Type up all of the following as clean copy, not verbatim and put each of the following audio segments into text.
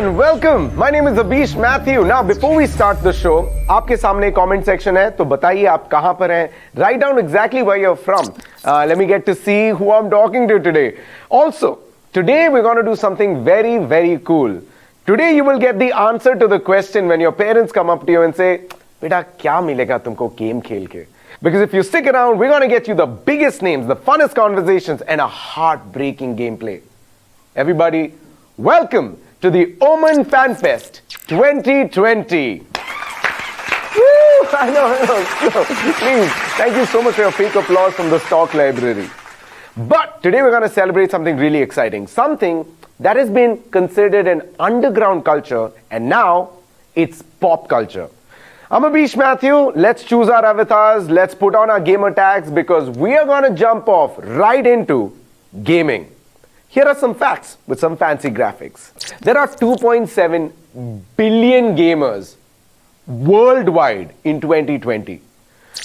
everyone, welcome. My name is ABISH Matthew. Now, before we start the show, आपके सामने comment section है, तो बताइए आप कहाँ पर हैं. Write down exactly where you're from. Let me get to see who I'm talking to today. Also, today we're going to do something very, very cool. Today you will get the answer to the question when your parents come up to you and say, "Beta, क्या मिलेगा तुमको game खेल के?" Because if you stick around, we're going to get you the biggest names, the funnest conversations, and a heartbreaking gameplay. Everybody, welcome to the Omen FanFest 2020. Woo! I know. Please, thank you so much for your fake applause from the stock library. But today we're going to celebrate something really exciting, something that has been considered an underground culture, and now it's pop culture. I'm ABISH Matthew. Let's choose our avatars. Let's put on our gamer tags because we are going to jump off right into gaming. Here are some facts with some fancy graphics. There are 2.7 billion gamers worldwide in 2020.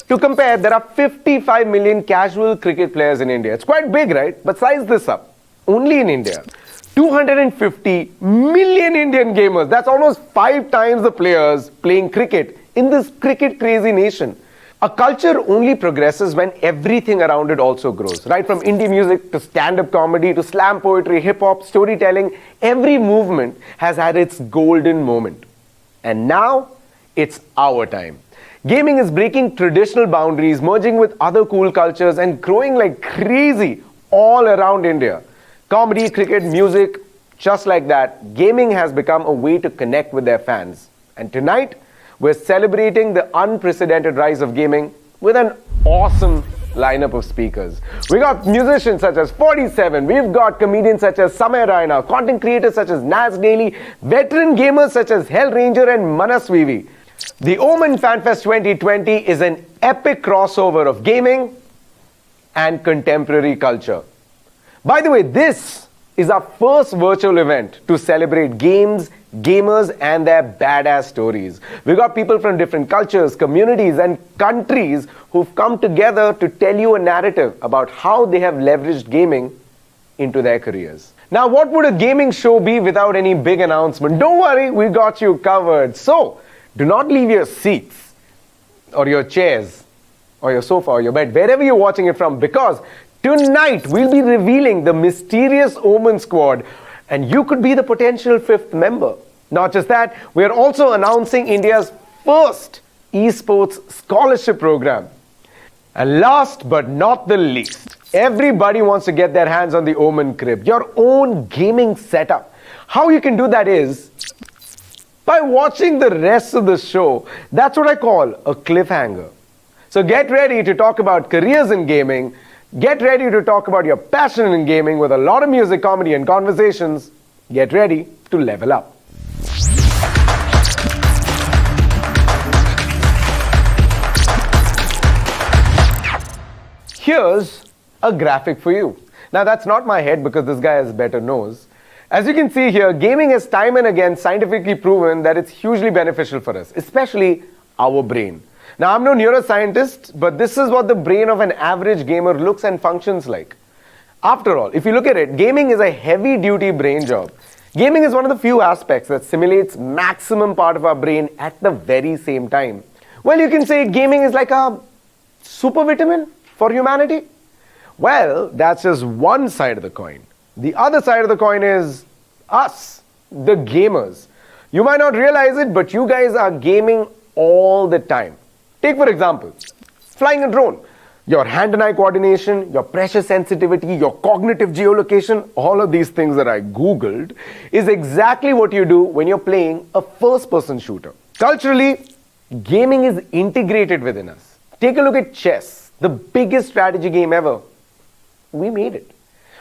To compare, there are 55 million casual cricket players in India. It's quite big, right? But size this up. Only in India, 250 million Indian gamers. That's almost 5 times the players playing cricket in this cricket crazy nation. A culture only progresses when everything around it also grows, right? From indie music to stand-up comedy to slam poetry, hip-hop, storytelling, every movement has had its golden moment. And now, it's our time. Gaming is breaking traditional boundaries, merging with other cool cultures, and growing like crazy all around India. Comedy, cricket, music, just like that, gaming has become a way to connect with their fans. And tonight, we're celebrating the unprecedented rise of gaming with an awesome lineup of speakers. We got musicians such as 47, we've got comedians such as Samay Raina, content creators such as Nas Daily, veteran gamers such as Hellranger and Manasvivi. The Omen FanFest 2020 is an epic crossover of gaming and contemporary culture. By the way, this is our first virtual event to celebrate games, gamers, and their badass stories. We got people from different cultures, communities, and countries who've come together to tell you a narrative about how they have leveraged gaming into their careers. Now, what would a gaming show be without any big announcement? Don't worry, we got you covered. So, do not leave your seats, or your chairs, or your sofa, or your bed, wherever you're watching it from, because tonight we'll be revealing the mysterious Omen Squad, and you could be the potential 5th member. Not just that, we are also announcing India's first eSports scholarship program. And last but not the least, everybody wants to get their hands on the Omen Crib, your own gaming setup. How you can do that is by watching the rest of the show. That's what I call a cliffhanger. So get ready to talk about careers in gaming. Get ready to talk about your passion in gaming with a lot of music, comedy, and conversations. Get ready to level up. Here's a graphic for you. Now, that's not my head because this guy has better nose. As you can see here, gaming has time and again scientifically proven that it's hugely beneficial for us, especially our brain. Now, I'm no neuroscientist, but this is what the brain of an average gamer looks and functions like. After all, if you look at it, gaming is a heavy-duty brain job. Gaming is one of the few aspects that simulates maximum part of our brain at the very same time. Well, you can say gaming is like a super vitamin for humanity. Well, that's just one side of the coin. The other side of the coin is us, the gamers. You might not realize it, but you guys are gaming all the time. Take, for example, flying a drone. Your hand and eye coordination, your pressure sensitivity, your cognitive geolocation, all of these things that I Googled is exactly what you do when you're playing a first-person shooter. Culturally, gaming is integrated within us. Take a look at chess, the biggest strategy game ever. We made it.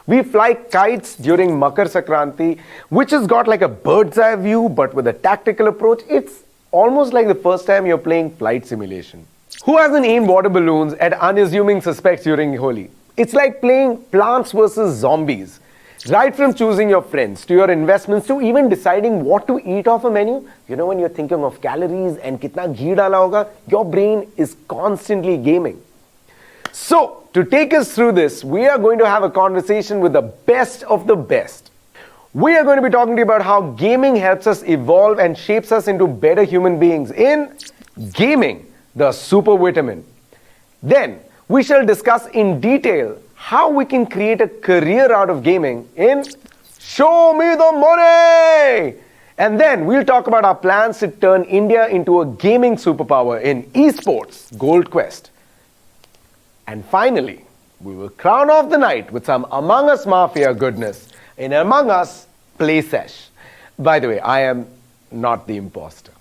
We fly kites during Makar Sankranti, which has got like a bird's eye view, but with a tactical approach. It's almost like the first time you're playing flight simulation. Who hasn't aimed water balloons at unassuming suspects during Holi? It's like playing Plants vs. Zombies. Right from choosing your friends, to your investments, to even deciding what to eat off a menu. You know, when you're thinking of calories and kitna ghee dala hoga, your brain is constantly gaming. So, to take us through this, we are going to have a conversation with the best of the best. We are going to be talking to you about how gaming helps us evolve and shapes us into better human beings in Gaming, the Super Vitamin. Then, we shall discuss in detail how we can create a career out of gaming in Show Me the Money! And then we'll talk about our plans to turn India into a gaming superpower in eSports Gold Quest. And finally, we will crown off the night with some Among Us Mafia goodness in Among Us Play Sesh. By the way, I am not the imposter.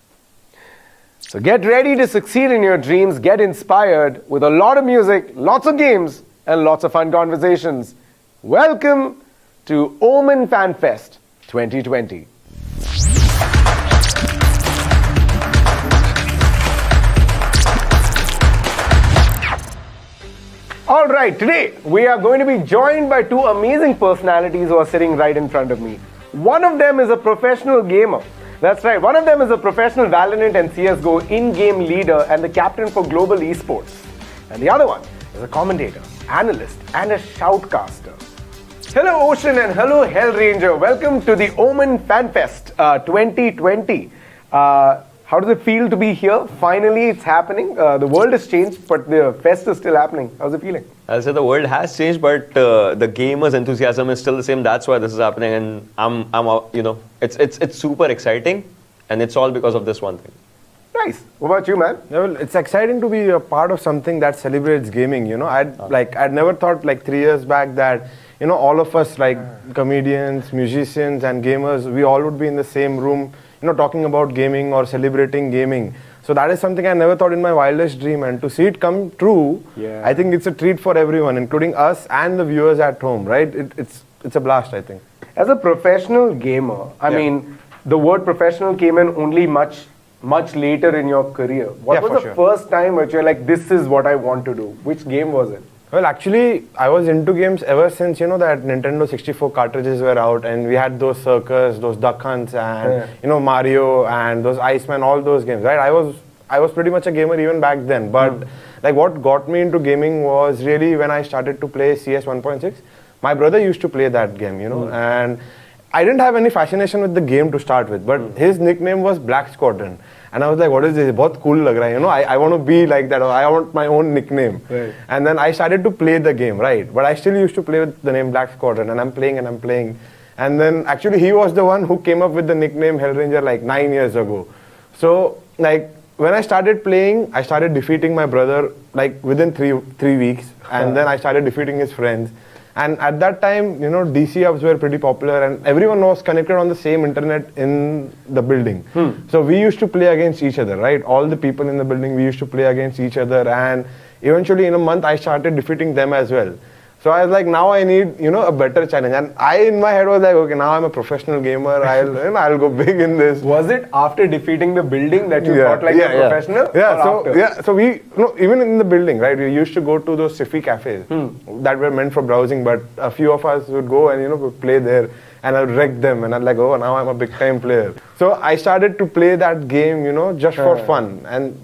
So get ready to succeed in your dreams, get inspired with a lot of music, lots of games, and lots of fun conversations. Welcome to Omen FanFest 2020. All right, today we are going to be joined by two amazing personalities who are sitting right in front of me. One of them is a professional gamer. That's right, one of them is a professional Valorant and CSGO in-game leader and the captain for global esports. And the other one is a commentator, analyst, and a shoutcaster. Hello Ocean and hello Hellranger. Welcome to the Omen FanFest 2020. How does it feel to be here? Finally, it's happening. The world has changed, but the fest is still happening. How's it feeling? I'll say the world has changed, but the gamers' enthusiasm is still the same. That's why this is happening, and it's super exciting, and it's all because of this one thing. Nice. What about you, man? Yeah, well, it's exciting to be a part of something that celebrates gaming. You know, I'd never thought 3 years back that all of us comedians, musicians, and gamers, we all would be in the same room. Talking about gaming or celebrating gaming. So that is something I never thought in my wildest dream, and to see it come true, I think it's a treat for everyone, including us and the viewers at home, right? It's a blast, I think. As a professional gamer, I mean, the word professional came in only much later in your career. What was the first time that you're like, this is what I want to do? Which game was it? Well, actually, I was into games ever since, that Nintendo 64 cartridges were out, and we had those Circus, those Duck Hunts, and, Mario, and those Iceman, all those games, right? I was pretty much a gamer even back then, but what got me into gaming was really when I started to play CS 1.6. My brother used to play that game, and I didn't have any fascination with the game to start with, but his nickname was Black Squadron. And I was like, what is this? Bahut cool lag raha hai. I want to be like that. I want my own nickname. Right. And then I started to play the game, right? But I still used to play with the name Black Squadron, and I'm playing. And then actually he was the one who came up with the nickname Hellranger 9 years ago. So when I started playing, I started defeating my brother within three weeks. And then I started defeating his friends. And at that time, DC hubs were pretty popular, and everyone was connected on the same internet in the building. So we used to play against each other, right? All the people in the building, we used to play against each other, and eventually in a month, I started defeating them as well. So I was like, now I need, a better challenge. And I, in my head, was like, okay, now I'm a professional gamer. I'll go big in this. Was it after defeating the building that you thought a professional? So we, even in the building, right? We used to go to those Sifi cafes that were meant for browsing, but a few of us would go and play there, and I'd wreck them, and I'm like, oh, now I'm a big time player. So I started to play that game, just for fun. And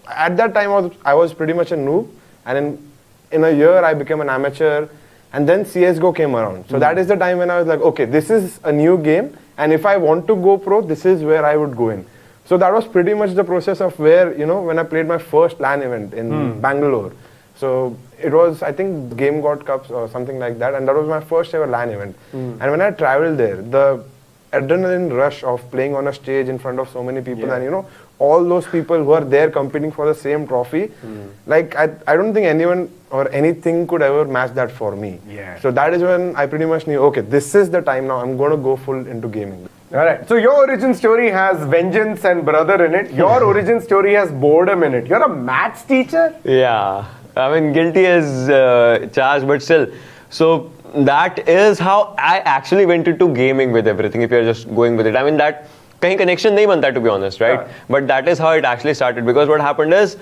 at that time, I was pretty much a noob, and in a year, I became an amateur, and then CSGO came around. So that is the time when I was like, okay, this is a new game, and if I want to go pro, this is where I would go in. So that was pretty much the process of where, when I played my first LAN event in Bangalore. So it was, I think, Game God Cups or something like that, and that was my first ever LAN event. And when I traveled there, the adrenaline rush of playing on a stage in front of so many people, and all those people who are there competing for the same trophy, I don't think anyone or anything could ever match that for me. So that is when I pretty much knew, okay, this is the time now, I'm going to go full into gaming. Alright, so your origin story has vengeance and brother in it. Your origin story has boredom in it. You're a maths teacher? Yeah, I mean, guilty as charged, but still. So that is how I actually went into gaming with everything, if you're just going with it. I mean, that kahin connection nahi banta, to be honest, right? But that is how it actually started, because what happened is,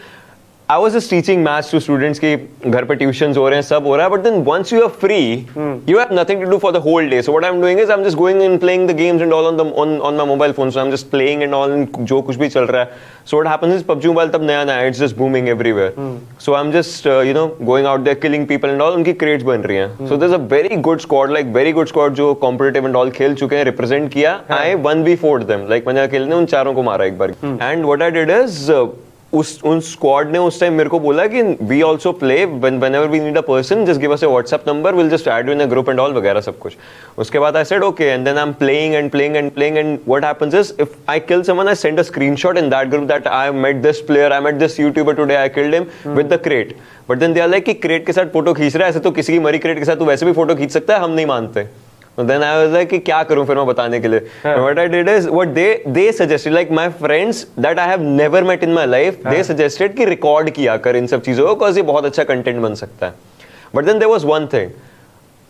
I was just teaching maths to students कि घर पे tuitions हो रहे हैं, सब हो रहा है, but then once you are free, you have nothing to do for the whole day. So what I'm doing is I'm just going and playing the games and all on my mobile phone. So I'm just playing and all, जो कुछ भी चल रहा है. So what happens is PUBG Mobile तब नया नया, it's just booming everywhere. So I'm just going out there killing people and all, उनकी crates बन रही हैं. So there's a very good squad, like very good squad जो competitive and all खेल चुके हैं, represent किया. I 1v4'd them, like मैंने अकेले ने उन चारों को मारा एक बार. And what I did is उन स्क्वाड ने उस टाइम मेरे को बोला कि we also play whenever we need a person, just give us a WhatsApp number, we'll just add you in a group and all वगैरह सब कुछ. उसके बाद I said okay, and then I'm playing and what happens is if I kill someone, I send a screenshot in that group that I met this player, I met this YouTuber today, I killed him with the crate. But then they are like कि crate के साथ photo खींच रहा है, ऐसे तो किसी की मरी crate के साथ तू वैसे भी फोटो खींच सकता है, हम नहीं मानते. Then I was like कि क्या करूं फिर मैं बताने के लिए. What I did is what they suggested, like my friends that I have never met in my life, they suggested कि record किया कर इन सब चीजों को, cause ये बहुत अच्छा content बन सकता है. But then there was one thing,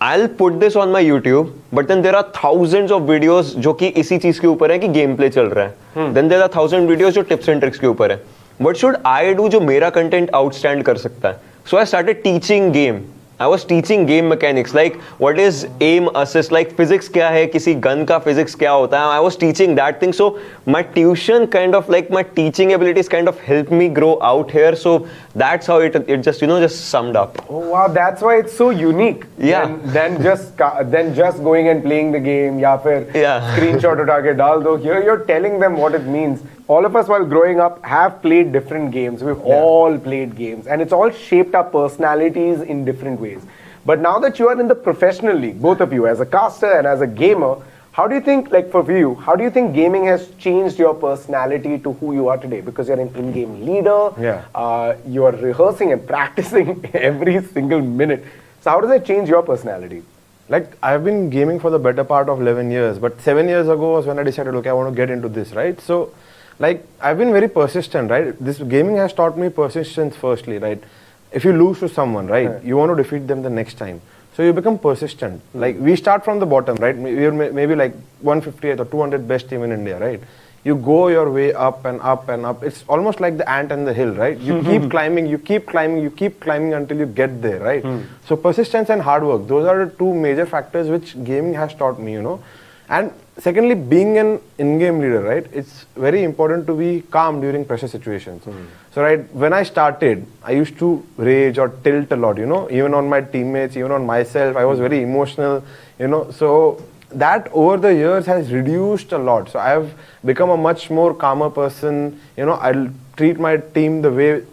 I'll put this on my YouTube, but then there are thousands of videos जो कि इसी चीज के ऊपर है कि गेम प्ले चल रहा है. Then there are 1000 videos जो tips and tricks के ऊपर है. What should I do जो मेरा content outstand कर सकता है? So I started teaching game. I was teaching game mechanics, like what is aim assist, like physics क्या है, किसी gun का physics क्या होता है. I was teaching that thing, so my tuition kind of like my teaching abilities kind of helped me grow out here. So that's how it just just summed up. Oh wow, that's why it's so unique. Yeah. Then just going and playing the game या फिर screenshot उठा के डाल दो. Here you're telling them what it means. All of us while growing up have played different games. We've all played games and it's all shaped our personalities in different ways. But now that you are in the professional league, both of you, as a caster and as a gamer, how do you think, like for you, how do you think gaming has changed your personality to who you are today? Because you're an in-game leader, you are rehearsing and practicing every single minute. So how does that change your personality? Like, I've been gaming for the better part of 11 years, but 7 years ago was when I decided, okay, I want to get into this, right? So, like, I've been very persistent, right? This gaming has taught me persistence firstly, right? If you lose to someone, right, you want to defeat them the next time. So you become persistent. Like, we start from the bottom, right? We're maybe like 150th or 200th best team in India, right? You go your way up and up and up. It's almost like the ant and the hill, right? You keep climbing, you keep climbing, you keep climbing until you get there, right? So persistence and hard work, those are the two major factors which gaming has taught me, And secondly, being an in-game leader, right? It's very important to be calm during pressure situations. So, right, when I started, I used to rage or tilt a lot, even on my teammates, even on myself. I was very emotional, So that over the years has reduced a lot. So I have become a much more calmer person. I'll treat my team the way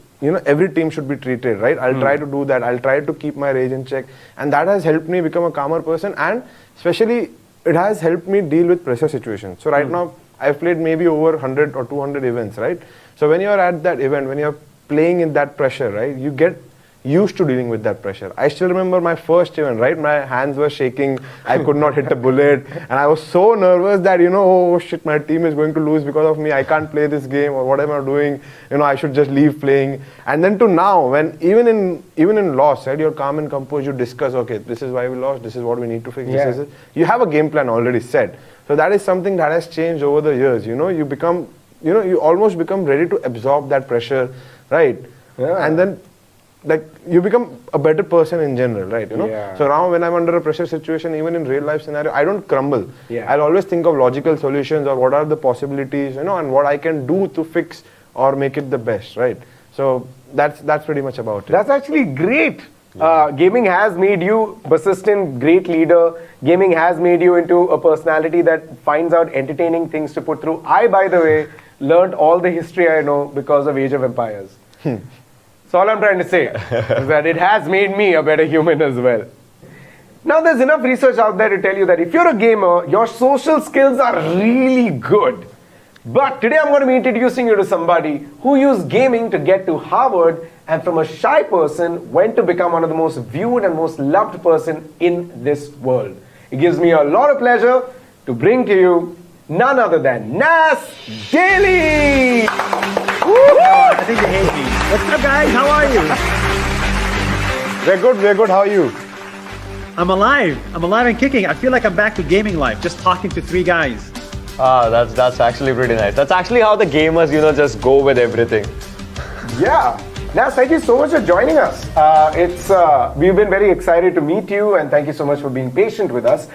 every team should be treated, right? I'll try to do that. I'll try to keep my rage in check, and that has helped me become a calmer person, and especially it has helped me deal with pressure situations. So right now, I've played maybe over 100 or 200 events, right? So when you're at that event, when you're playing in that pressure, right, you get used to dealing with that pressure. I still remember my first event, right? My hands were shaking. I could not hit a bullet. And I was so nervous that, oh shit, my team is going to lose because of me. I can't play this game, or what am I doing? I should just leave playing. And then to now, when even in loss, right, you're calm and composed, you discuss, okay, this is why we lost, this is what we need to fix. This is it. You have a game plan already set. So that is something that has changed over the years. You become, you almost become ready to absorb that pressure, right? Yeah. And then, like, you become a better person in general, right? So now when I'm under a pressure situation, even in real life scenario, I don't crumble. I'll always think of logical solutions, or what are the possibilities, and what I can do to fix or make it the best, right? So that's pretty much about it. That's actually great. Gaming has made you persistent, great leader. Gaming has made you into a personality that finds out entertaining things to put through. I, by the way, learned all the history I know because of Age of Empires. So all I'm trying to say is that it has made me a better human as well. Now there's enough research out there to tell you that if you're a gamer, your social skills are really good. But today I'm going to be introducing you to somebody who used gaming to get to Harvard, and from a shy person went to become one of the most viewed and most loved person in this world. It gives me a lot of pleasure to bring to you none other than Nas Daily. I think they hate me. What's up, guys? How are you? We're good. How are you? I'm alive and kicking. I feel like I'm back to gaming life, just talking to three guys. That's actually pretty nice. That's actually how the gamers, just go with everything. Yeah. Nas, thank you so much for joining us. We've been very excited to meet you, and thank you so much for being patient with us.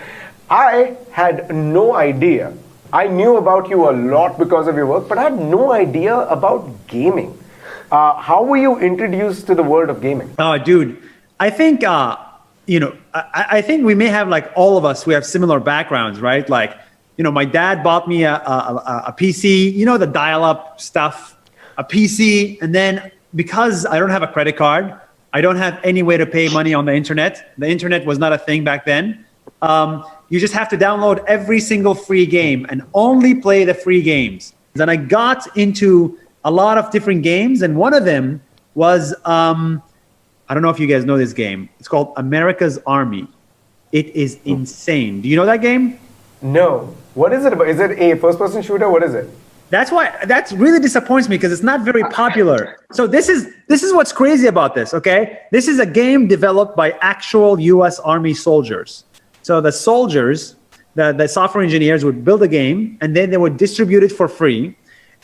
I had no idea. I knew about you a lot because of your work, but I had no idea about gaming. How were you introduced to the world of gaming? Oh, dude, I think I think we may have, like, all of us, we have similar backgrounds, right? Like, my dad bought me a PC, the dial-up stuff, a PC, and then because I don't have a credit card, I don't have any way to pay money on the internet. The internet was not a thing back then. You just have to download every single free game and only play the free games. Then I got into a lot of different games, and one of them was, I don't know if you guys know this game. It's called America's Army. It is insane. Do you know that game? No. What is it about? Is it a first-person shooter? What is it? That really disappoints me because it's not very popular. So this is what's crazy about this, okay? This is a game developed by actual US Army soldiers. So the soldiers, the software engineers would build a game, and then they would distribute it for free.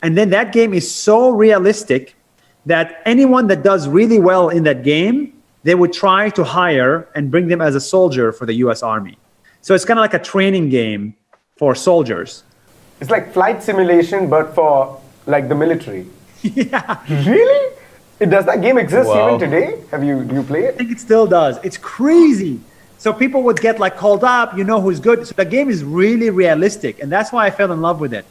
And then that game is so realistic that anyone that does really well in that game, they would try to hire and bring them as a soldier for the US Army. So it's kind of like a training game for soldiers. It's like flight simulation, but for like the military. Yeah. Really? Does that game exist Wow. even today? Do you play I it? think it still does. It's crazy. So people would get, like, called up, who's good. So the game is really realistic, and that's why I fell in love with it.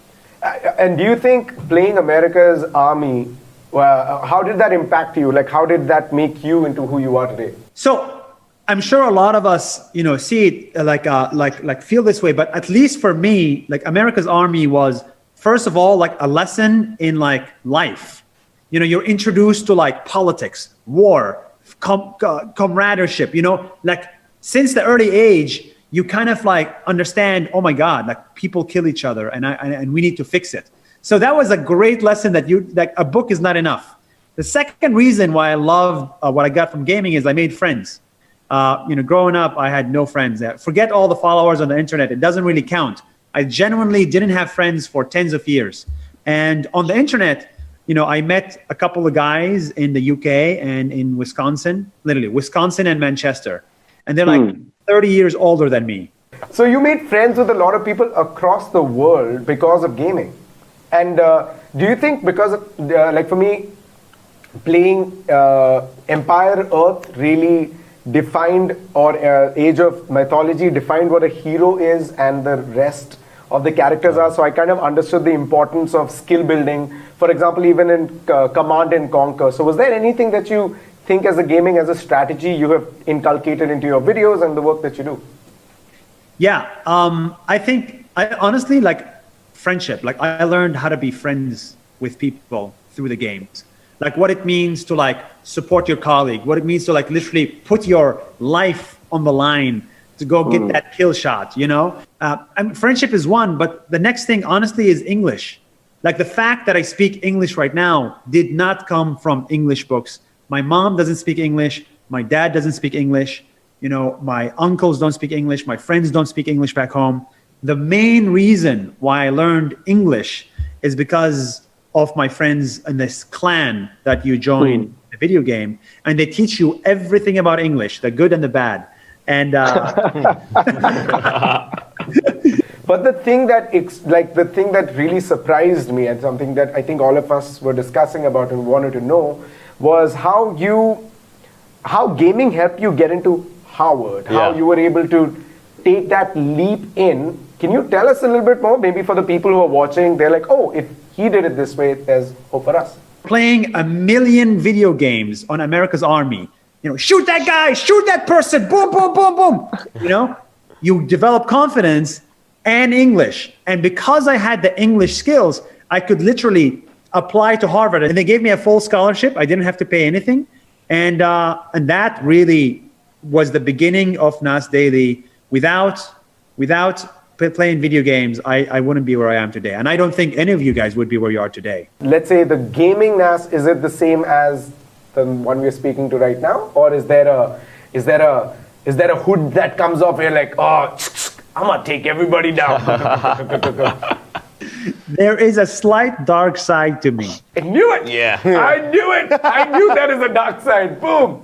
And do you think playing America's Army, how did that impact you? Like, how did that make you into who you are today? So I'm sure a lot of us, see it like feel this way, but at least for me, like, America's Army was, first of all, like a lesson in, like, life. You're introduced to, like, politics, war, camaraderie, like, since the early age, you kind of, like, understand, oh my God, like, people kill each other, and we need to fix it. So that was a great lesson that a book is not enough. The second reason why I love what I got from gaming is I made friends. Growing up, I had no friends. Forget all the followers on the internet. It doesn't really count. I genuinely didn't have friends for tens of years. And on the internet, I met a couple of guys in the UK and in Wisconsin, literally Wisconsin and Manchester. And they're like 30 years older than me. So you made friends with a lot of people across the world because of gaming. And do you think because of, like for me, playing Empire Earth really defined, or Age of Mythology defined what a hero is and the rest of the characters are? So I kind of understood the importance of skill building, for example, even in Command and Conquer. So was there anything that you think as a gaming, as a strategy, you have inculcated into your videos and the work that you do? Yeah, I think I honestly, like, friendship. Like, I learned how to be friends with people through the games. Like, what it means to, like, support your colleague, what it means to, like, literally put your life on the line to go get that kill shot, And friendship is one, but the next thing, honestly, is English. Like, the fact that I speak English right now did not come from English books. My mom doesn't speak English. My dad doesn't speak English. My uncles don't speak English. My friends don't speak English back home. The main reason why I learned English is because of my friends in this clan that you join the video game, and they teach you everything about English, the good and the bad. And but the thing that really surprised me, and something that I think all of us were discussing about and wanted to know, was how gaming helped you get into Harvard, how you were able to take that leap in. Can you tell us a little bit more? Maybe for the people who are watching, they're like, oh, if he did it this way, there's hope for us. Playing 1 million video games on America's Army, shoot that guy, shoot that person, boom, boom, boom, boom. You develop confidence and English. And because I had the English skills, I could literally apply to Harvard, and they gave me a full scholarship. I didn't have to pay anything. And that really was the beginning of Nas Daily. Without playing video games, I wouldn't be where I am today. And I don't think any of you guys would be where you are today. Let's say the gaming Nas, is it the same as the one we're speaking to right now? Or is there a hood that comes off and you're like, oh, I'm gonna take everybody down? there is a slight dark side to me. I knew it. Yeah. I knew it. I knew there is a dark side. Boom.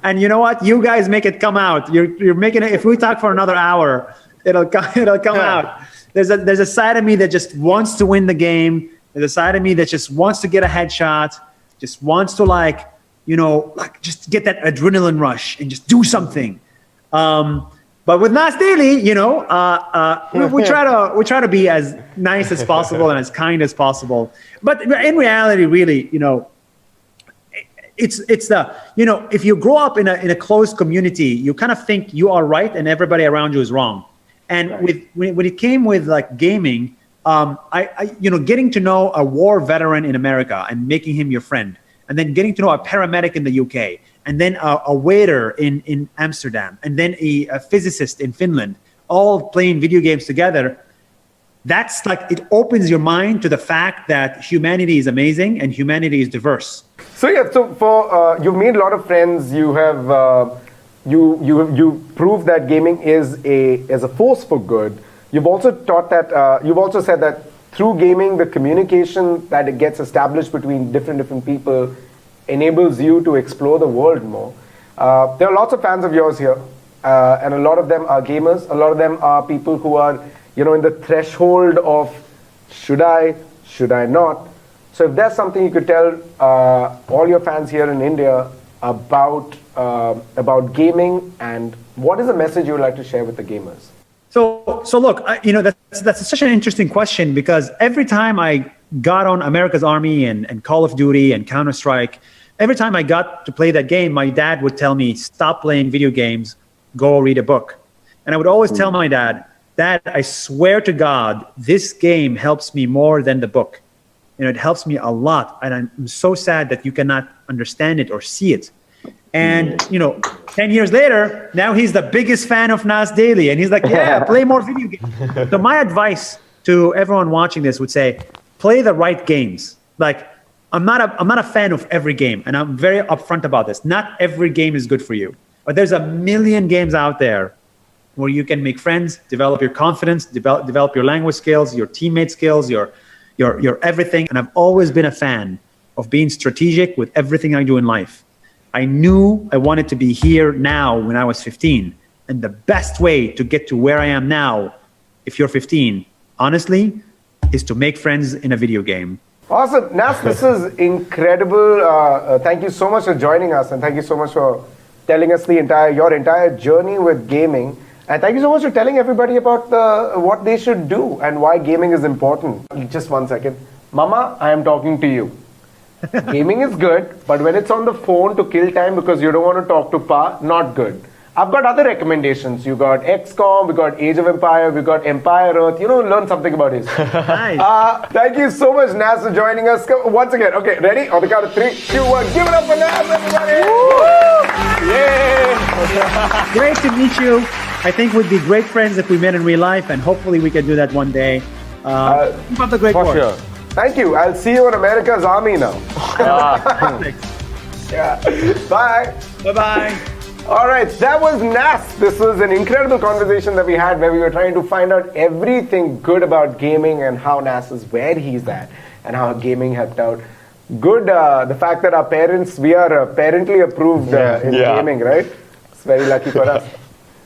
And you know what? You guys make it come out. You're making it. If we talk for another hour, it'll come out. There's a side of me that just wants to win the game. There's a side of me that just wants to get a headshot, just wants to just get that adrenaline rush and just do something. But with Nas Daily, we try to be as nice as possible and as kind as possible. But in reality, really, it's the if you grow up in a closed community, you kind of think you are right and everybody around you is wrong. And Right. when it came with like gaming, I getting to know a war veteran in America and making him your friend, and then getting to know a paramedic in the UK, and then a waiter in Amsterdam, and then a physicist in Finland, all playing video games together. That's like, it opens your mind to the fact that humanity is amazing and humanity is diverse. So for you've made a lot of friends. You have you proved that gaming is a force for good. You've also taught that. You've also said that through gaming, the communication that it gets established between different people enables you to explore the world more. There are lots of fans of yours here, and a lot of them are gamers. A lot of them are people who are, in the threshold of should I not. So if there's something you could tell all your fans here in India about gaming, and what is the message you would like to share with the gamers? So look, that's such an interesting question, because every time I got on America's Army and Call of Duty and Counter-Strike, every time I got to play that game, my dad would tell me, stop playing video games, go read a book. And I would always tell my dad, Dad, I swear to God, this game helps me more than the book. It helps me a lot. And I'm so sad that you cannot understand it or see it. And, 10 years later, now he's the biggest fan of Nas Daily. And he's like, yeah, play more video games. So my advice to everyone watching this would say, play the right games. Like, I'm not a fan of every game. And I'm very upfront about this. Not every game is good for you. But there's a million games out there where you can make friends, develop your confidence, develop your language skills, your teammate skills, your everything. And I've always been a fan of being strategic with everything I do in life. I knew I wanted to be here now when I was 15. And the best way to get to where I am now, if you're 15, honestly, is to make friends in a video game. Awesome. Nas, this is incredible. Thank you so much for joining us, and thank you so much for telling us your entire journey with gaming. And thank you so much for telling everybody about what they should do and why gaming is important. Just 1 second. Mama, I am talking to you. Gaming is good, but when it's on the phone to kill time because you don't want to talk to Pa, not good. I've got other recommendations. You got XCOM, we got Age of Empire, we got Empire Earth. Learn something about it. Nice. Thank you so much, Nas, for joining us. Once again, okay, ready? On the count of 3, 2, 1. Give it up for Nas, everybody! Yay! Great to meet you. I think we'd be great friends if we met in real life, and hopefully we can do that one day. Keep up the great For work. sure. Thank you. I'll see you in America's Army now. Yeah. Bye. Bye-bye. All right, that was Nas. This was an incredible conversation that we had where we were trying to find out everything good about gaming and how Nas is where he's at and how gaming helped out. Good, the fact that we are parentally approved in gaming, right? It's very lucky for us.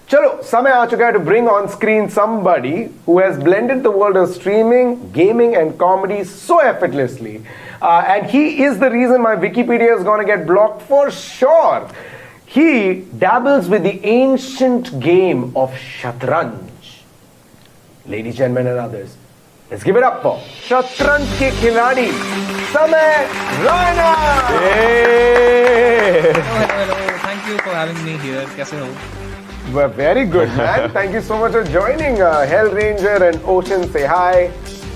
Chalo, समय आ चुका है to bring on screen somebody who has blended the world of streaming, gaming and comedy so effortlessly. And he is the reason my Wikipedia is going to get blocked for sure. He dabbles with the ancient game of Shatranj. Ladies, gentlemen and others, let's give it up for Shatranj ke khiladi, Samay Raina! Hello. Thank you for having me here. कैसे हो? We're very good, man. Thank you so much for joining. Hellranger and Ocean, say hi.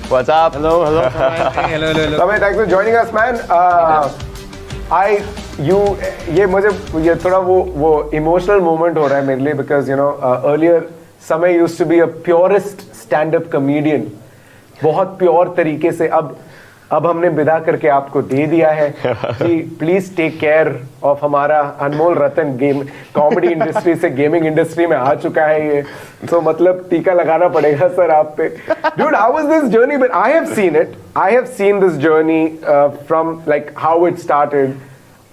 What's up? Hello. Hey, hello. Samay, thanks for joining us, man. ये थोड़ा वो emotional moment हो रहा है मेरे लिए because earlier Samay used to be a purist stand-up comedian, बहुत pure तरीके से. अब अब हमने विदा करके आपको दे दिया है कि प्लीज टेक केयर ऑफ हमारा अनमोल रतन गेम कॉमेडी इंडस्ट्री से गेमिंग इंडस्ट्री में आ चुका है ये तो मतलब टीका लगाना पड़ेगा सर आप पे dude how was this journey but I have seen this journey from like how it started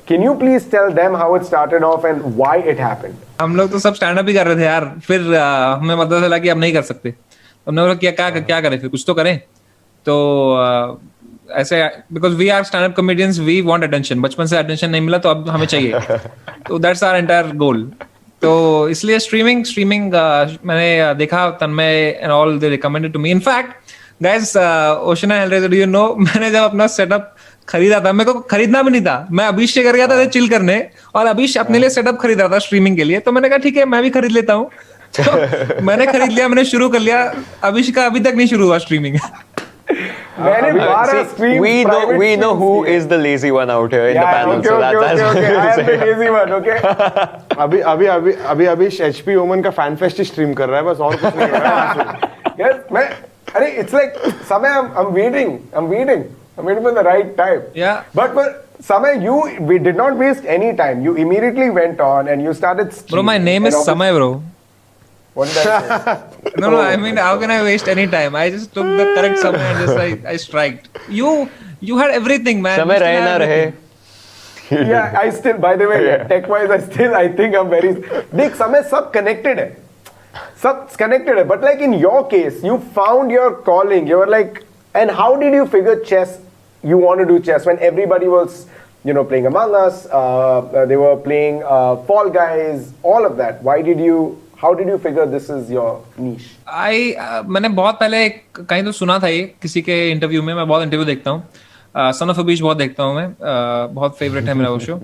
can you please tell them how it started off and why it happened हम लोग तो सब स्टैंड अप ही कर रहे थे यार फिर हमें पता चला कि अब नहीं कर सकते हमने बोला क्या करें फिर कुछ तो करें तो ऐसे because we are stand up comedians we want attention बचपन से अटेंशन नहीं मिला तो अब हमें चाहिए तो दैट्स आवर एंटायर गोल तो इसलिए स्ट्रीमिंग मैंने देखा Tanmay and all they recommended to me in fact guys Ocean and Hellraiser do you know मैंने जब अपना सेटअप खरीदा था मेरे को खरीदना भी नहीं था मैं अभिष से कर गया था चिल करने और अभिष अपने लिए सेटअप खरीद रहा था स्ट्रीमिंग के लिए तो मैंने कहा ठीक है मैं भी खरीद लेता हूँ तो मैंने खरीद लिया मैंने शुरू कर लिया अभिष का अभी तक नहीं शुरू हुआ स्ट्रीमिंग मैंने 12 streams we know who is the lazy one out here in the panel so that's I am the lazy one okay अभी HP ओमन का फैन फेस्ट ही स्ट्रीम कर रहा है बस और कुछ नहीं कर रहा है yes मैं अरे it's like समय I'm waiting for the right time Yeah. but Samay we did not waste any time you immediately went on and you started streaming. Bro, my name is Samay, bro. What did I say? No, I mean, how can I waste any time? I just took the correct Samay and just I striked. You had everything, man. समय रहे ना रहे Yeah, I still, by the way, tech wise, I think I'm very. देख समय सब connected है, सब connected है. But like in your case, you found your calling. You were like, and how did you figure chess? You want to do chess when everybody was, playing Among Us. They were playing Fall Guys. All of that. How did you figure this is your niche? मैंने बहुत पहले कहीं तो सुना था ये किसी के इंटरव्यू में मैं बहुत इंटरव्यू देखता हूँ सन ऑफ अबीश बहुत देखता हूँ मैं बहुत फेवरेट है मेरा वो शो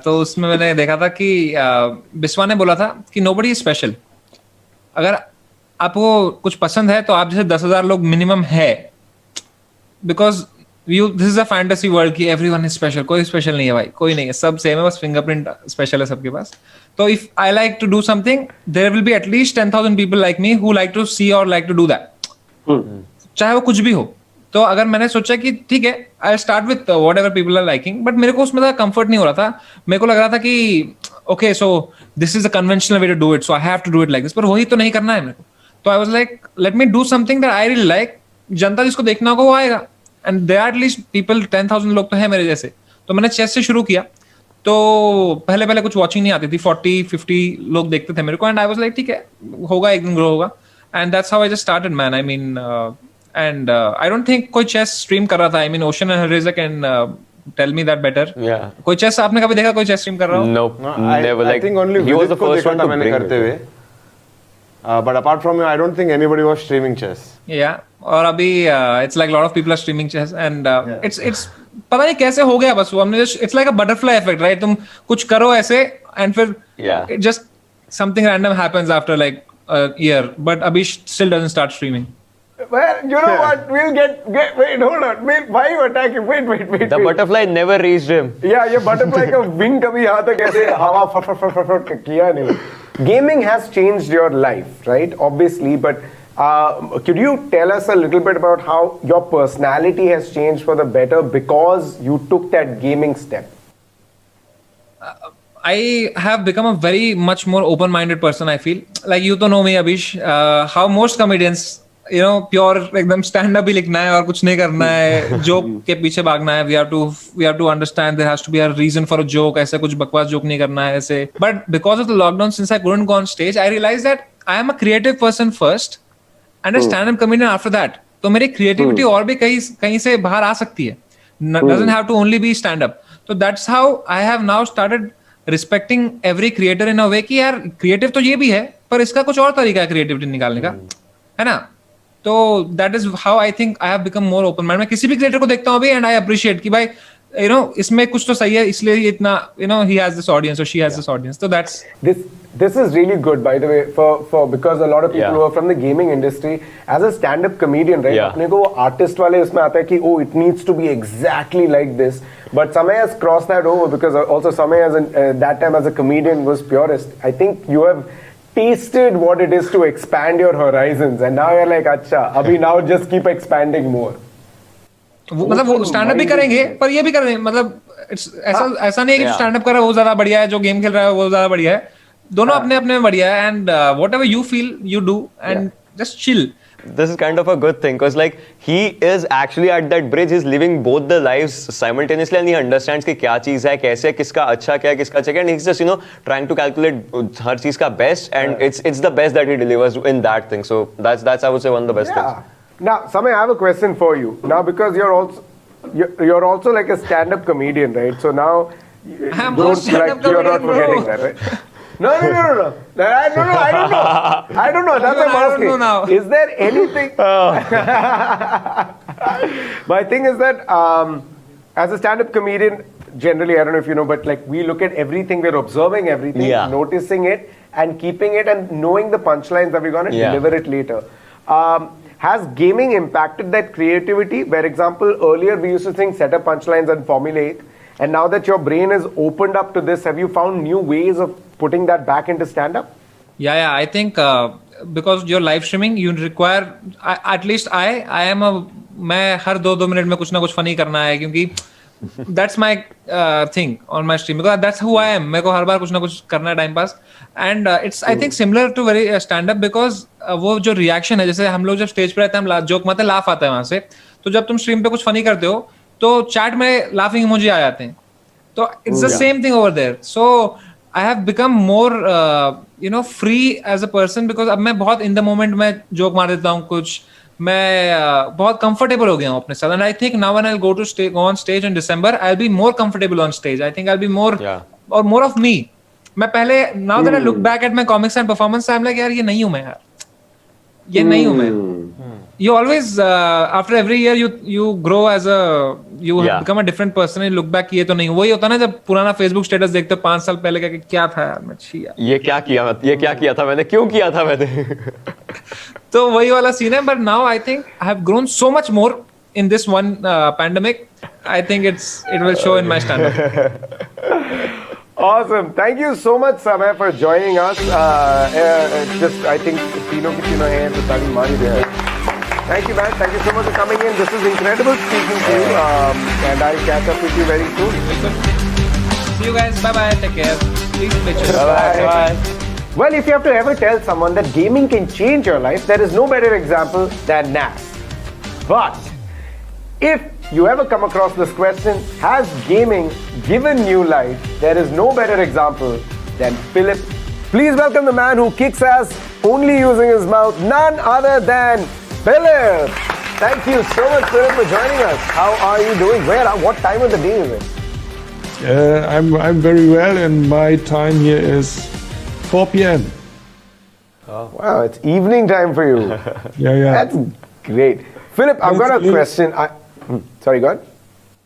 तो उसमें मैंने देखा था कि बिस्वा ने बोला था कि नोबडी इज स्पेशल अगर आपको कुछ पसंद है तो आप जैसे 10,000 लोग मिनिमम है because this is a fantasy world की एवरीवन इज स्पेशल कोई स्पेशल नहीं है भाई कोई नहीं है सब सेम है बस फिंगरप्रिंट स्पेशल है सबके पास तो if I like to do something there will be at least 10,000 people like me who like to see और लाइक टू डू दैट चाहे वो कुछ भी हो तो अगर मैंने सोचा कि ठीक है I start with whatever people are liking but मेरे को उसमें था कंफर्ट नहीं हो रहा था मेरे को लग रहा था कि okay so this is a conventional way to do it so I have to do it like this पर वही तो नहीं करना है मेरे को तो I was like let me do something that I really like जनता जिसको देखना होगा वो आएगा and there are at least people 10,000 लोग तो है मेरे जैसे तो मैंने चेस से शुरू किया तो पहले कुछ वॉचिंग नहीं आती थी 40-50 लोग देखते थे मेरे को एंड आई वाज लाइक ठीक है होगा एक दिन ग्रो होगा and that's how I just started man I mean and I don't think कोई चेस स्ट्रीम कर रहा था I mean Ocean and Hellraiser can tell me that better कोई चेस आपने कभी देखा कोई चेस स्ट्रीम कर रहा हो no never I think only he was the को first देखा one था to मैंने bring करते it. हुए but apart from you I don't think anybody was streaming chess Yeah, और अभी it's like lot of people are streaming chess and it's पता नहीं कैसे हो गया बस वो हमने just it's like a butterfly effect right तुम कुछ करो ऐसे एंड फिर just something random happens after like a year but अभी still doesn't start streaming Well, you know what? We'll get. Wait, hold on. Wait, why you attacking? Wait. The butterfly never reached him. Yeah, ये butterfly का wing कभी यहाँ तक ऐसे हवा फट किया नहीं. Gaming has changed your life, right? Obviously, but could you tell us a little bit about how your personality has changed for the better because you took that gaming step? I have become a very much more open-minded person. I feel like you तो know me, Abish. How most comedians. Pure एकदम stand up ही लिखना है और कुछ नहीं करना है joke के पीछे भागना है we have to understand there has to be a reason for a joke ऐसे कुछ बकवास जोक नहीं करना है ऐसे but because of the lockdown since I couldn't go on stage I realise that I am a creative person first and a stand up comedian after that तो मेरी creativity और भी कहीं से बाहर आ सकती है doesn't have to only be stand up तो that's how I have now started respecting every creator in a way कि यार क्रिएटिव तो ये भी है पर इसका कुछ और तरीका है क्रिएटिविटी निकालने का है ना तो that is how I think I have become more open mind मैं किसी भी क्रिएटर को देखता हूं अभी एंड आई अप्रिशिएट कि भाई इसमें कुछ तो सही है इसलिए इतना ही हैज दिस ऑडियंस और शी हैज दिस ऑडियंस तो that's This is really good, by the way, for because a lot of people who are from the gaming industry, as a stand-up comedian, right? अपने को वो artist वाले उसमें आता है कि oh, it needs to be exactly like this. But Samay has crossed that over because also Samay as that time as a comedian was purist. I think you have tasted what it is to expand your horizons, and now you're like, acha, abhi now just keep expanding more. मतलब वो stand up भी करेंगे पर ये भी करेंगे, मतलब ऐसा नहीं है कि स्टैंड अप कर रहा है वो ज्यादा बढ़िया है, जो गेम खेल रहा है वो ज्यादा बढ़िया है, दोनों अपने अपने में बढ़िया है, and whatever you feel you do and just chill. This is kind of a good thing because like he is actually at that bridge, he's living both the lives simultaneously and he understands कि क्या चीज है, कैसे, किसका अच्छा क्या है, किसका अच्छा क्या है, and he's just trying to calculate हर चीज का best and it's the best that he delivers in that thing. So that's I would say one of the best things. Now, Samay, I have a question for you. Now, because you're also like a stand-up comedian, right? So now I'm not stand-up comedian, you're not forgetting that, right? No. I don't know. I don't know. That's what I'm I don't asking. know now. Is there anything? My thing is that as a stand-up comedian, generally, I don't know if you know, but like we look at everything, we're observing everything, noticing it, and keeping it, and knowing the punchlines that we're going to deliver it later. Has gaming impacted that creativity? Where example, earlier we used to think set up punchlines and formulaic. And now that your brain is opened up to this, have you found new ways of putting that back into stand-up? Yeah. I think because you're live streaming, you require at least I am मैं हर 2 minute में कुछ ना कुछ funny करना है, क्योंकि that's my thing on my stream because that's who I am. मेरे को हर बार कुछ ना कुछ करना है time pass, and it's I think similar to very stand-up because वो जो रिएक्शन है, जैसे हम लोग जब स्टेज पे रहते हैं हम जोक मारते हैं, लाफ आता है वहां से, तो जब तुम स्ट्रीम पे कुछ फनी करते हो तो चैट में लाफिंग इमोजी आ जाते हैं, तो it's the same thing over there. So I have become more free as a person because अब मैं बहुत इन द मोमेंट में जोक मार देता हूँ कुछ, मैं बहुत कंफर्टेबल हो गया हूँ अपने साथ, and I think now when I go on stage in December I will be more comfortable on stage. I think I will be more और मोर ऑफ मी. मैं पहले now that I look back at my comics and performance I am like यार ये नहीं हूँ मैं, यार ये नहीं हूँ मैं. You always after every year you grow as a you become a different person and look back, ये तो नहीं वही होता ना जब पुराना Facebook स्टेटस देखते हो 5 साल पहले का कि क्या था यार मैं छी यार ये क्या किया था मैंने, क्यों किया था मैंने. तो वही वाला सीन है. But now I think I have grown so much more in this one pandemic. I think it will show in my stand-up. Awesome. Thank you so much, Samay, for joining us. Just I think तीनों की तीनों हैं तो ताली मारी दे. Thank you, man. Thank you so much for coming in. This is incredible speaking to you. And I'll catch up with you very soon. See you guys. Bye-bye. Take care. Please make sure. Bye-bye. Well, if you have to ever tell someone that gaming can change your life, there is no better example than Nas. But if you ever come across this question, has gaming given new life? There is no better example than Philip. Please welcome the man who kicks ass only using his mouth, none other than Philip. Thank you so much, Philip, for joining us. How are you doing? What time of the day is it? I'm very well, and my time here is 4 p.m. Oh. Wow, it's evening time for you. Yeah. That's great. Philip, I've got a question. Sorry, go on.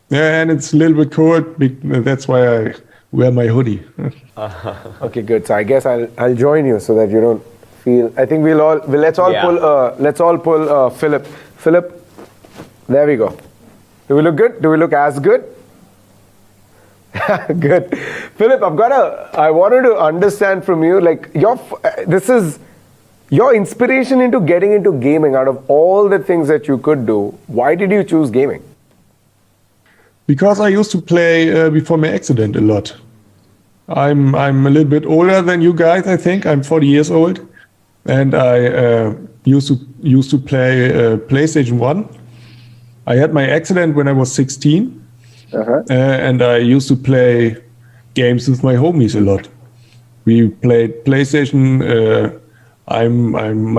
Yeah, and it's a little bit cold. That's why I wear my hoodie. Okay, good. So I guess I'll join you so that you don't feel. I think let's all pull Philip. Philip, there we go. Do we look good? Do we look as good? Good. Philip, I wanted to understand from you, like this is your inspiration into getting into gaming. Out of all the things that you could do, why did you choose gaming? Because I used to play before my accident a lot. I'm a little bit older than you guys. I think I'm 40 years old, and I used to play PlayStation 1. I had my accident when I was 16, and I used to play games with my homies a lot. We played PlayStation.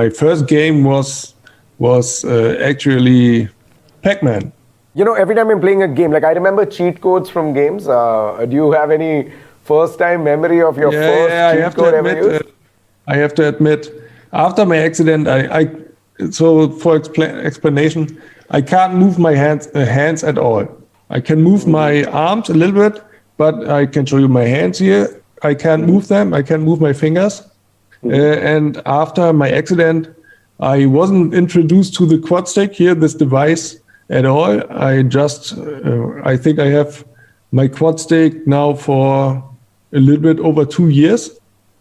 My first game was actually Pac-Man. You know, every time I'm playing a game, like I remember cheat codes from games. Do you have any first-time memory of your first cheat code ever used? I have to admit, after my accident, so for explanation, I can't move my hands at all. I can move my arms a little bit, but I can show you my hands here. I can't move them. I can move my fingers. And after my accident, I wasn't introduced to the quad stick here, this device at all. I think I have my quad stick now for a little bit over 2 years.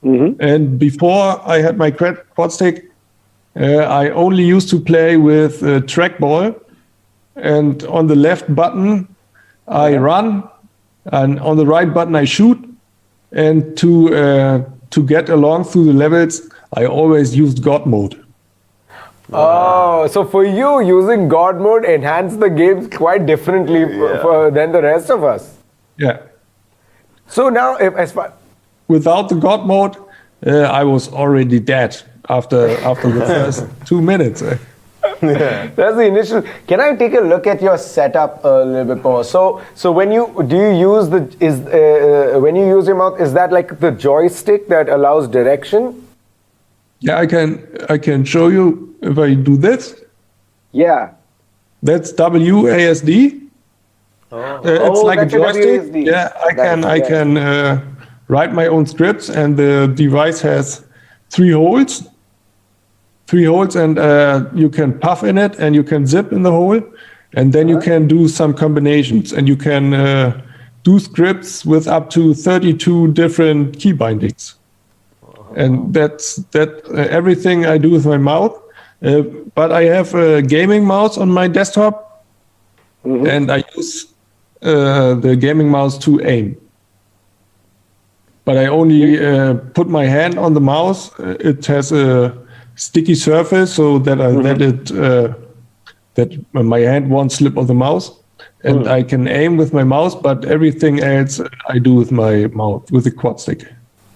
And before I had my quad stick, I only used to play with trackball. and on the left button I run, and on the right button I shoot. And to get along through the levels, I always used God mode. Oh, so for you, using God mode enhanced the games quite differently than the rest of us. Yeah. So now, as far Without the God mode, I was already dead after the first 2 minutes. that's the initial. Can I take a look at your setup a little bit more? So when you use when you use your mouse, is that like the joystick that allows direction? Yeah, I can show you if I do this. Yeah. That's WASD. It's like a that's a joystick. WASD. Yeah, I can write my own scripts, and the device has 3 holes. 3 holes, and you can puff in it, and you can zip in the hole, and then you can do some combinations, and you can do scripts with up to 32 different key bindings. And that's everything I do with my mouse. But I have a gaming mouse on my desktop, and I use the gaming mouse to aim. But I only put my hand on the mouse. It has a sticky surface so that that my hand won't slip on the mouse, and I can aim with my mouse. But everything else I do with my mouse, with the quad stick.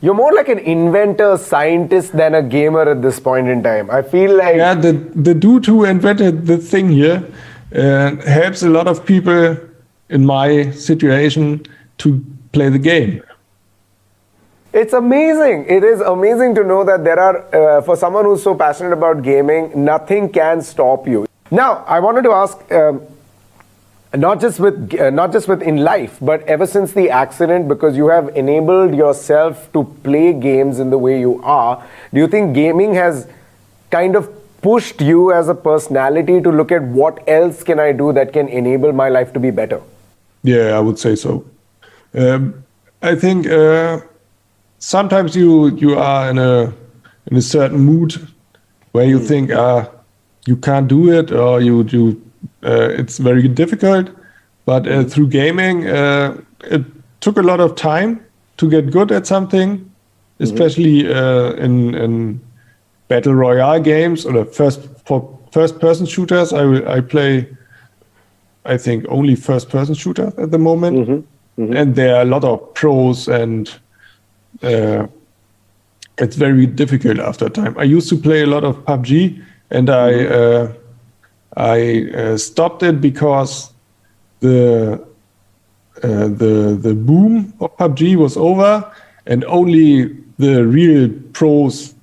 You're more like an inventor, scientist than a gamer at this point in time. I feel like the dude who invented the thing here helps a lot of people in my situation to play the game. it's amazing. It is amazing to know that there are, for someone who's so passionate about gaming, nothing can stop you. Now, I wanted to ask, not just with in life, but ever since the accident, because you have enabled yourself to play games in the way you are, do you think gaming has kind of pushed you as a personality to look at what else can I do that can enable my life to be better? Yeah, I would say so. I think sometimes you are in a certain mood where you think you can't do it, or it's very difficult. But through gaming, it took a lot of time to get good at something, especially in battle royale games or first-person shooters. I play, I think, only first-person shooters at the moment, and there are a lot of pros, and it's very difficult after time. I used to play a lot of PUBG, and I stopped it because the boom of PUBG was over, and only the real pros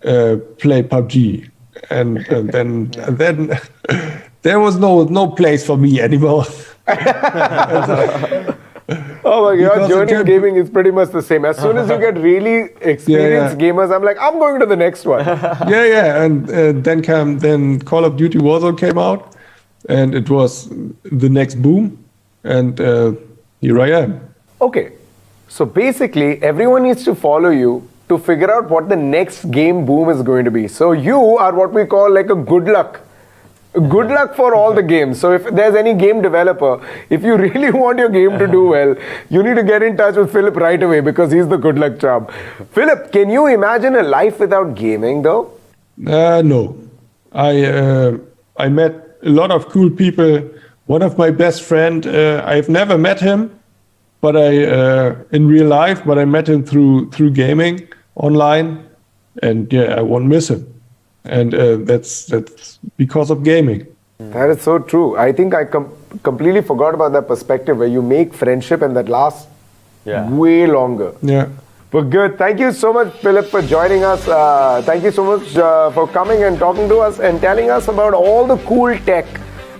play PUBG, and then there was no place for me anymore. Oh my God, journey in gaming is pretty much the same. As soon as you get really experienced gamers, I'm like, I'm going to the next one. And then Call of Duty Warzone came out, and it was the next boom, and here I am. Okay, so basically everyone needs to follow you to figure out what the next game boom is going to be. So you are what we call like a good luck. Good luck for all the games. So if there's any game developer, if you really want your game to do well, you need to get in touch with Philip right away, because he's the good luck charm. Philip, can you imagine a life without gaming though? No. I met a lot of cool people. One of my best friend, I've never met him, but in real life, but I met him through gaming online, and I won't miss him. And that's because of gaming. That is so true. I think I completely forgot about that perspective where you make friendship and that lasts way longer. Yeah. But good. Thank you so much, Philip, for joining us. Thank you so much for coming and talking to us and telling us about all the cool tech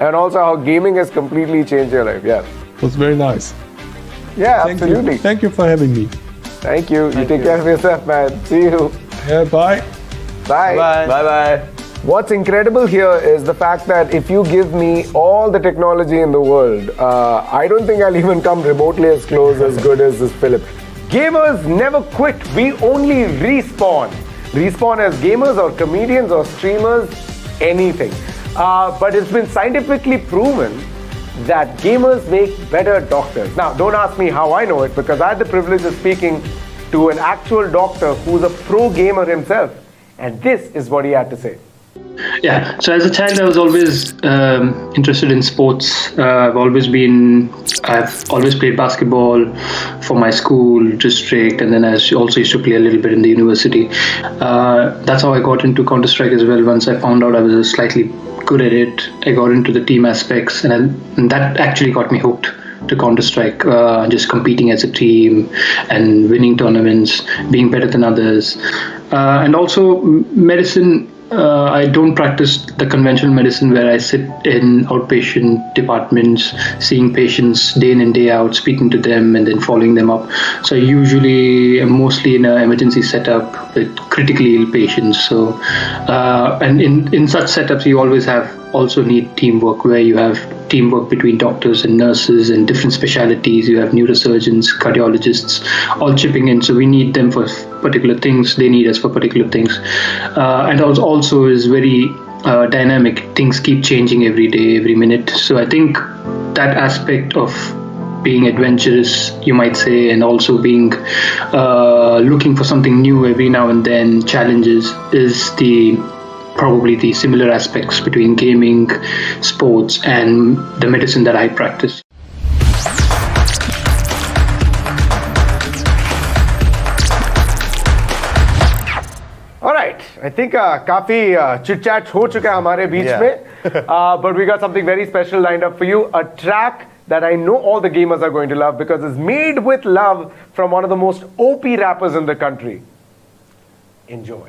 and also how gaming has completely changed your life. Yeah. It was very nice. Yeah, Thank absolutely. you. Thank you for having me. Thank you. You take care of yourself, man. See you. Yeah, bye. Bye. Bye. What's incredible here is the fact that if you give me all the technology in the world, I don't think I'll even come remotely as close as good as this Philip. Gamers never quit. We only respawn. Respawn as gamers or comedians or streamers, anything. but it's been scientifically proven that gamers make better doctors. Now, don't ask me how I know it, because I had the privilege of speaking to an actual doctor who's a pro gamer himself, and this is what he had to say. Yeah, so as a child I was always interested in sports. I've always played basketball for my school district, and then I also used to play a little bit in the university. That's how I got into Counter-Strike as well. Once I found out I was slightly good at it, I got into the team aspects, and that actually got me hooked to Counter-Strike, just competing as a team and winning tournaments, being better than others. And also medicine. I don't practice the conventional medicine where I sit in outpatient departments, seeing patients day in and day out, speaking to them and then following them up. So I usually am mostly in an emergency setup with critically ill patients. So, and in such setups, you always also need teamwork, where you have teamwork between doctors and nurses and different specialities. You have neurosurgeons, cardiologists, all chipping in. So we need them for particular things. They need us for particular things. And also is very dynamic. Things keep changing every day, every minute. So I think that aspect of being adventurous, you might say, and also being looking for something new every now and then, challenges, is probably the similar aspects between gaming, sports, and the medicine that I practice. All right, I think काफी chit chat हो चुका है हमारे बीच में, but we got something very special lined up for you, a track that I know all the gamers are going to love because it's made with love from one of the most OP rappers in the country. Enjoy.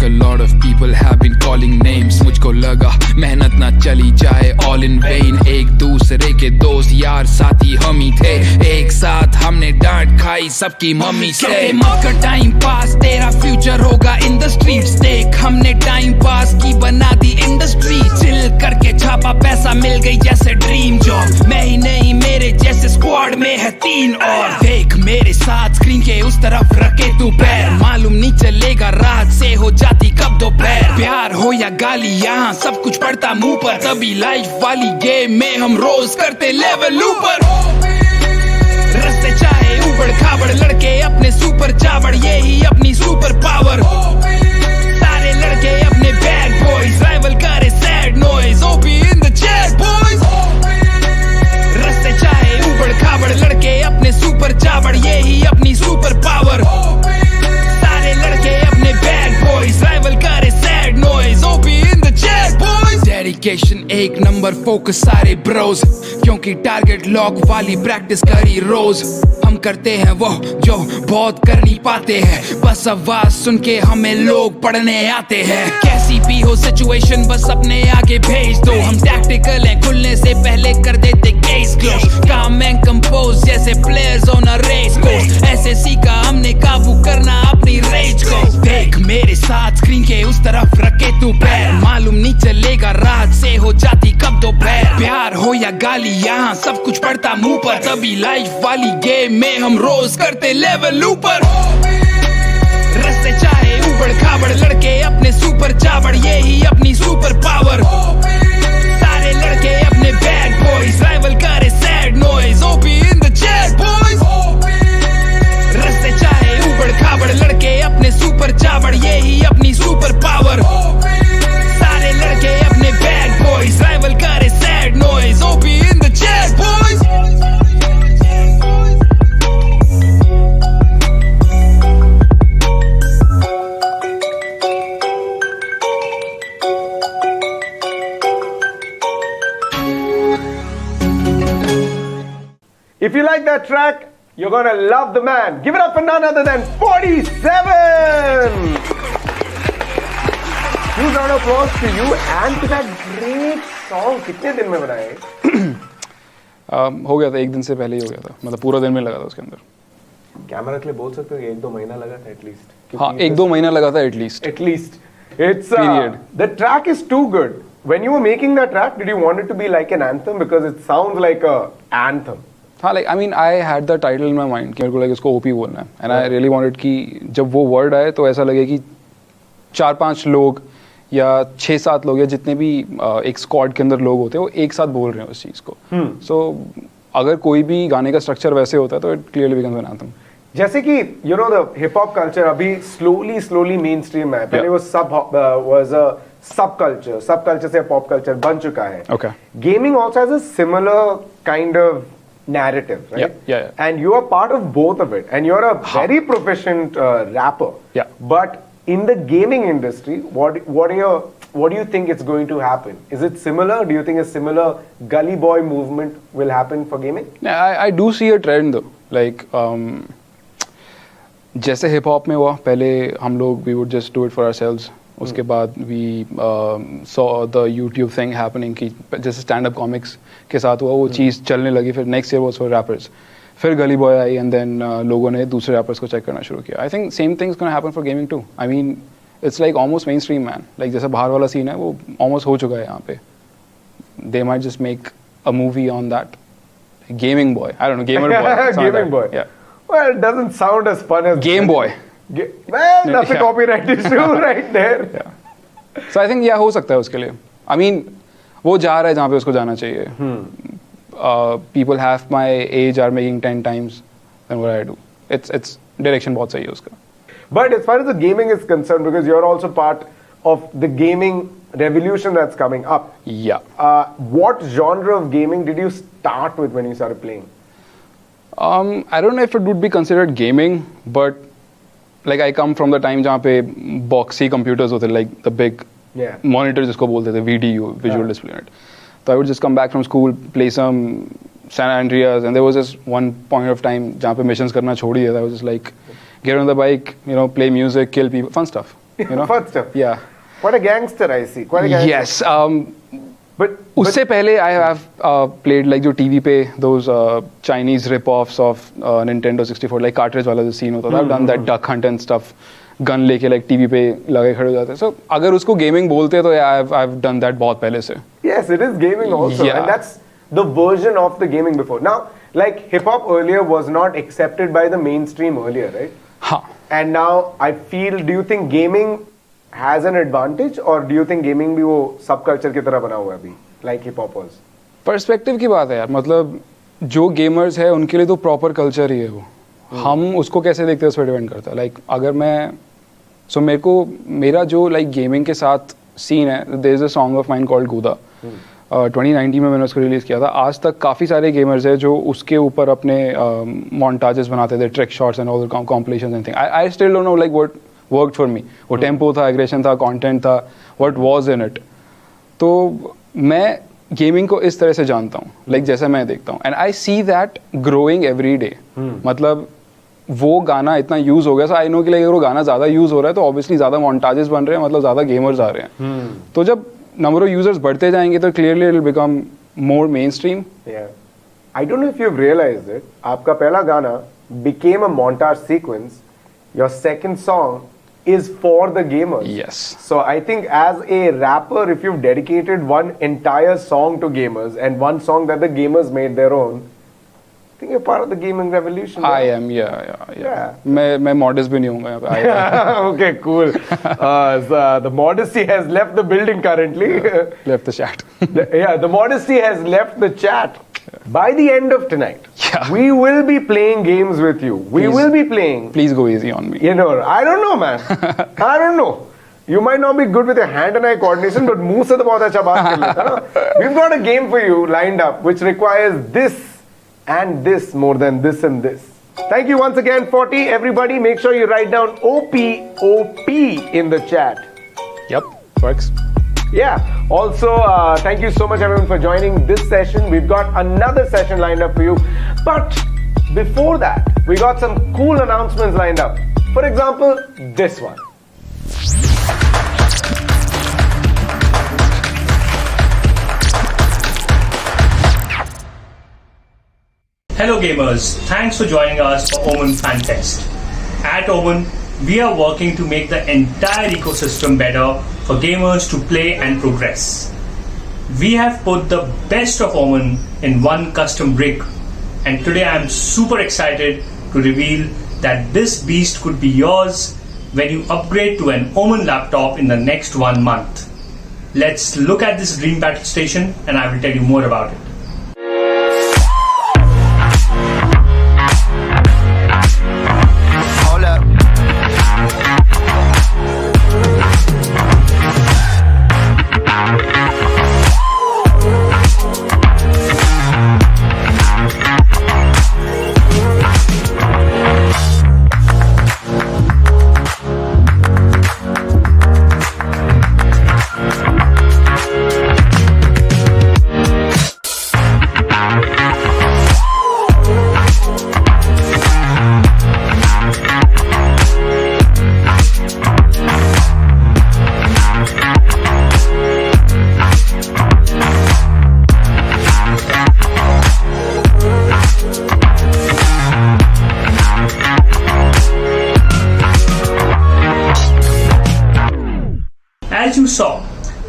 A lot of people have been calling names. मुझको लगा मेहनत ना चली जाए all in vain. एक दूसरे के दोस्त यार साथी हम ही थे, एक साथ हमने डांट खाई सबकी मम्मी से. मत कर टाइम पास, तेरा फ्यूचर होगा इन द स्ट्रीट्स. देख हमने टाइम पास की बना दी इंडस्ट्री. चिल करके छापा पैसा मिल गई जैसे ड्रीम जॉब. मैं ही नहीं मेरे जैसे स्क्वाड में है 3 और. देख मेरे साथ स्क्रीन के उस तरफ रखे तू पैर. मालूम नहीं चलेगा रात से हो जाती कब दोपहर. प्यार हो या गाली यहाँ सब कुछ पड़ता मुंह पर. तभी लाइफ वाली गेम में हम रोज करते लेवल ऊपर. रस्ते चाहे उबड़ खाबड़, लड़के अपने सुपर चावड़, यही अपनी सुपर पावर. सारे लड़के अपने बैड बॉयज, राइवल करे sad noise. OP in the chat boys. रस्ते चाहे उबड़ खाबड़, लड़के अपने सुपर चावड़, यही अपनी सुपर पावर. सारे लड़के अपने बैड बॉयज, राइवल करे sad noise. OP in the chat boys. Dedication एक नंबर, फोकस सारे ब्रोज, क्योंकि टारगेट लॉक वाली प्रैक्टिस करी रोज. हम करते हैं वो जो बहुत कर नहीं पाते हैं, बस आवाज सुन के हमें लोग पढ़ने आते हैं. कैसी भी हो सिचुएशन बस अपने आगे भेज दो. हम टैक्टिकल हैं, खुलने से पहले कर देते case close. Calm and compose जैसे players on a race course. ऐसे सीखा हमने काबू करना अपनी रेज को. देख मेरे साथ स्क्रीन के उस तरफ रखे तू पैर. मालूम नहीं चलेगा रात से हो जाती कब दोपहर. प्यार हो या गाली यहाँ सब कुछ पड़ता मुंह पर. तभी लाइफ वाली गेम में हम रोज करते लेवल ऊपर. रस्ते चाहे उबड़ खाबड़, लड़के अपने सुपर चावड़, यही अपनी सुपर पावर. सारे लड़के अपने बैड बॉयज, राइवल करे sad noise. OP in the chat boys. रस्ते चाहे उबड़ खाबड़, लड़के अपने सुपर चावड़, यही अपनी सुपर पावर. सारे लड़के अपने बैड बॉयज, राइवल करे sad noise. OP in the chat boys. If you like that track, you're gonna love the man. Give it up for none other than 47! Huge round of applause to you and to that great song. कितने दिन में बनाए? हो गया था, एक दिन से पहले ही हो गया था, मतलब पूरा दिन में लगा था उसके अंदर. कैमरा के लिए बोल सकते हो कि 1-2 महीना लगा था एटलीस्ट. हाँ, 1-2 महीना लगा था at least. It's the track is too good when you were making that track, did you want it to be like an anthem? Because it sounds like a anthem. हाँ, like I mean I had the title in my mind कि मेरे को like इसको OP बोलना है, and I really wanted कि जब वो word आए तो ऐसा लगे कि 4-5 लोग या 6-7 लोग या जितने भी एक स्क्वाड के अंदर लोग होते हैं वो एक साथ बोल रहे हैं उस चीज़ को. So अगर कोई भी गाने का स्ट्रक्चर वैसे होता है तो it clearly becomes an anthem. जैसे कि you know the hip hop culture अभी slowly mainstream है. पहले वो was a subculture से pop culture बन चुका है. Okay. Gaming also has a similar kind of narrative, right? Yeah. And you are part of both of it, and you're a very proficient rapper. Yeah. But in the gaming industry, what do you think it's going to happen? Is it similar? Do you think a similar gully boy movement will happen for gaming? Yeah, I do see a trend though. Like जैसे hip hop में हुआ पहले हम लोग we would just do it for ourselves. उसके बाद we saw the YouTube thing happening कि जैसे स्टैंड अप कॉमिक्स के साथ हुआ वो चीज़ चलने लगी. फिर next year was for rappers. फिर गली बॉय आई एंड देन लोगों ने दूसरे रैपर्स को चेक करना शुरू किया. I think same things gonna happen for gaming to. I mean it's like almost main stream man. Like जैसा बाहर वाला सीन है वो ऑलमोस्ट हो चुका है यहाँ पे. They might just make a movie on that. Gaming boy. I don't know. Gamer boy. Gaming boy. Yeah. Well, it doesn't sound as fun as Game boy. Well, that's a copyright issue right there. Yeah. So I think हो सकता है उसके लिए. I mean, वो जा रहा है जहाँ पे उसको जाना चाहिए. People half my age are making 10 times than what I do. It's direction बहुत सही है उसका. But as far as the gaming is concerned, because you're also part of the gaming revolution that's coming up. Yeah. What genre of gaming did you start with when you started playing? I don't know if it would be considered gaming, but like I come from the time जहाँ पे boxy computers होते, like the big monitor जिसको बोलते थे, VDU, visual display unit. So I would just come back from school, play some San Andreas, and there was just one point of time जहाँ पे missions करना छोड़ ही दिया था. I was just like get on the bike, you know, play music, kill people, fun stuff. You know? Fun stuff. Yeah. Quite a gangster, I see. Quite a gangster. Yes. But उससे पहले I have played like जो TV पे those Chinese rip-offs of Nintendo 64, like cartridge वाला जो scene होता था. I've done that duck hunt and stuff. Gun लेके like TV पे लगे खड़े हो जाते. So अगर उसको gaming बोलते तो I've done that बहुत पहले से. Yes, it is gaming also, Yeah. and that's the version of the gaming before. Now, like hip hop earlier was not accepted by the mainstream earlier, right? हाँ. And now I feel, do you think gaming has an advantage, or do you think gaming भी वो subculture की तरह बना हुआ है अभी, like hip hop was? Perspective की बात है यार. मतलब जो गेमर्स है उनके लिए तो प्रॉपर कल्चर ही है वो. हम उसको कैसे देखते हैं उस पर डिपेंड करता है. लाइक अगर मैं मेरा जो लाइक गेमिंग के साथ सीन है, there is a song of mine called Gooda. 2019 में मैंने उसको रिलीज़ किया था. आज तक काफ़ी सारे गेमर्स हैं जो उसके ऊपर अपने मोन्टाजेस बनाते थे, trick shots and all the compilations and thing. I still don't know like what worked for me. वो टेम्पो था, एग्रेशन था, कंटेंट था, व्हाट वाज इन इट. तो मैं गेमिंग को इस तरह से जानता हूँ, लाइक जैसा मैं देखता हूँ, and I see that growing every day. मतलब वो गाना इतना यूज हो गया, सो आई नो कि लाइक अगर वो गाना ज़्यादा यूज हो रहा है तो ऑब्वियसली ज़्यादा मोन्टाजेस बन रहे हैं, मतलब ज़्यादा गेमर्स आ रहे हैं. तो जब नंबर ऑफ यूजर्स बढ़ते जाएंगे तो clearly it will become more main stream. I don't know if you've realized it. आपका पहला गाना became a montage sequence. Your second song is for the gamers. Yes. So I think as a rapper, if you've dedicated one entire song to gamers and one song that the gamers made their own, I think you're part of the gaming revolution. I am, yeah. मैं modest भी नहीं हूँगा यहाँ पे. Okay, cool. So the modesty has left the building currently. Left the chat. The modesty has left the chat. By the end of tonight, we will be playing games with you. We will be playing. Please go easy on me. You know, I don't know, man. I don't know. You might not be good with your hand and eye coordination, but मुंह से तो बहुत अच्छा बात कर लेता ना. We've got a game for you lined up, which requires this and this more than this and this. Thank you once again, Fotty. Everybody, make sure you write down OPOP in the chat. Yep, works. Yeah. Also, thank you so much everyone for joining this session. We've got another session lined up for you. But before that, we got some cool announcements lined up. For example, this one. Hello gamers, thanks for joining us for Omen FanFest. At Omen, we are working to make the entire ecosystem better for gamers to play and progress. we have put the best of Omen in one custom rig. And today I am super excited to reveal that this beast could be yours when you upgrade to an Omen laptop in the next 1 month. Let's look at this dream battle station and I will tell you more about it. As you saw,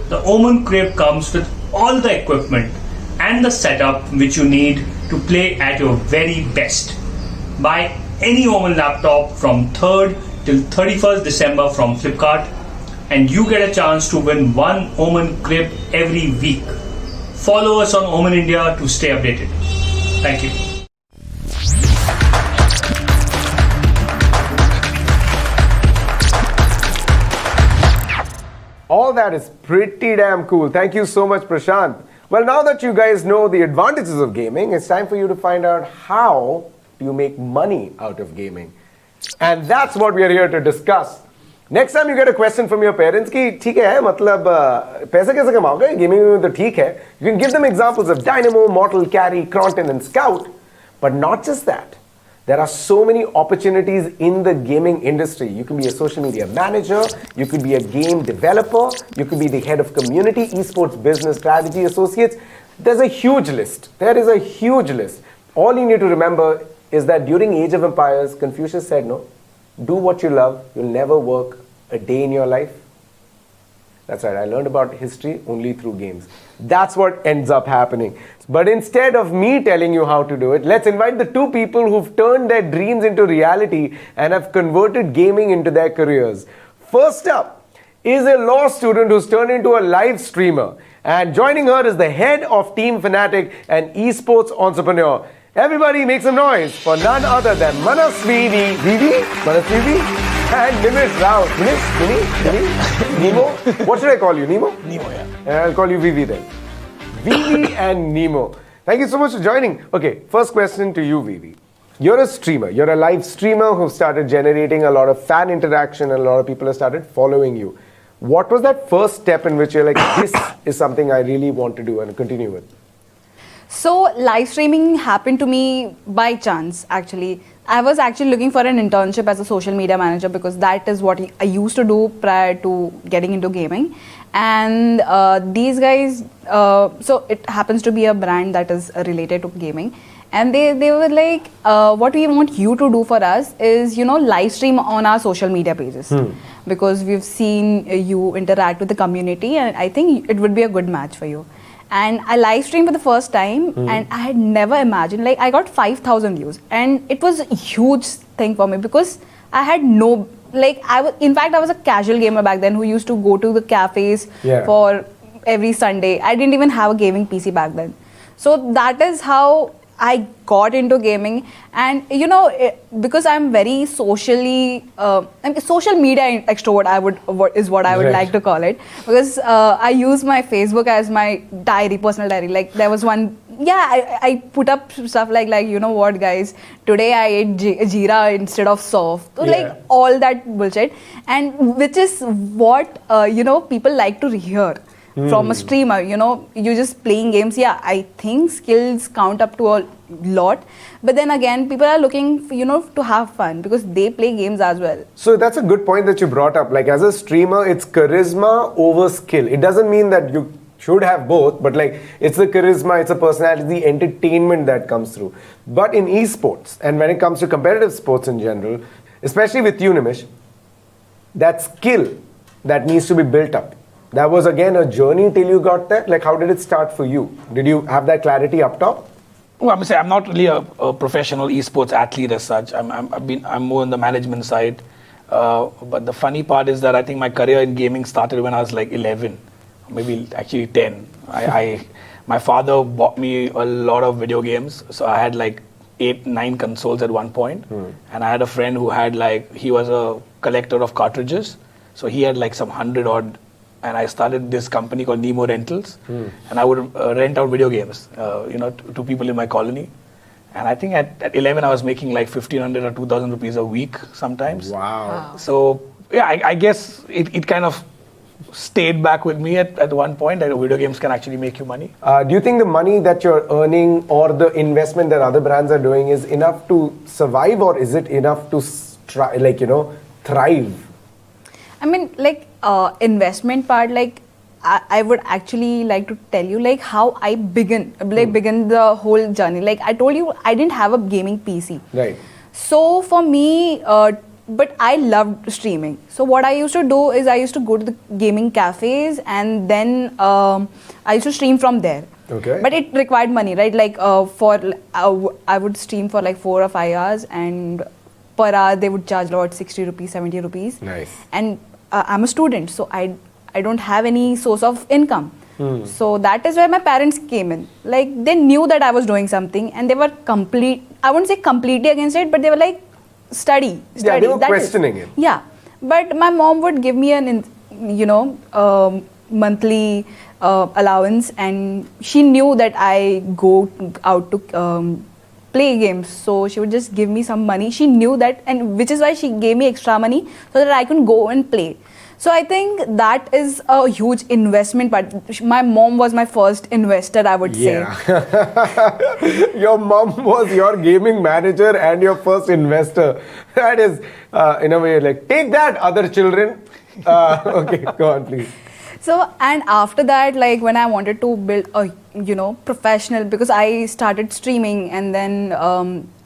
the Omen crib comes with all the equipment and the setup which you need to play at your very best. Buy any Omen laptop from 3rd till 31st December from Flipkart and you get a chance to win one Omen crib every week. Follow us on Omen India to stay updated. Thank you. All that is pretty damn cool. Thank you so much, Prashant. Well, now that you guys know the advantages of gaming, it's time for you to find out how do you make money out of gaming. And that's what we are here to discuss. Next time you get a question from your parents कि ठीक है मतलब पैसे कैसे कमाओगे gaming में तो ठीक है. You can give them examples of Dynamo, Mortal, Carry, Cronton and Scout. But not just that. There are so many opportunities in the gaming industry. You can be a social media manager, you could be a game developer, you could be the head of community, eSports business strategy associates. There's a huge list. There is a huge list. All you need to remember is that during Age of Empires, Confucius said, no, do what you love, you'll never work a day in your life. That's right, I learned about history only through games. That's what ends up happening. But instead of me telling you how to do it, let's invite the two people who've turned their dreams into reality and have converted gaming into their careers. First up is a law student who's turned into a live streamer. And joining her is the head of Team Fnatic and eSports entrepreneur. Everybody make some noise for none other than Manasvivi, and Nimish Rao. Nimish? Nemo? What should I call you? Nemo? Nemo, yeah. I'll call you Vivi then. Vivi and Nemo. Thank you so much for joining. Okay, first question to you, Vivi. You're a streamer. You're a live streamer who started generating a lot of fan interaction and a lot of people have started following you. What was that first step in which you're like, this is something I really want to do and continue with? So live streaming happened to me by chance, actually. I was actually looking for an internship as a social media manager because that is what I used to do prior to getting into gaming. And these guys, so it happens to be a brand that is related to gaming. And they were like, what we want you to do for us is, live stream on our social media pages. Because we've seen you interact with the community and I think it would be a good match for you. And I live streamed for the first time and I had never imagined, I got 5,000 views and it was a huge thing for me because I had no, in fact I was a casual gamer back then who used to go to the cafes for every Sunday. I didn't even have a gaming PC back then. So that is how I got into gaming and because I'm very socially social media extrovert is what I would like to call it because I use my Facebook as my diary, personal diary. Like there was one I put up stuff like what guys, today I ate jeera instead of soft, so like all that bullshit, and which is what people like to hear from a streamer. You're just playing games. I think skills count up to a lot, but then again people are looking to have fun because they play games as well. So that's a good point that you brought up. Like as a streamer, it's charisma over skill. It doesn't mean that you should have both, but it's the charisma, it's a personality, the entertainment that comes through. But in esports and when it comes to competitive sports in general, especially with you, Nimish, that skill that needs to be built up That was again a journey till you got there. Like, how did it start for you? Did you have that clarity up top? Well, I'm gonna say I'm not really a professional esports athlete as such. I'm more on the management side. But the funny part is that I think my career in gaming started when I was like 11, maybe actually 10. My father bought me a lot of video games, so I had like 8-9 consoles at one point. And I had a friend who had he was a collector of cartridges, so he had like some 100 odd. And I started this company called Nemo Rentals, and I would rent out video games, to people in my colony. And I think at 11 I was making like 1,500 or 2,000 rupees a week sometimes. Wow. So yeah, I guess it kind of stayed back with me at one point that video games can actually make you money. Do you think the money that you're earning or the investment that other brands are doing is enough to survive, or is it enough to thrive? I mean, investment part, I would actually like to tell you how I began the whole journey. Like I told you, I didn't have a gaming PC. Right. So for me, but I loved streaming. So what I used to do is I used to go to the gaming cafes, and then I used to stream from there. Okay. But it required money, right? I would stream for like 4 or 5 hours, and per hour they would charge about 60 rupees, 70 rupees. Nice. And I'm a student, so I don't have any source of income. So that is where my parents came in. Like they knew that I was doing something, and they were I wouldn't say completely against it, but they were like, study. Yeah, they were questioning it. Yeah, but my mom would give me an monthly allowance, and she knew that I go out to play games, so she would just give me some money. She knew that, and which is why she gave me extra money so that I can go and play. So I think that is a huge investment, but my mom was my first investor, I would say. Your mom was your gaming manager and your first investor. That is, in a way, like, take that, other children. Okay, go on, please. So, and after that, like when I wanted to build a, professional, because I started streaming, and then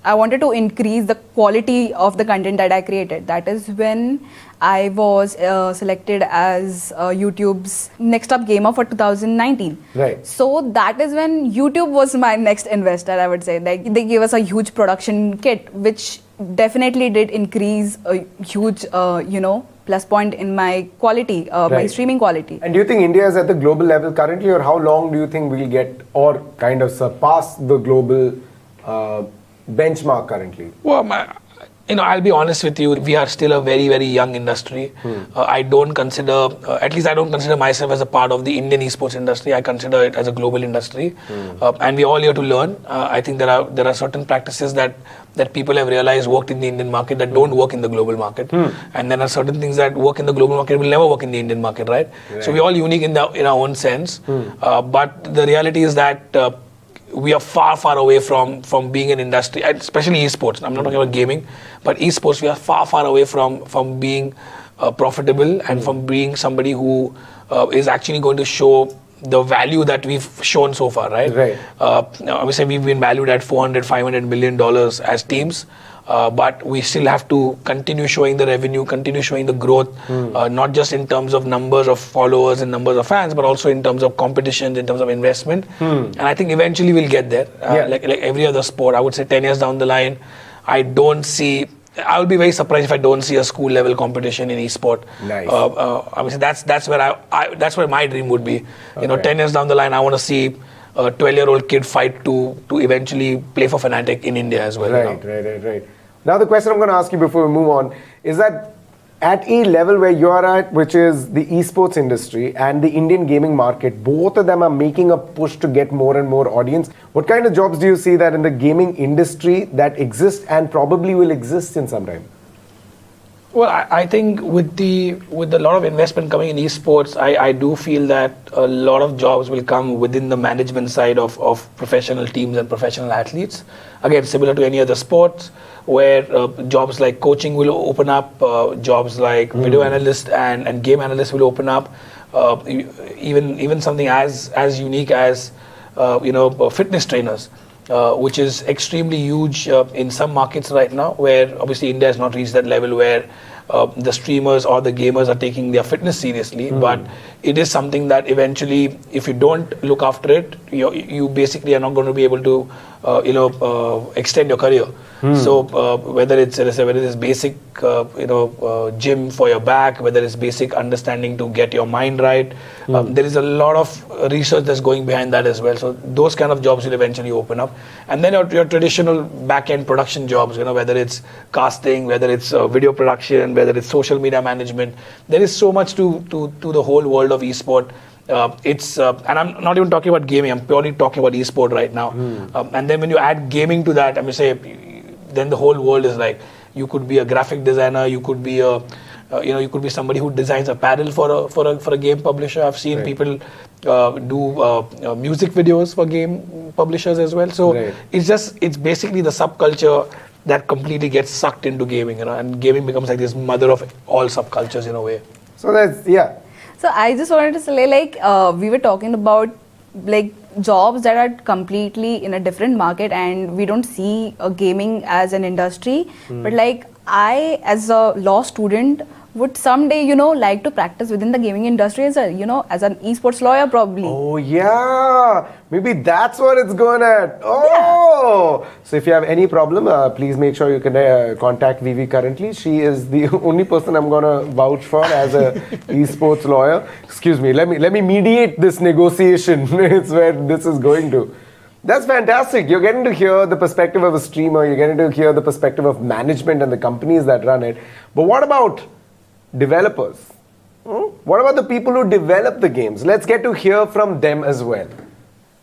I wanted to increase the quality of the content that I created. That is when I was selected as YouTube's Next Up Gamer for 2019. Right. So that is when YouTube was my next investor, I would say. Like they gave us a huge production kit, which definitely did increase a huge, plus point in my quality, my streaming quality. And do you think India is at the global level currently, or how long do you think we'll get or kind of surpass the global benchmark currently? Well, I'll be honest with you, we are still a very, very young industry. I don't consider, at least I don't consider myself as a part of the Indian esports industry. I consider it as a global industry. And we're all here to learn. I think there are certain practices that people have realized worked in the Indian market that don't work in the global market. And there are certain things that work in the global market will never work in the Indian market, right? So we're all unique in our own sense. But the reality is that we are far, far away from being an industry, especially esports. I'm not talking about gaming, but esports, we are far, far away from being profitable and from being somebody who is actually going to show the value that we've shown so far, right? Right. Obviously, we've been valued at $400-500 million as teams. But we still have to continue showing the revenue, continue showing the growth, not just in terms of numbers of followers and numbers of fans, but also in terms of competitions, in terms of investment. And I think eventually we'll get there. Like every other sport, I would say 10 years down the line, I will be very surprised if I don't see a school level competition in esport. Nice. Obviously, that's where my dream would be. 10 years down the line, I want to see a 12-year-old kid fight to eventually play for Fnatic in India as well. Right. Now the question I'm going to ask you before we move on is that at a level where you are at, which is the esports industry and the Indian gaming market, both of them are making a push to get more and more audience. What kind of jobs do you see that in the gaming industry that exist and probably will exist in some time? Well, I think with a lot of investment coming in esports, I do feel that a lot of jobs will come within the management side of professional teams and professional athletes. Again, similar to any other sports, where jobs like coaching will open up, jobs like video analyst and game analyst will open up, even something as unique as fitness trainers. Which is extremely huge in some markets right now, where obviously India has not reached that level where the streamers or the gamers are taking their fitness seriously. But it is something that eventually, if you don't look after it, you basically are not going to be able to extend your career. So whether it's basic gym for your back, whether it's basic understanding to get your mind right, there is a lot of research that's going behind that as well. So those kind of jobs will eventually open up, and then your traditional back-end production jobs, whether it's casting, whether it's video production, whether it's social media management, there is so much to the whole world of esport. And I'm not even talking about gaming, I'm purely talking about esport right now. And then when you add gaming to that, then the whole world is like, you could be a graphic designer, you could be you could be somebody who designs apparel for a game publisher. I've seen people do music videos for game publishers as well. So it's basically the subculture that completely gets sucked into gaming, and gaming becomes like this mother of all subcultures in a way. So that's, So I just wanted to say, like, we were talking about like jobs that are completely in a different market, and we don't see gaming as an industry. But like, I, as a law student, would someday, like to practice within the gaming industry as a, as an esports lawyer probably. Oh yeah, maybe that's what it's going at. Oh, yeah. So if you have any problem, please make sure you can contact Vivi currently. She is the only person I'm gonna vouch for as a esports lawyer. Excuse me, let me mediate this negotiation. It's where this is going to. That's fantastic. You're getting to hear the perspective of a streamer. You're getting to hear the perspective of management and the companies that run it. But what about developers? What about the people who develop the games? Let's get to hear from them as well.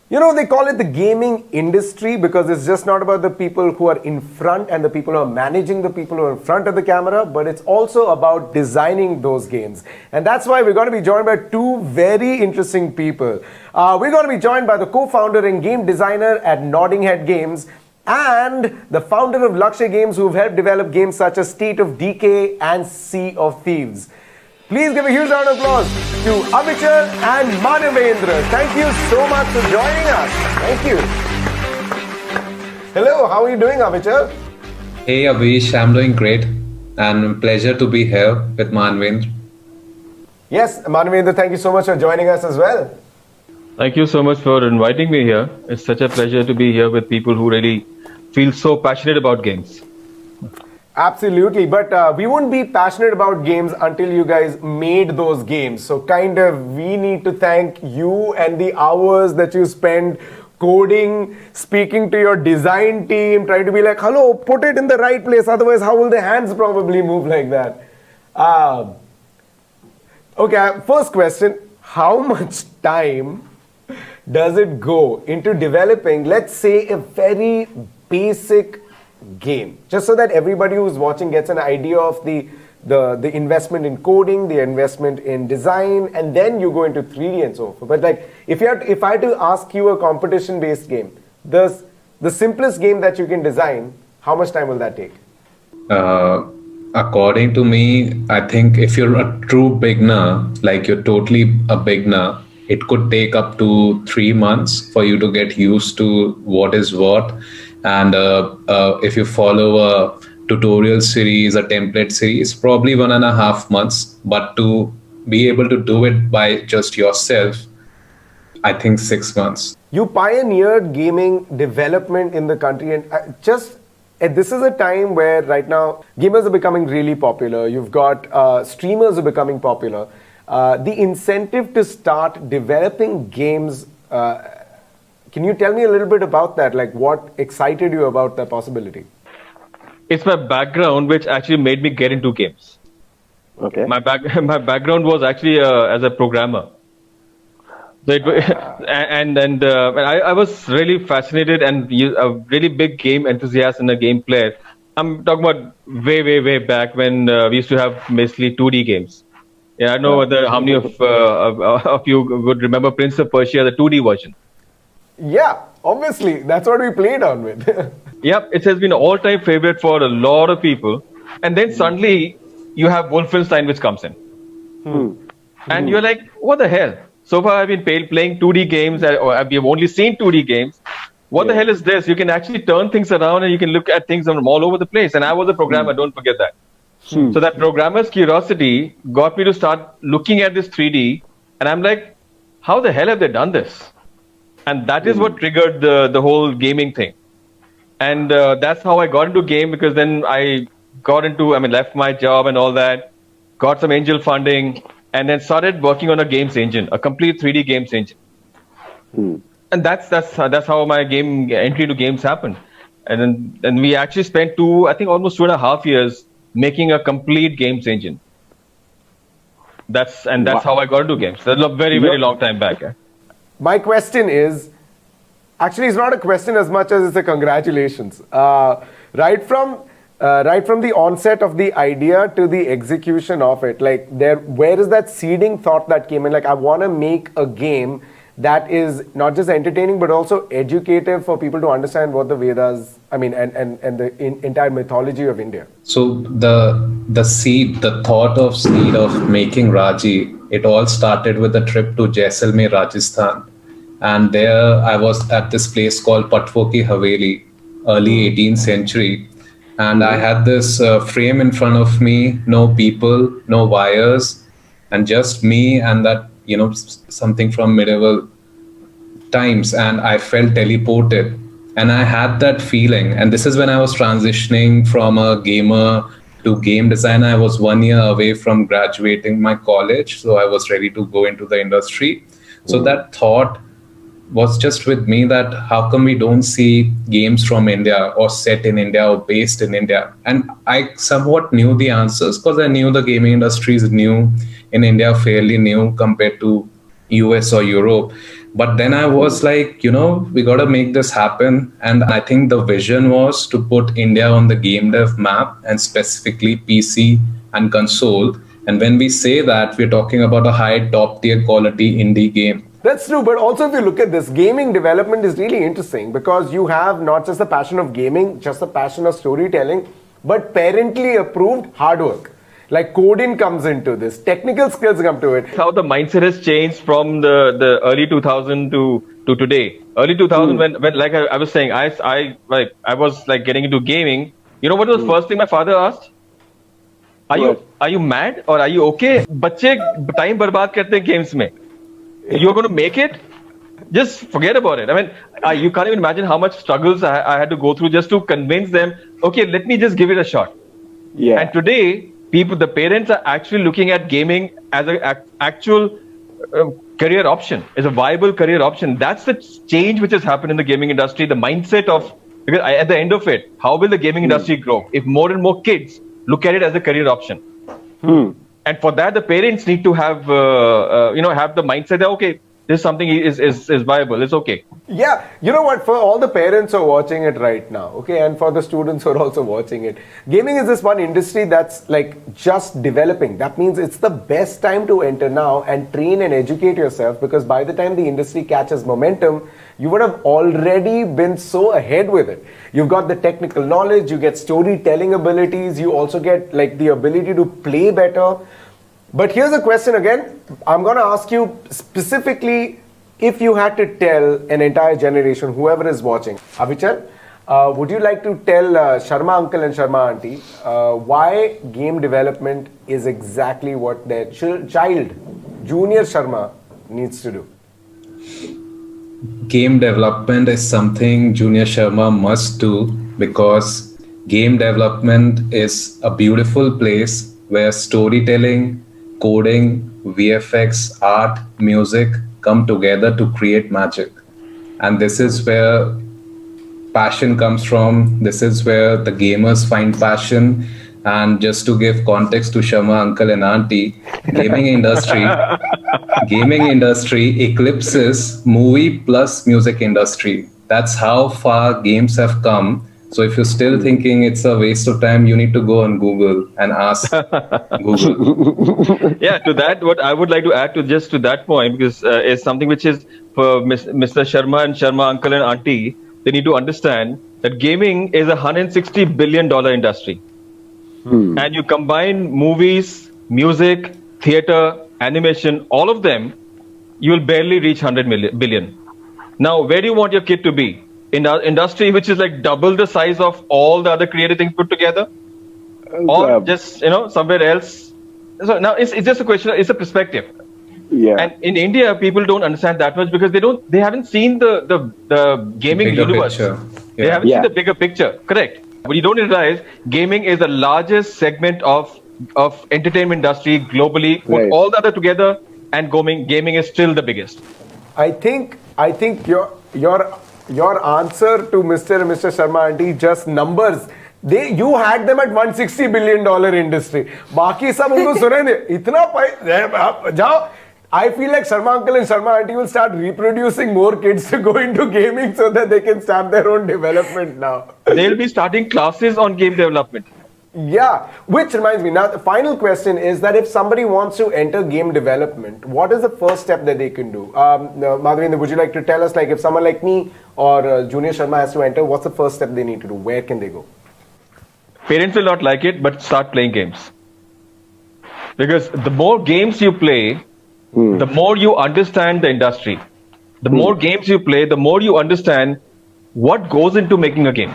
They call it the gaming industry because it's just not about the people who are in front and the people who are managing the people who are in front of the camera, but it's also about designing those games. And that's why we're going to be joined by two very interesting people. We're going to be joined by the co-founder and game designer at Nottinghead Games, and the founder of Lakshya Games, who've helped develop games such as State of Decay and Sea of Thieves. Please give a huge round of applause to Abichar and Manavendra. Thank you so much for joining us. Thank you. Hello, how are you doing, Abichar? Hey Abish, I'm doing great, and pleasure to be here with Manavendra. Yes, Manavendra, thank you so much for joining us as well. Thank you so much for inviting me here. It's such a pleasure to be here with people who really feel so passionate about games. Absolutely, but we wouldn't be passionate about games until you guys made those games. So we need to thank you and the hours that you spend coding, speaking to your design team, trying to be like, hello, put it in the right place. Otherwise, how will the hands probably move like that? Okay, first question. How much time does it go into developing, let's say, a very basic game, just so that everybody who's watching gets an idea of the investment in coding, the investment in design, and then you go into 3D and so forth. But like, if I had to ask you a competition-based game, the simplest game that you can design, how much time will that take? According to me, I think if you're a true beginner, like you're totally a beginner, it could take up to 3 months for you to get used to what is what. And if you follow a tutorial series, a template series, probably 1.5 months. But to be able to do it by just yourself, I think 6 months. You pioneered gaming development in the country, and this is a time where right now gamers are becoming really popular. You've got streamers are becoming popular. The incentive to start developing games, can you tell me a little bit about that? Like, what excited you about that possibility? It's my background which actually made me get into games. Okay. My background was actually as a programmer. So I was really fascinated and a really big game enthusiast and a game player. I'm talking about way back when we used to have basically 2D games. Yeah, I don't know how many of you would remember Prince of Persia, the 2D version. Yeah, obviously. That's what we played on with. Yep, it has been an all-time favorite for a lot of people. And then suddenly you have Wolfenstein which comes in. And you're like, what the hell? So far I've been playing 2D games, or we've only seen 2D games. What the hell is this? You can actually turn things around and you can look at things from all over the place. And I was a programmer, don't forget that. So that programmer's curiosity got me to start looking at this 3D. And I'm like, how the hell have they done this? And that is what triggered the whole gaming thing. And that's how I got into game, because then I left my job and all that, got some angel funding, and then started working on a games engine, a complete 3D games engine. And that's how my entry to games happened. And then we actually spent almost 2.5 years making a complete games engine. That's how I got into games. That's a very, very long time back. My question is, actually, it's not a question as much as it's a congratulations. Right from the onset of the idea to the execution of it, like where is that seeding thought that came in? Like, I want to make a game that is not just entertaining but also educative for people to understand what the Vedas, and the entire mythology of India. So the thought of seed of making Raji, it all started with a trip to Jaisalmer, Rajasthan. And there I was at this place called Patwo Ki Haveli, early 18th century. And I had this frame in front of me, no people, no wires, and just me and that, something from medieval times. And I felt teleported. And I had that feeling. And this is when I was transitioning from a gamer to game designer. I was 1 year away from graduating my college. So I was ready to go into the industry. So that thought was just with me, that how come we don't see games from India or set in India or based in India? And I somewhat knew the answers, because I knew the gaming industry is new in India, fairly new compared to US or Europe. But then I was like, we got to make this happen. And I think the vision was to put India on the game dev map, and specifically PC and console. And when we say that, we're talking about a high top tier quality indie game. That's true, but also if you look at this, gaming development is really interesting, because you have not just the passion of gaming, just the passion of storytelling, but parentally approved hard work. Like coding comes into this, technical skills come to it. How the mindset has changed from the early 2000 to today. Early 2000, when like I was saying, I was like getting into gaming. You know what was the first thing my father asked? Are you mad or are you okay? बच्चे time बर्बाद करते हैं games में. You're going to make it? Just forget about it. You can't even imagine how much struggles I had to go through just to convince them, okay, let me just give it a shot. Yeah. And today, the parents are actually looking at gaming as an actual career option, as a viable career option. That's the change which has happened in the gaming industry, the mindset of, because at the end of it, how will the gaming industry grow? If more and more kids look at it as a career option. And for that, the parents need to have the mindset that, okay, this is something is viable. It's okay. Yeah, you know what? For all the parents who are watching it right now, okay, and for the students who are also watching it, gaming is this one industry that's like just developing. That means it's the best time to enter now and train and educate yourself, because by the time the industry catches momentum, you would have already been so ahead with it. You've got the technical knowledge, you get storytelling abilities, you also get like the ability to play better. But here's a question again. I'm going to ask you specifically, if you had to tell an entire generation, whoever is watching, Avichal, would you like to tell Sharma uncle and Sharma auntie why game development is exactly what their child, Junior Sharma, needs to do? Game development is something Junior Sharma must do, because game development is a beautiful place where storytelling, coding, VFX, art, music come together to create magic. And this is where passion comes from. This is where the gamers find passion. And just to give context to Sharma uncle and auntie, gaming industry eclipses movie plus music industry. That's how far games have come. So if you're still thinking it's a waste of time, you need to go on Google and ask Google. Yeah, to that, what I would like to add to that point, because is something which is for Mr. Sharma and Sharma uncle and auntie, they need to understand that gaming is a $160 billion industry. And you combine movies, music, theater, animation, all of them, you will barely reach 100 billion. Now, where do you want your kid to be? In our industry, which is like double the size of all the other creative things put together, or just somewhere else. So now it's just a question. It's a perspective. Yeah. And in India, people don't understand that much because they haven't seen the gaming Bigger universe. picture. They haven't seen the bigger picture. Correct. But you don't realize gaming is the largest segment of entertainment industry globally. Put all the other together, and gaming is still the biggest. I think your answer to Mr. and Mr. Sharma aunty just numbers. You had them at $160 billion industry. बाकी सब उनको सुने दे इतना जाओ. I feel like Sharma uncle and Sharma aunty will start reproducing more kids to go into gaming so that they can start their own development now. They'll be starting classes on game development. Yeah, which reminds me, now the final question is that if somebody wants to enter game development, what is the first step that they can do? Madhavendra, would you like to tell us, like if someone like me or Junior Sharma has to enter, what's the first step they need to do? Where can they go? Parents will not like it, but start playing games. Because the more games you play, the more you understand the industry. The more games you play, the more you understand what goes into making a game.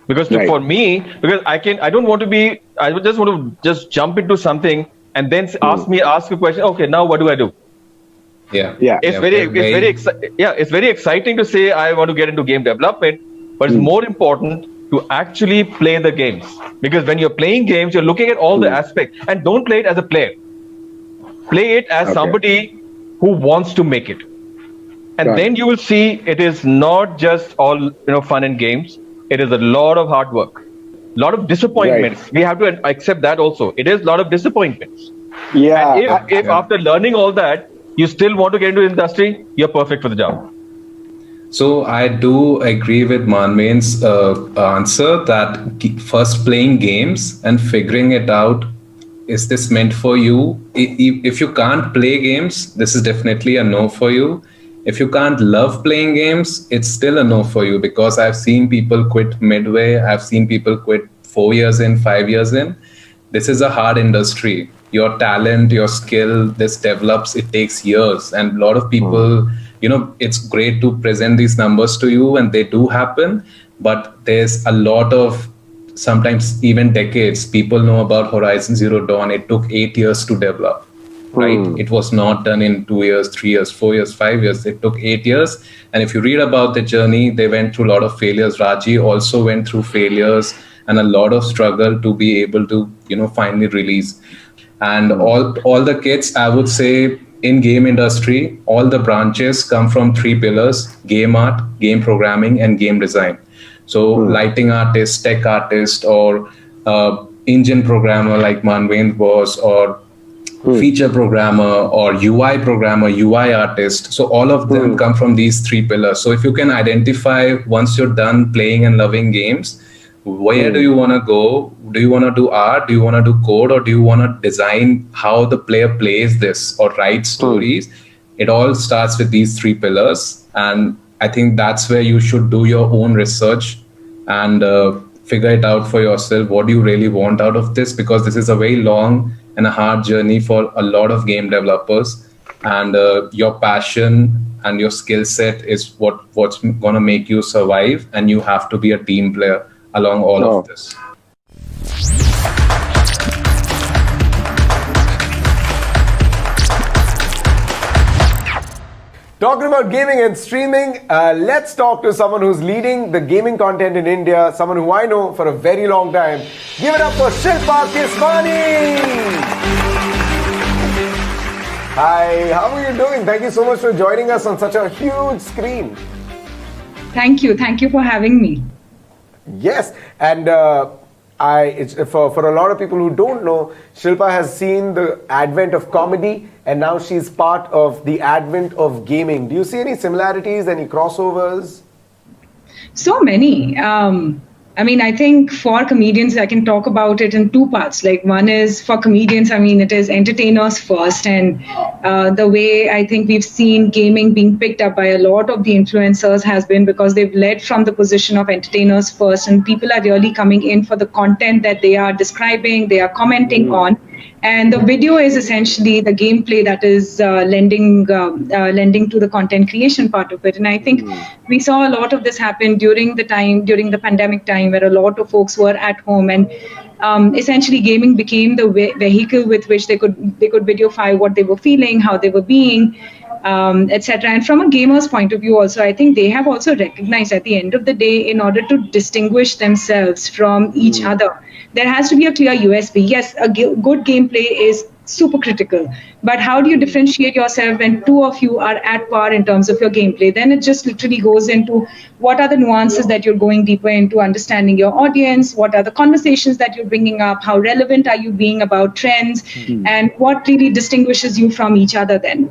Because for me, because I don't want to be, I just want to just jump into something and then ask a question. Okay, now what do I do? It's very exciting to say I want to get into game development, but it's more important to actually play the games. Because when you're playing games, you're looking at all the aspects, and don't play it as a player. Play it as somebody who wants to make it. And then you will see it is not just all fun and games. It is a lot of hard work, a lot of disappointments. We have to accept that also. It is a lot of disappointments. Yeah. And if after learning all that, you still want to get into the industry, you're perfect for the job. So I do agree with Manven's answer that first playing games and figuring it out, is this meant for you? If you can't play games, this is definitely a no for you. If you can't love playing games, it's still a no for you, because I've seen people quit midway. I've seen people quit 4 years in, 5 years in. This is a hard industry. Your talent, your skill, this develops, it takes years. And a lot of people, it's great to present these numbers to you and they do happen, but there's a lot of, sometimes even decades. People know about Horizon Zero Dawn. It took 8 years to develop. Right? It was not done in 2 years, 3 years, 4 years, 5 years. It took 8 years. And if you read about the journey, they went through a lot of failures. Raji also went through failures and a lot of struggle to be able to, finally release. And all the kids, I would say, in game industry, all the branches come from 3 pillars: game art, game programming, and game design. So lighting artist, tech artist, or engine programmer like Manvendra was, or feature programmer, or UI programmer, UI artist. So all of them come from these 3 pillars. So if you can identify, once you're done playing and loving games, where do you want to go? Do you want to do art? Do you want to do code? Or do you want to design how the player plays this or write stories? It all starts with these 3 pillars. And I think that's where you should do your own research and figure it out for yourself. What do you really want out of this? Because this is a very long and a hard journey for a lot of game developers. And your passion and your skill set is what's going to make you survive. And you have to be a team player along all of this. Talking about gaming and streaming, let's talk to someone who's leading the gaming content in India, someone who I know for a very long time. Give it up for Shilpa Kismani! Hi, how are you doing? Thank you so much for joining us on such a huge screen. Thank you for having me. Yes, and for a lot of people who don't know, Shilpa has seen the advent of comedy, and now she's part of the advent of gaming. Do you see any similarities, any crossovers? So many. I think for comedians, I can talk about it in 2 parts. Like, one is for comedians, it is entertainers first. And the way I think we've seen gaming being picked up by a lot of the influencers has been because they've led from the position of entertainers first. And people are really coming in for the content that they are describing, they are commenting on. And the video is essentially the gameplay that is lending to the content creation part of it. And I think we saw a lot of this happen during the pandemic time, where a lot of folks were at home. And essentially gaming became the vehicle with which they could videofy what they were feeling, how they were being, etc. And from a gamer's point of view also, I think they have also recognized at the end of the day, in order to distinguish themselves from each other, there has to be a clear USP. Yes, a good gameplay is super critical, but how do you differentiate yourself when two of you are at par in terms of your gameplay? Then it just literally goes into what are the nuances that you're going deeper into, understanding your audience, what are the conversations that you're bringing up, how relevant are you being about trends, and what really distinguishes you from each other then.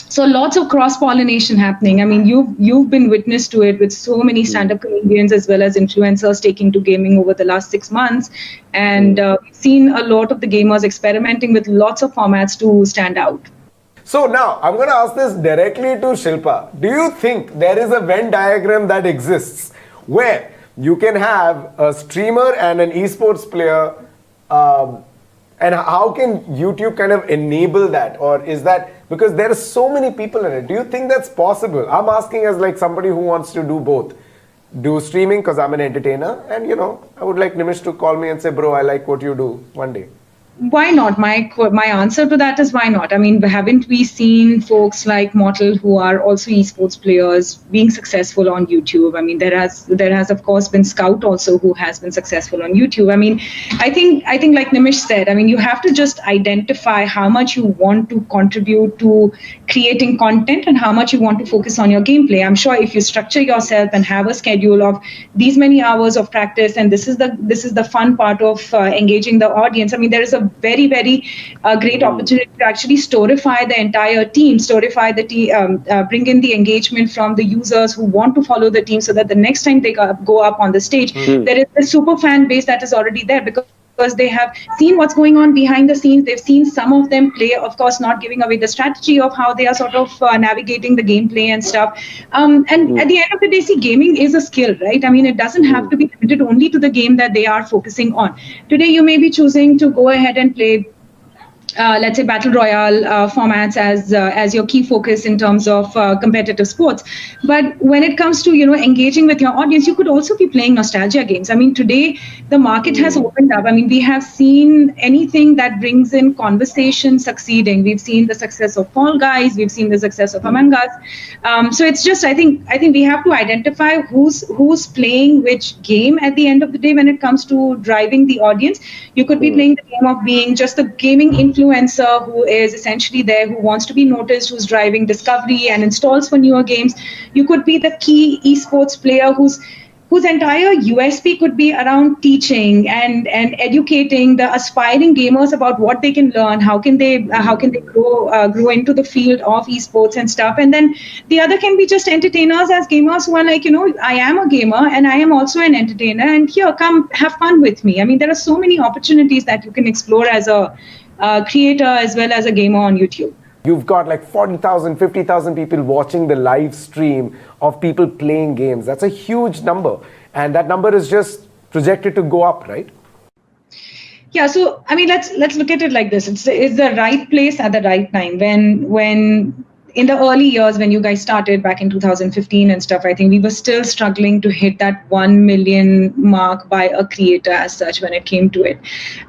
So lots of cross-pollination happening. I mean, you've been witness to it with so many stand-up comedians as well as influencers taking to gaming over the last 6 months. And we've seen a lot of the gamers experimenting with lots of formats to stand out. So now, I'm going to ask this directly to Shilpa. Do you think there is a Venn diagram that exists where you can have a streamer and an esports player, and how can YouTube kind of enable that? Or is that, because there are so many people in it, do you think that's possible? I'm asking as like somebody who wants to do both. Do streaming because I'm an entertainer, and I would like Nimish to call me and say, bro, I like what you do one day. Why not? My answer to that is why not? I mean, haven't we seen folks like Mortal, who are also esports players, being successful on YouTube? I mean, there has of course been Scout also, who has been successful on YouTube. I mean, I think like Nimish said, I mean, you have to just identify how much you want to contribute to creating content and how much you want to focus on your gameplay. I'm sure if you structure yourself and have a schedule of these many hours of practice, and this is the fun part of engaging the audience. I mean, there is a very, very great opportunity to actually storify the entire team, bring in the engagement from the users who want to follow the team, so that the next time they go up on the stage, there is a super fan base that is already there, because they have seen what's going on behind the scenes. They've seen some of them play, of course, not giving away the strategy of how they are sort of navigating the gameplay and stuff. And at the end of the day, see, gaming is a skill, right? I mean, it doesn't have to be limited only to the game that they are focusing on. Today, you may be choosing to go ahead and play let's say battle royale formats as your key focus in terms of competitive sports. But when it comes to engaging with your audience, you could also be playing nostalgia games. I mean, today the market has opened up. I mean, we have seen anything that brings in conversation succeeding. We've seen the success of Fall Guys. We've seen the success of Among Us. So it's just I think we have to identify who's playing which game at the end of the day when it comes to driving the audience. You could be playing the game of being just a gaming influencer who is essentially there, who wants to be noticed, who's driving discovery and installs for newer games. You could be the key esports player whose entire USP could be around teaching and educating the aspiring gamers about what they can learn, how can they grow into the field of esports and stuff. And then the other can be just entertainers as gamers who are like, I am a gamer and I am also an entertainer, and here, come have fun with me. I mean, there are so many opportunities that you can explore as a creator as well as a gamer on YouTube. You've got like 40,000, 50,000 people watching the live stream of people playing games. That's a huge number. And that number is just projected to go up, right? Yeah, so I mean, let's look at it like this. It's the right place at the right time. When in the early years when you guys started back in 2015 and stuff, I think we were still struggling to hit that 1 million mark by a creator as such when it came to it.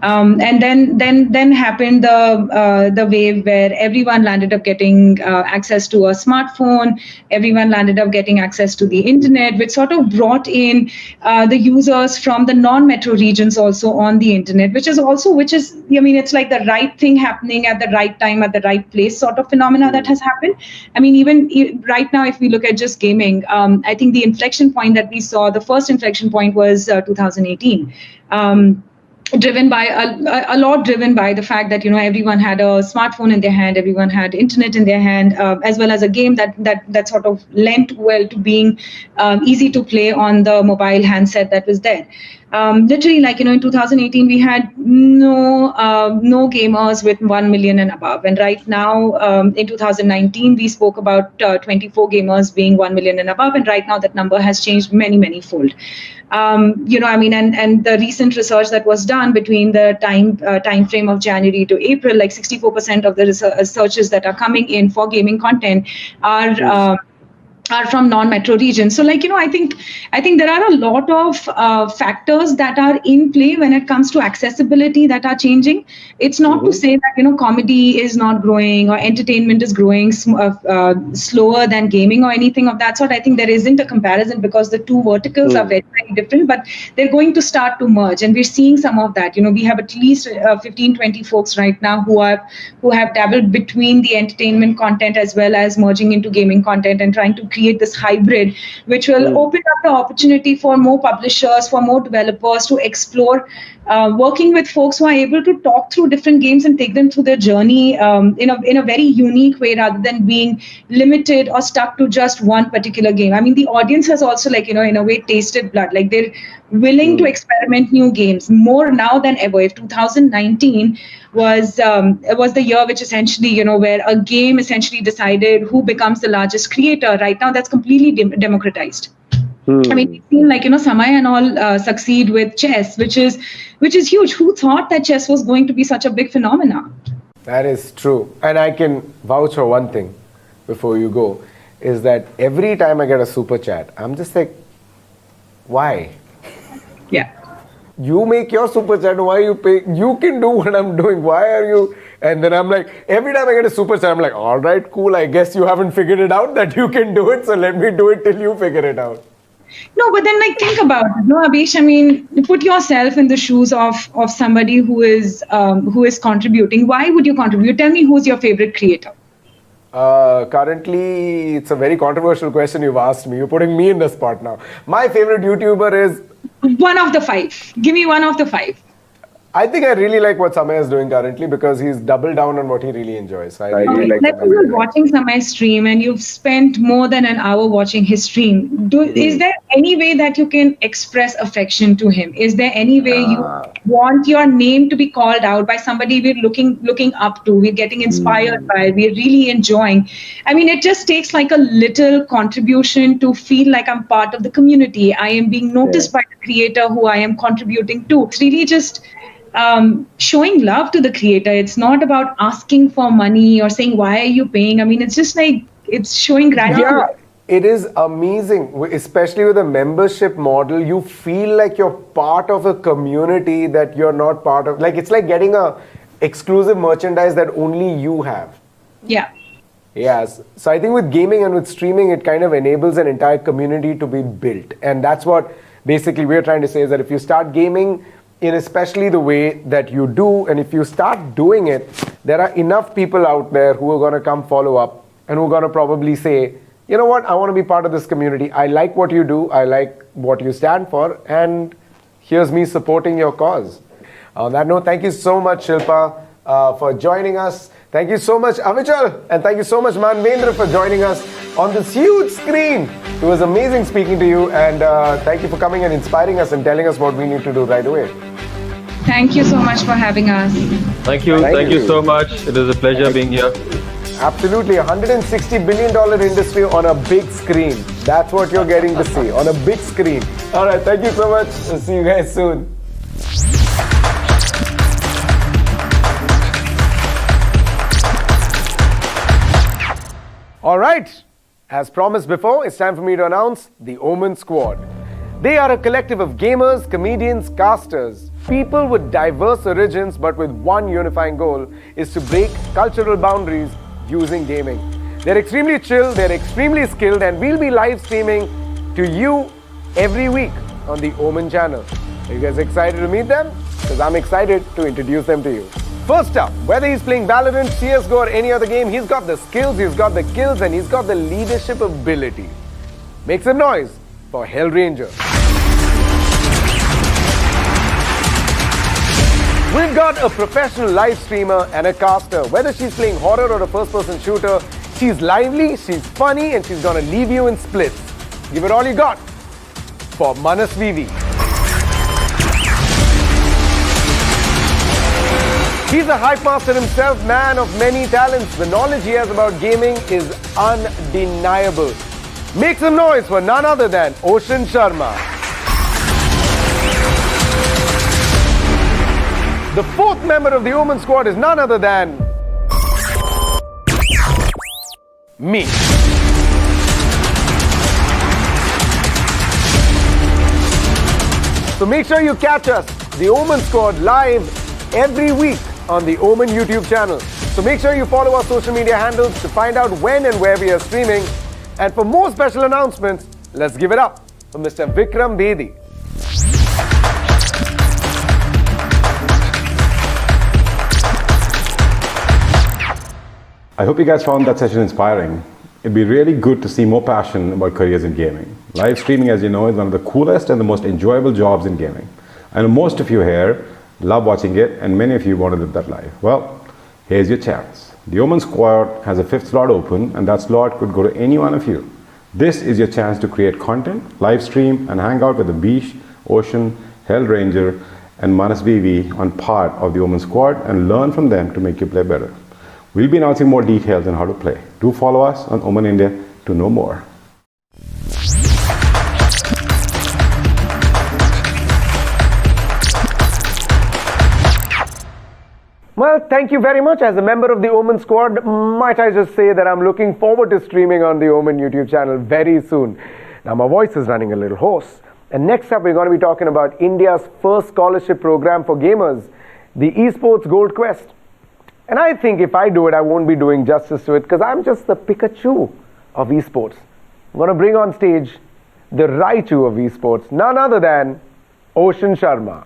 And then happened the wave where everyone landed up getting access to a smartphone. Everyone landed up getting access to the internet, which sort of brought in the users from the non-metro regions also on the internet, which is, I mean, it's like the right thing happening at the right time, at the right place sort of phenomena that has happened. I mean, even right now, if we look at just gaming, I think the inflection point that we saw, the first inflection point was 2018. Driven by a lot driven by the fact that everyone had a smartphone in their hand, everyone had internet in their hand, as well as a game that sort of lent well to being easy to play on the mobile handset that was there. Literally, like in 2018, we had no gamers with 1 million and above, and right now in 2019 we spoke about 24 gamers being 1 million and above, and right now that number has changed many fold. I mean, and the recent research that was done between the time frame of January to April, like 64% of the searches that are coming in for gaming content are are from non-metro regions. So, like, I think there are a lot of factors that are in play when it comes to accessibility that are changing. It's not to say that, comedy is not growing or entertainment is growing slower than gaming or anything of that sort. I think there isn't a comparison because the two verticals are very, very different, but they're going to start to merge. And we're seeing some of that. We have at least 15, 20 folks right now who have dabbled between the entertainment content as well as merging into gaming content and trying to create this hybrid, which will open up the opportunity for more publishers, for more developers to explore working with folks who are able to talk through different games and take them through their journey in a very unique way, rather than being limited or stuck to just one particular game. I mean, the audience has also, like, in a way, tasted blood. Like, they're willing to experiment new games more now than ever. If 2019 was the year which essentially, where a game essentially decided who becomes the largest creator, right now that's completely democratized. I mean, we've seen, like, Samay and all succeed with chess, which is huge. Who thought that chess was going to be such a big phenomenon? That is true. And I can vouch for one thing before you go, is that every time I get a super chat, I'm just like, why? Yeah. You make your super chat, why you pay? You can do what I'm doing. Why are you? And then I'm like, every time I get a super chat, I'm like, all right, cool. I guess you haven't figured it out that you can do it. So let me do it till you figure it out. No, but then, like, think about it. No, Abish, I mean, put yourself in the shoes of somebody who is contributing. Why would you contribute? Tell me, who's your favorite creator? Currently, it's a very controversial question you've asked me. You're putting me in the spot now. My favorite YouTuber is... One of the 5. Give me one of the 5. I think I really like what Samay is doing currently because he's doubled down on what he really enjoys. So I really like Let's say you're watching Samay's stream and you've spent more than an hour watching his stream. Is there any way that you can express affection to him? Is there any way you want your name to be called out by somebody we're looking up to, we're getting inspired by, we're really enjoying? I mean, it just takes like a little contribution to feel like I'm part of the community. I am being noticed by the creator who I am contributing to. It's really just showing love to the creator. It's not about asking for money or saying, why are you paying? I mean, it's just like, it's showing gratitude. Yeah, it is amazing, especially with a membership model. You feel like you're part of a community that you're not part of. Like, it's like getting a exclusive merchandise that only you have. Yeah. Yes. So I think with gaming and with streaming, it kind of enables an entire community to be built. And that's what basically we're trying to say, is that if you start gaming in especially the way that you do, and if you start doing it, there are enough people out there who are going to come follow up and who are going to probably say, you know what, I want to be part of this community. I like what you do. I like what you stand for. And here's me supporting your cause. On that note, thank you so much, Shilpa, for joining us. Thank you so much, Avichal. And thank you so much, Manvendra, for joining us on this huge screen. It was amazing speaking to you. And thank you for coming and inspiring us and telling us what we need to do right away. Thank you so much for having us. Thank you. Thank you so much. It is a pleasure being here. Absolutely. $160 billion industry on a big screen. That's what you're getting to see on a big screen. All right. Thank you so much. I'll see you guys soon. All right. As promised before, it's time for me to announce the Omen Squad. They are a collective of gamers, comedians, casters, people with diverse origins but with one unifying goal is to break cultural boundaries using gaming. They're extremely chill, they're extremely skilled, and we'll be live streaming to you every week on the Omen channel. Are you guys excited to meet them? Because I'm excited to introduce them to you. First up, whether he's playing Valorant, CSGO or any other game, he's got the skills, he's got the kills, and he's got the leadership ability. Make some noise for Hellranger. We've got a professional live streamer and a caster. Whether she's playing horror or a first-person shooter, she's lively, she's funny, and she's gonna leave you in splits. Give it all you got for Manasvivi. He's a hype master himself, man of many talents. The knowledge he has about gaming is undeniable. Make some noise for none other than Ocean Sharma. The fourth member of the Omen Squad is none other than me. So make sure you catch us, the Omen Squad, live every week on the Omen YouTube channel. So make sure you follow our social media handles to find out when and where we are streaming. And for more special announcements, let's give it up for Mr. Vikram Bedi. I hope you guys found that session inspiring. It'd be really good to see more passion about careers in gaming. Live streaming, as you know, is one of the coolest and the most enjoyable jobs in gaming. I know most of you here love watching it, and many of you want to live that life. Well, here's your chance. The Omen Squad has a 5th slot open, and that slot could go to any one of you. This is your chance to create content, live stream, and hang out with ABISH, Ocean, Hellranger, and Manasvivi on part of the Omen Squad and learn from them to make you play better. We'll be announcing more details on how to play. Do follow us on Omen India to know more. Well, thank you very much. As a member of the Omen Squad, might I just say that I'm looking forward to streaming on the Omen YouTube channel very soon. Now, my voice is running a little hoarse. And next up, we're going to be talking about India's first scholarship program for gamers, the eSports Gold Quest. And I think if I do it, I won't be doing justice to it because I'm just the Pikachu of eSports. I'm going to bring on stage the Raichu of eSports, none other than Ocean Sharma.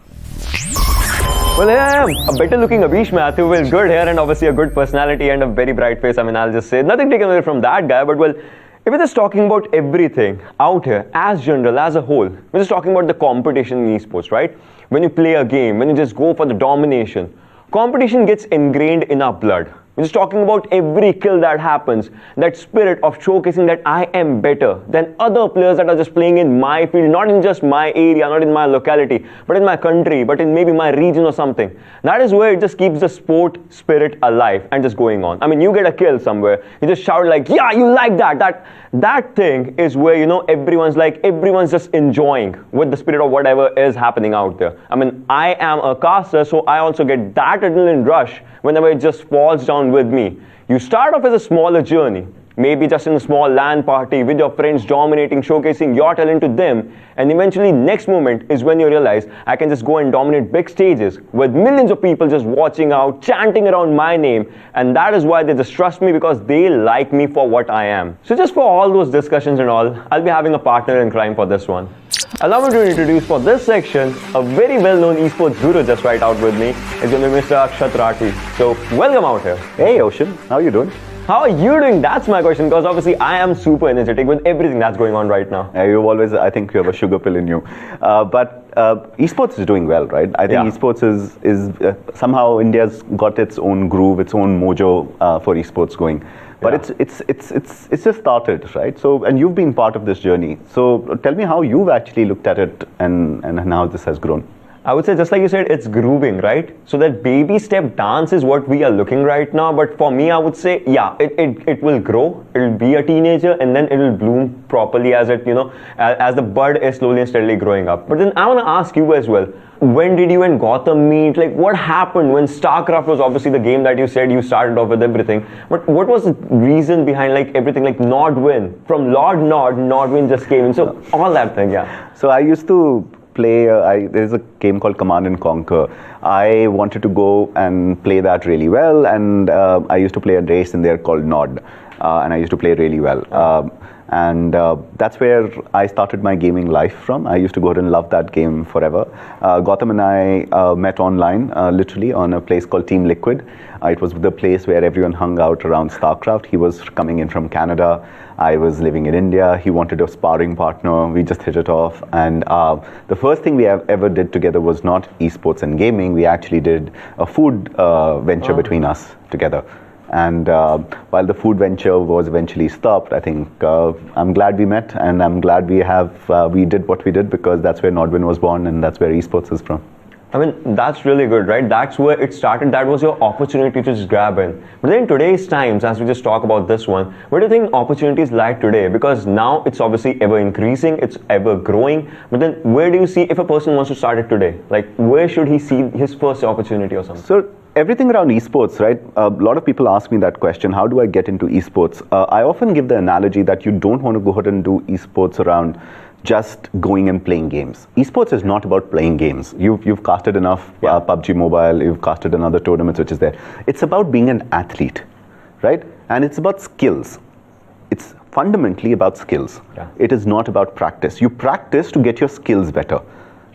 Well, here I am, a better looking ABISH Matthew with good hair and obviously a good personality and a very bright face. I mean, I'll just say nothing taken away from that guy, but well, if we're just talking about everything out here, as general, as a whole, we're just talking about the competition in esports, right? When you play a game, when you just go for the domination, competition gets ingrained in our blood. We're just talking about every kill that happens, that spirit of showcasing that I am better than other players that are just playing in my field, not in just my area, not in my locality, but in my country, but in maybe my region or something. That is where it just keeps the sport spirit alive and just going on. I mean, you get a kill somewhere, you just shout like, yeah, you like that. That thing is where, you know, everyone's just enjoying with the spirit of whatever is happening out there. I mean, I am a caster, so I also get that adrenaline rush whenever it just falls down with me. You start off as a smaller journey, maybe just in a small LAN party with your friends dominating, showcasing your talent to them, and eventually next moment is when you realize I can just go and dominate big stages with millions of people just watching out, chanting around my name, and that is why they just trust me because they like me for what I am. So just for all those discussions and all, I'll be having a partner in crime for this one. Allow me to introduce for this section a very well-known esports guru just right out with me. It's going to be Mr. Akshat Rathi. So welcome out here. Hey Ocean, how are you doing? How are you doing? That's my question, because obviously I am super energetic with everything that's going on right now. You've always, I think you have a sugar pill in you. But esports is doing well, right? I think esports is somehow India's got its own groove, its own mojo for esports going. But it's just started, right? So, and you've been part of this journey. So tell me how you've actually looked at it and how this has grown. I would say, just like you said, it's grooving, right? So that baby step dance is what we are looking right now. But for me, I would say, yeah, it will grow. It'll be a teenager and then it will bloom properly as it, you know, as the bud is slowly and steadily growing up. But then I want to ask you as well, when did you and Gotham meet? Like, what happened when StarCraft was obviously the game that you said you started off with everything? But what was the reason behind like everything, like Nodwin? From Lord Nodwin just came in. So all that thing, yeah. So I used to play, there's a game called Command and Conquer. I wanted to go and play that really well, and I used to play a race in there called Nod, and I used to play really well. And that's where I started my gaming life from. I used to go ahead and love that game forever. Gotham and I met online, literally on a place called Team Liquid. It was the place where everyone hung out around StarCraft. He was coming in from Canada. I was living in India. He wanted a sparring partner. We just hit it off. And the first thing we ever did together was not esports and gaming. We actually did a food venture between us together. And while the food venture was eventually stopped, I think I'm glad we met, and I'm glad we did what we did, because that's where Nodwin was born and that's where esports is from. I mean, that's really good, right? That's where it started. That was your opportunity to just grab in. But then in today's times, as we just talk about this one, where do you think opportunities lie today? Because now it's obviously ever increasing, it's ever growing. But then where do you see, if a person wants to start it today, like where should he see his first opportunity or something? So everything around esports, right? A lot of people ask me that question, how do I get into esports? I often give the analogy that you don't want to go ahead and do esports around just going and playing games. Esports is not about playing games. You've casted enough PUBG Mobile, you've casted another tournaments which is there. It's about being an athlete, right? And it's about skills. It's fundamentally about skills. It is not about practice. You practice to get your skills better.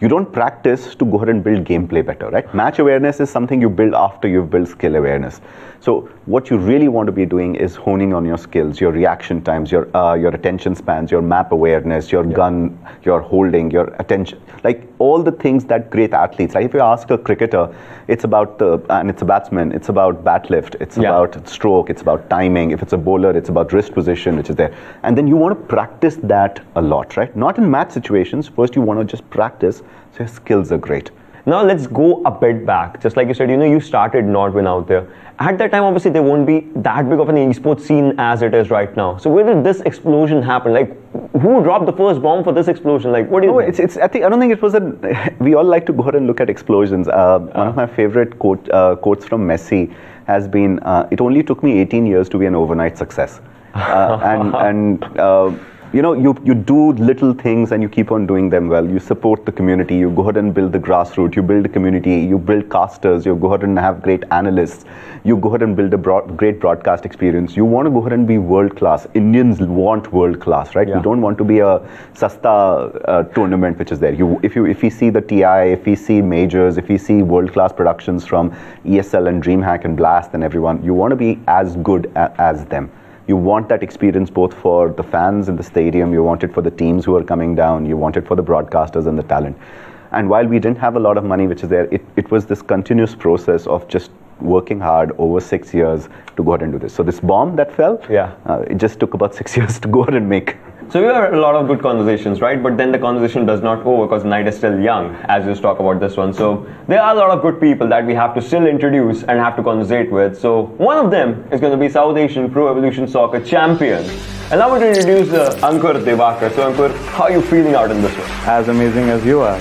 You don't practice to go ahead and build gameplay better, right? Match awareness is something you build after you've built skill awareness. So what you really want to be doing is honing on your skills, your reaction times, your attention spans, your map awareness, your gun, your holding, your attention, like all the things that great athletes, like if you ask a cricketer, it's about and it's a batsman, it's about bat lift, it's about stroke, it's about timing. If it's a bowler, it's about wrist position, which is there. And then you want to practice that a lot, right? Not in match situations. First, you want to just practice so your skills are great. Now let's go a bit back. Just like you said, you started Nordwin out there. At that time, obviously, there won't be that big of an esports scene as it is right now. So where did this explosion happen? Like, who dropped the first bomb for this explosion? Like, what do you think? I don't think it was we all like to go ahead and look at explosions. One of my favorite quotes from Messi has been, it only took me 18 years to be an overnight success. You do little things and you keep on doing them well. You support the community, you go ahead and build the grassroots, you build a community, you build casters, you go ahead and have great analysts, you go ahead and build a great broadcast experience. You want to go ahead and be world class. Indians want world class, right? You don't want to be a Sasta tournament which is there. If we see the TI, if we see majors, if we see world class productions from ESL and DreamHack and Blast and everyone, you want to be as good as them. You want that experience both for the fans in the stadium, you want it for the teams who are coming down, you want it for the broadcasters and the talent. And while we didn't have a lot of money which is there, it was this continuous process of just working hard over 6 years to go ahead and do this. So this bomb that fell, it just took about 6 years to go ahead and make. So we had a lot of good conversations, right? But then the conversation does not over because night is still young, as you talk about this one. So there are a lot of good people that we have to still introduce and have to conversate with. So one of them is going to be South Asian Pro Evolution Soccer champion. And now we're going to introduce Ankur Devakar. So Ankur, how are you feeling out in this one? As amazing as you are.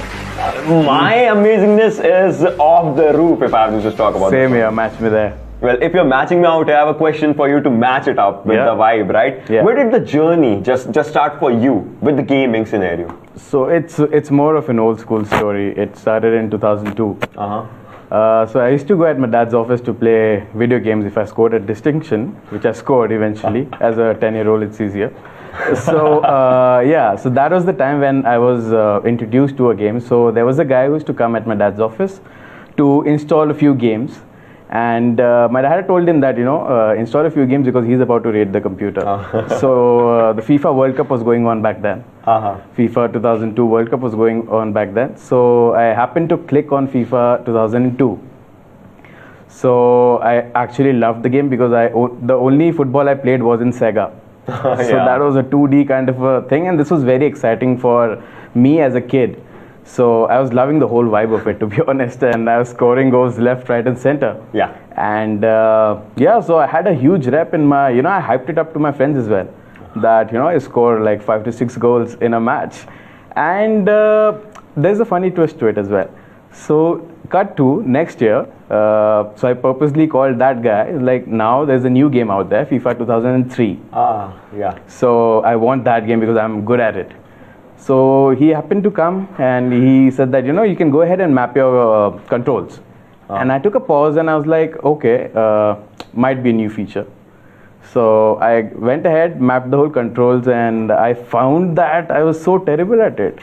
My amazingness is off the roof if I have to just talk about Same here, match me there. Well, if you're matching me out, I have a question for you to match it up with the vibe, right? Yeah. Where did the journey just start for you with the gaming scenario? So it's more of an old school story. It started in 2002. So I used to go at my dad's office to play video games if I scored a distinction, which I scored eventually. As a 10-year-old, it's easier. So so that was the time when I was introduced to a game. So there was a guy who used to come at my dad's office to install a few games. And my dad had told him that, install a few games because he's about to raid the computer. So the FIFA World Cup was going on back then. FIFA 2002 World Cup was going on back then. So I happened to click on FIFA 2002. So I actually loved the game because the only football I played was in Sega. So that was a 2D kind of a thing. And this was very exciting for me as a kid. So I was loving the whole vibe of it, to be honest, and I was scoring goals left, right, and center. And so I had a huge rep in my, I hyped it up to my friends as well, that I scored like 5 to 6 goals in a match. And there's a funny twist to it as well. So cut to next year. So I purposely called that guy. Like now there's a new game out there, FIFA 2003. So I want that game because I'm good at it. So he happened to come and he said that, you can go ahead and map your controls. And I took a pause and I was like, okay, might be a new feature. So I went ahead, mapped the whole controls, and I found that I was so terrible at it.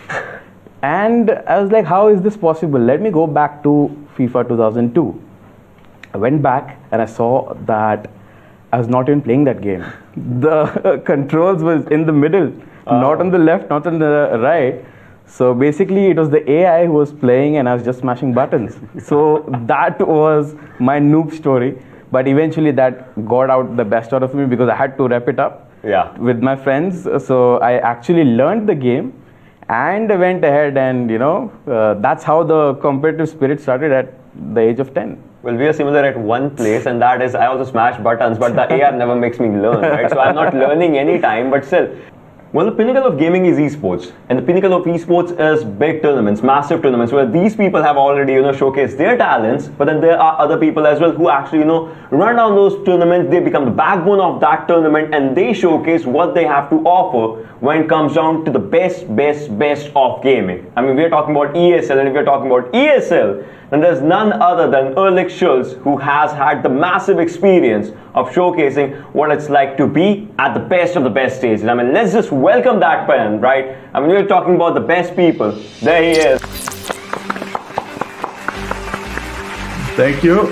And I was like, how is this possible? Let me go back to FIFA 2002. I went back and I saw that I was not even playing that game. The controls was in the middle. Not on the left, not on the right. So basically it was the AI who was playing and I was just smashing buttons. So that was my noob story. But eventually that got out the best out of me because I had to wrap it up with my friends. So I actually learned the game and went ahead and, that's how the competitive spirit started at the age of 10. Well, we are similar at one place, and that is I also smash buttons, but the AR never makes me learn, right? So I'm not learning any time, but still. Well, the pinnacle of gaming is esports, and the pinnacle of esports is big tournaments, massive tournaments, where these people have already, showcased their talents, but then there are other people as well who actually, run down those tournaments. They become the backbone of that tournament, and they showcase what they have to offer when it comes down to the best of gaming. I mean, we're talking about ESL, and if we're talking about ESL, then there's none other than Ulrich Schulz, who has had the massive experience of showcasing what it's like to be at the best of the best stages. I mean, let's just welcome that pen, right? I mean, we're talking about the best people. There he is. Thank you.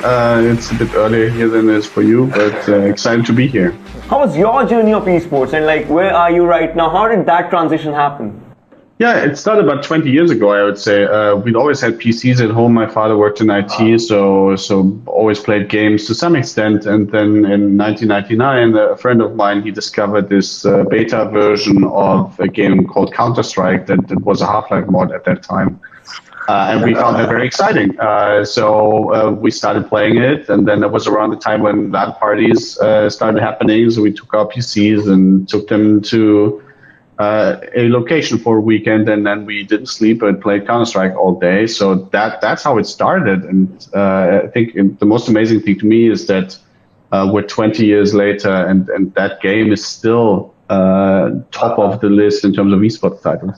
It's a bit earlier here than it is for you, but excited to be here. How was your journey of esports, and like, where are you right now? How did that transition happen? Yeah, it started about 20 years ago, I would say. We'd always had PCs at home. My father worked in IT, so always played games to some extent. And then in 1999, a friend of mine, he discovered this beta version of a game called Counter-Strike that was a Half-Life mod at that time. And we found that very exciting. So we started playing it, and then it was around the time when LAN parties started happening. So we took our PCs and took them to a location for a weekend, and then we didn't sleep and played Counter-Strike all day. So that's how it started. And I think the most amazing thing to me is that we're 20 years later, and that game is still top of the list in terms of esports titles.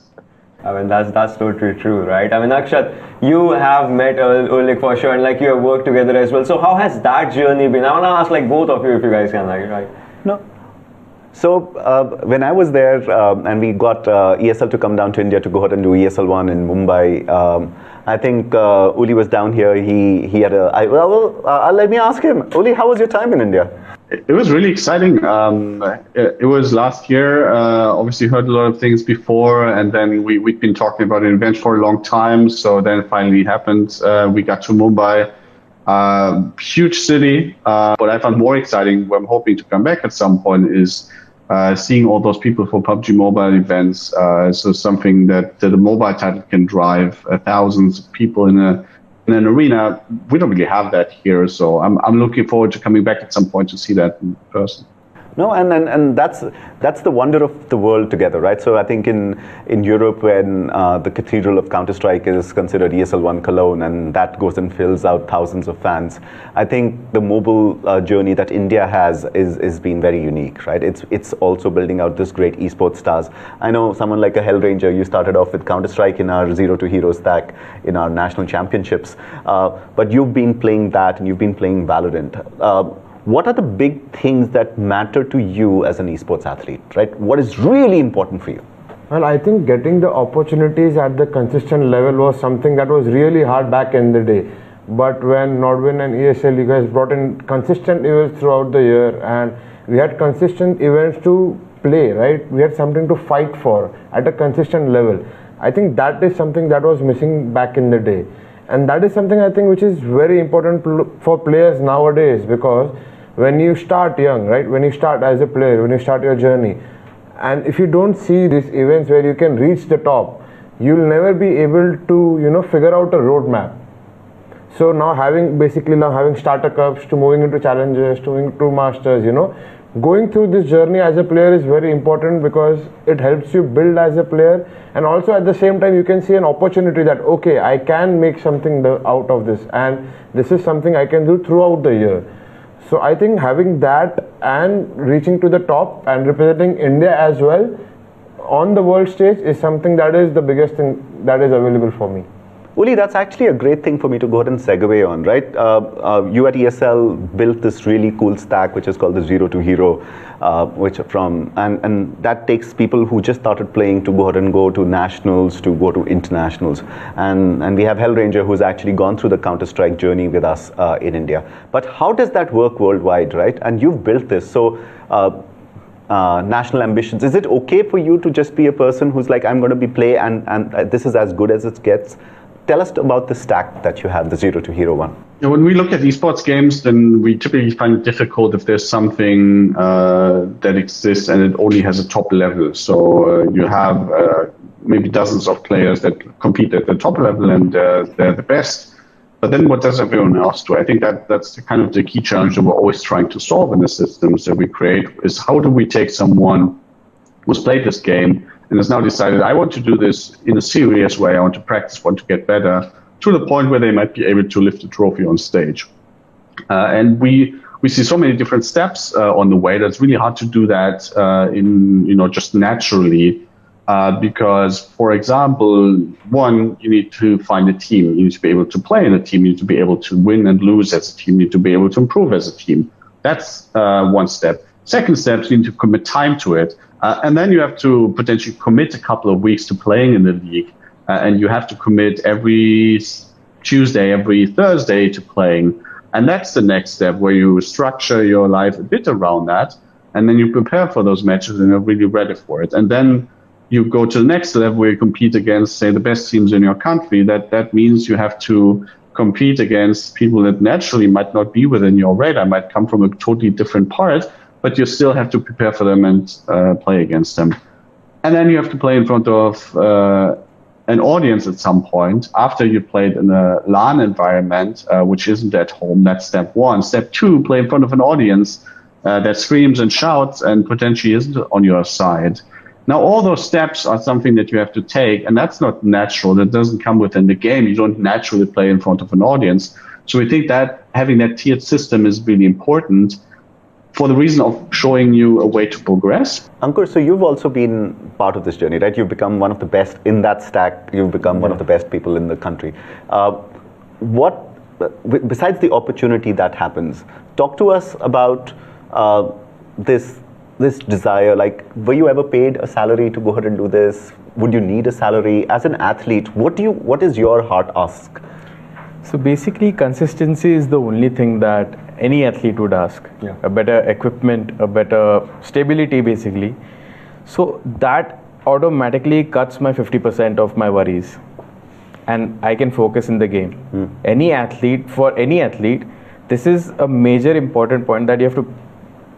I mean, that's totally true, right? I mean, Akshat, you have met Ulrich for sure, and like you have worked together as well. So how has that journey been? I want to ask like both of you if you guys can, like, right? No. So when I was there and we got ESL to come down to India to go ahead and do ESL 1 in Mumbai, I think Uli was down here. He had let me ask him. Uli, how was your time in India? It was really exciting. It was last year. Obviously heard a lot of things before, and then we'd been talking about an event for a long time. So then it finally happened. We got to Mumbai. Huge city. What I found more exciting, where I'm hoping to come back at some point, is seeing all those people for PUBG Mobile events. So something that the mobile title can drive thousands of people in an arena. We don't really have that here, so I'm looking forward to coming back at some point to see that in person. No, and that's the wonder of the world together, right? So I think in Europe, when the cathedral of Counter-Strike is considered ESL 1 Cologne, and that goes and fills out thousands of fans, I think the mobile journey that India has is been very unique, right? It's also building out this great esports stars. I know someone like a Hellranger, you started off with Counter-Strike in our Zero to Hero stack in our national championships, but you've been playing that and you've been playing Valorant. What are the big things that matter to you as an esports athlete, right? What is really important for you? Well, I think getting the opportunities at the consistent level was something that was really hard back in the day. But when Nordwin and ESL, you guys brought in consistent events throughout the year, and we had consistent events to play, right? We had something to fight for at a consistent level. I think that is something that was missing back in the day. And that is something I think which is very important for players nowadays, because when you start young, right, when you start as a player, when you start your journey, and if you don't see these events where you can reach the top, you'll never be able to, figure out a roadmap. So now having starter cups, to moving into challenges, to moving to masters, going through this journey as a player is very important, because it helps you build as a player, and also at the same time you can see an opportunity that, okay, I can make something out of this, and this is something I can do throughout the year. So I think having that and reaching to the top and representing India as well on the world stage is something that is the biggest thing that is available for me. Uli, that's actually a great thing for me to go ahead and segue on, right? You at ESL built this really cool stack, which is called the Zero to Hero, and that takes people who just started playing to go ahead and go to nationals, to go to internationals. And we have Hellranger, who's actually gone through the Counter-Strike journey with us in India. But how does that work worldwide, right? And you've built this. So national ambitions, is it okay for you to just be a person who's like, I'm going to be play and this is as good as it gets? Tell us about the stack that you have, the Zero to Hero one. When we look at esports games, then we typically find it difficult if there's something that exists and it only has a top level. So you have maybe dozens of players that compete at the top level, and they're the best. But then what does everyone else do? I think that's kind of the key challenge that we're always trying to solve in the systems that we create, is how do we take someone who's played this game and has now decided, I want to do this in a serious way. I want to practice, want to get better, to the point where they might be able to lift a trophy on stage. And we see so many different steps on the way. That's really hard to do that just naturally. Because, for example, one, you need to find a team. You need to be able to play in a team. You need to be able to win and lose as a team. You need to be able to improve as a team. That's one step. Second step, you need to commit time to it. And then you have to potentially commit a couple of weeks to playing in the league. And you have to commit every Tuesday, every Thursday to playing. And that's the next step, where you structure your life a bit around that. And then you prepare for those matches and you're really ready for it. And then you go to the next level where you compete against, say, the best teams in your country. That means you have to compete against people that naturally might not be within your radar, might come from a totally different part, but you still have to prepare for them and play against them. And then you have to play in front of an audience at some point after you played in a LAN environment, which isn't at home. That's step one. Step two, play in front of an audience that screams and shouts and potentially isn't on your side. Now, all those steps are something that you have to take, and that's not natural. That doesn't come within the game. You don't naturally play in front of an audience. So we think that having that tiered system is really important for the reason of showing you a way to progress. Ankur, so you've also been part of this journey, right? You've become one of the best in that stack. You've become one of the best people in the country. Besides the opportunity that happens, talk to us about this desire. Like, were you ever paid a salary to go ahead and do this? Would you need a salary? As an athlete, what is your heart ask? So basically, consistency is the only thing that any athlete would ask. Yeah. A better equipment, a better stability, basically. So that automatically cuts my 50% of my worries, and I can focus in the game. For any athlete, this is a major important point that you have to.